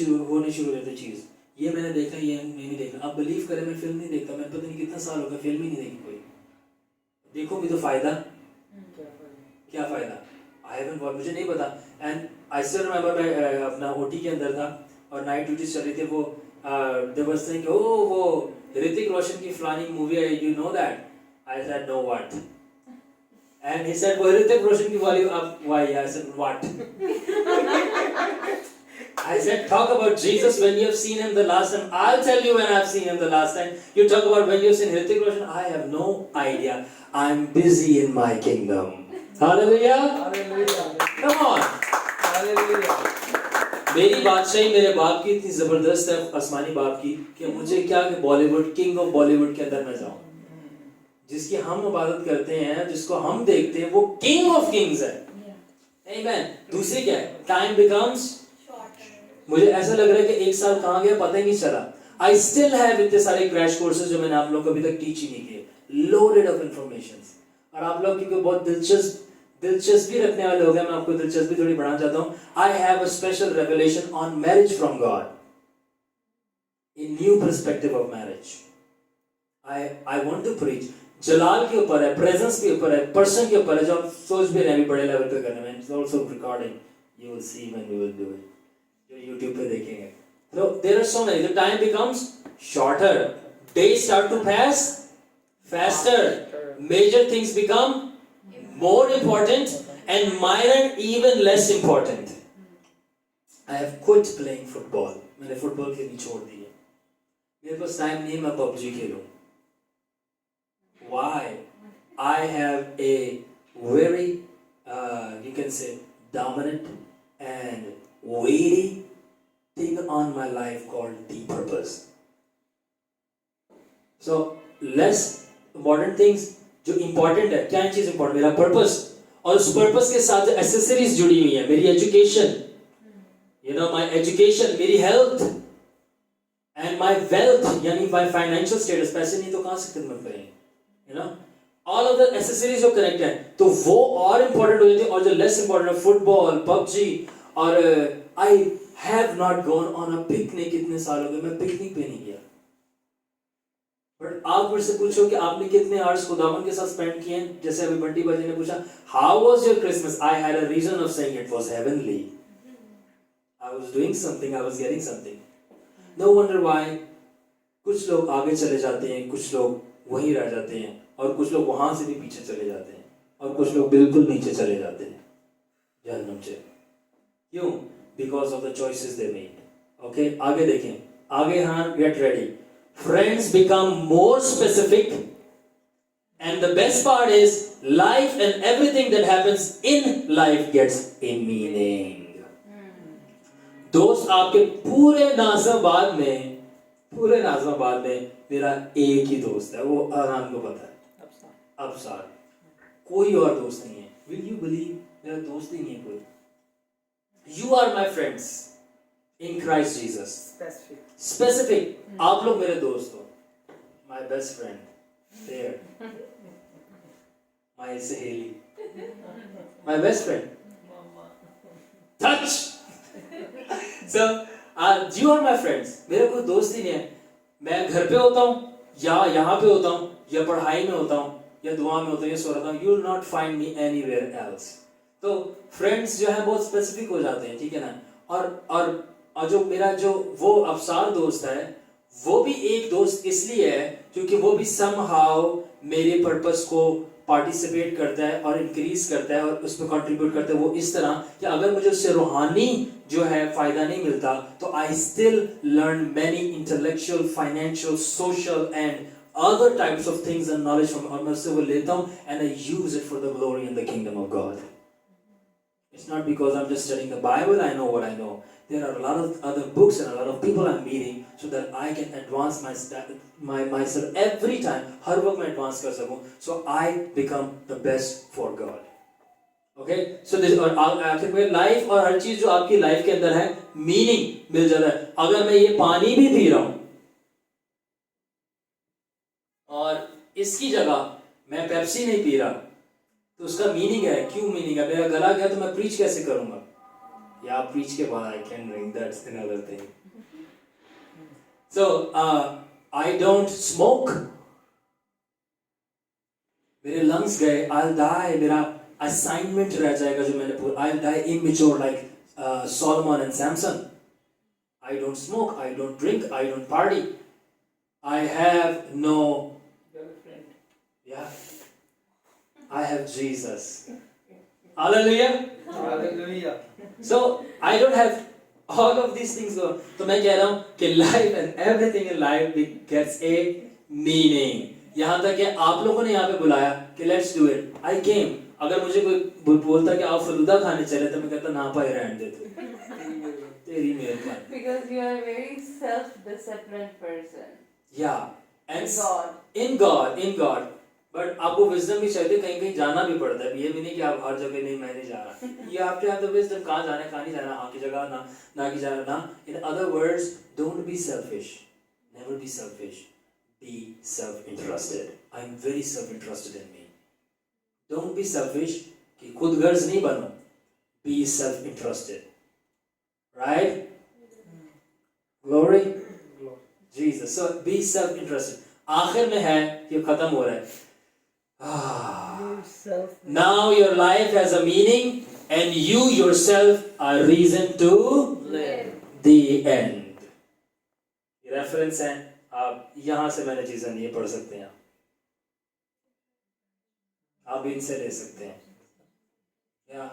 शुरू रहती चीज़, ये मैंने देखा, ये नहीं देखा। आप बिलीव करें, मैं फिल्म नहीं देखता, मैं पता नहीं कितना साल हो गया फिल्म ही नहीं देखी कोई। देखो भी तो फायदा क्या फ़ायदा? आई हैवंट वॉच, मुझे नहीं पता। एंड आई स्टिल रिमेंबर मैं अपना ओटी के अंदर था और नाइट ड्यूटी चल रही थी। वो देयर वाज थिंक, ओ वो ऋतिक रोशन की फलानी मूवी है, you know that? I said know what, and he said वो ऋतिक रोशन की वाली, अब why? I said what? I said, talk about Jesus when you have seen him the last time. I'll tell you when I've seen him the last time. You talk about when you've seen Hrithik Roshan. I have no idea. I'm busy in my kingdom. Hallelujah. Come on. मेरी बादशाही मेरे बाप की इतनी जबरदस्त है, आसमानी बाप की, कि मुझे क्या कि बॉलीवुड, किंग ऑफ बॉलीवुड के अंदर मैं जाऊं। जिसकी हम इबादत करते हैं, जिसको हम देखते हैं, वो किंग ऑफ किंग्स है। आमीन। दूसरी क्या है? टाइम बिकम्स, मुझे ऐसा लग रहा है कि एक साल कहाँ गया पता ही नहीं चला। आई स्टिल हैव इतने सारे क्रैश कोर्सेज जो मैंने आप लोगों को अभी तक टीच ही नहीं किए, लोडेड ऑफ इंफॉर्मेशन। और आप लोग क्योंकि बहुत दिलचस्पी रखने वाले हो गए, मैं आपको दिलचस्पी थोड़ी बढ़ाना चाहता हूँ। I have a special revelation on marriage from God, a new perspective of marriage. I want to preach. जलाल के ऊपर है, प्रेजेंस के ऊपर है, पर्सन के ऊपर है, जो आप सोच भी रहे हैं बड़े लेवल पे करने में। It's also recording, you will see when we will do it, जो YouTube पे देखेंगे। So there are so many. The time becomes shorter. Days start to pass faster. Major things become more important and minor even less important. I have quit playing football. मैंने football खेलनी छोड़ दी है। मेरे पास time नहीं है मैं PUBG खेलूं। Why? I have a very you can say dominant and weighty thing on my life called the purpose. So less important things जो important है, क्या चीज important? मेरा purpose, और उस purpose के साथ accessories जुड़ी हुई है। मेरी education, you know, my education, मेरी health and my wealth, यानी my financial status। पैसे नहीं तो कहाँ से खिदमत करेंगे, you know, all of the accessories जो connect हैं, तो वो और important हो जाती है। और जो less important है, football, PUBG, और I have not gone on a picnic, इतने साल हो गए मैं पिकनिक पे नहीं गया। बट आप मुझसे पूछो कि आपने कितने आवर्स खुदावन के साथ स्पेंड किए हैं। जैसे अभी बंटी बाजी ने पूछा, how was your Christmas? I had a reason of saying it was heavenly. I was doing something, I was getting something. No wonder why कुछ लोग आगे चले जाते हैं, कुछ लोग वहीं रह जाते हैं, और कुछ लोग वहां से भी पीछे चले जाते हैं, और कुछ लोग बिल्कुल नीचे चले जाते हैं जहन्नम से। क्यों? Because of the choices they made. Okay, आगे देखें, आगे हाँ, get ready. Friends become more specific, and the best part is life and everything that happens in life gets a meaning. दोस्त आपके पूरे नाज़िमाबाद में मेरा एक ही दोस्त है, वो आराम को पता है, अफसार। कोई और दोस्त नहीं है। Will you believe? मेरा दोस्त ही नहीं है कोई। You are my friends in Christ Jesus. Specific. आप लोग मेरे दोस्त हो। My best friend there. My सहेली, my best friend. Touch. So you are my friends. मेरा कोई दोस्त ही नहीं है। मैं घर पे होता हूँ, या यहाँ पे होता हूँ, या पढ़ाई में होता हूँ, या दुआ में होता हूँ, या सो रहा हूँ। You will not find me anywhere else. तो फ्रेंड्स जो है बहुत स्पेसिफिक हो जाते हैं, ठीक है ना। और जो मेरा जो वो अफसार दोस्त है, वो भी एक दोस्त इसलिए है क्योंकि वो भी समहाउ मेरे पर्पस को पार्टिसिपेट करता है और इंक्रीज करता है और उस पर कंट्रीब्यूट करता है। वो इस तरह कि अगर मुझे उससे रूहानी जो है फायदा नहीं मिलता, तो I still learn many intellectual, financial, social and other types of things and knowledge from, और मैं उससे वो लेता हूँ and I use it for the glory and the kingdom of God. It's not because I'm just studying the Bible, I know what I know. There are a lot of other books and a lot of people I'm meeting so that I can advance myself every time. हर वक्त मैं advance कर सकूं, so I become the best for God. Okay? So this, और आखिर में life और हर चीज जो आपकी लाइफ के अंदर है, मीनिंग मिल जाता है। अगर मैं ये पानी भी पी रहा हूं और इसकी जगह मैं पेप्सी नहीं पी रहा, तो उसका मीनिंग है। क्यों मीनिंग है? मेरा गला गया तो मैं प्रीच कैसे करूंगा? या preach के बाद I can drink, that's another thing. So I don't smoke. मेरे lungs गए, I'll die. मेरा assignment रह जाएगा जो मैंने पूरा. I'll die immature like Solomon and Samson. I don't smoke, I don't drink, I don't party. I have no.
Girlfriend.
Yeah. I have Jesus. Hallelujah.
Hallelujah.
So I don't have all of these things. तो मैं कह रहा हूँ कि life and everything in life gets a meaning. यहाँ तक कि आप लोगों ने यहाँ पे बुलाया कि let's do it. I came. अगर मुझे कोई बोलता कि आप फलूदा खाने चले तो मैं कहता ना भाई रहने दे तू. तेरी मेहरबानी.
Because you are a very self-disciplined person.
Yeah. And
In God.
in God. But आपको विजडम भी चाहिए, कहीं कहीं जाना भी पड़ता है. ये भी नहीं कि आप हर जगह नहीं मैं नहीं जा रहा. You have to have the wisdom. कहाँ जाना है कहाँ नहीं जाना, हाँ की जगह ना की जाना ना. In other words, don't be selfish. Never be selfish. Be self-interested. I'm very self-interested in me. Don't be selfish. कि खुद गर्ज नहीं बनो. Be self-interested. Right? Glory. Jesus. So be self-interested. आखिर में है कि खत्म हो रहा है. Now your life has a meaning and you yourself are reason to
live.
the end. ये रेफरेंस है, आप यहाँ से मैंने चीजें नहीं पढ़ सकते हैं, आप इनसे ले सकते हैं. या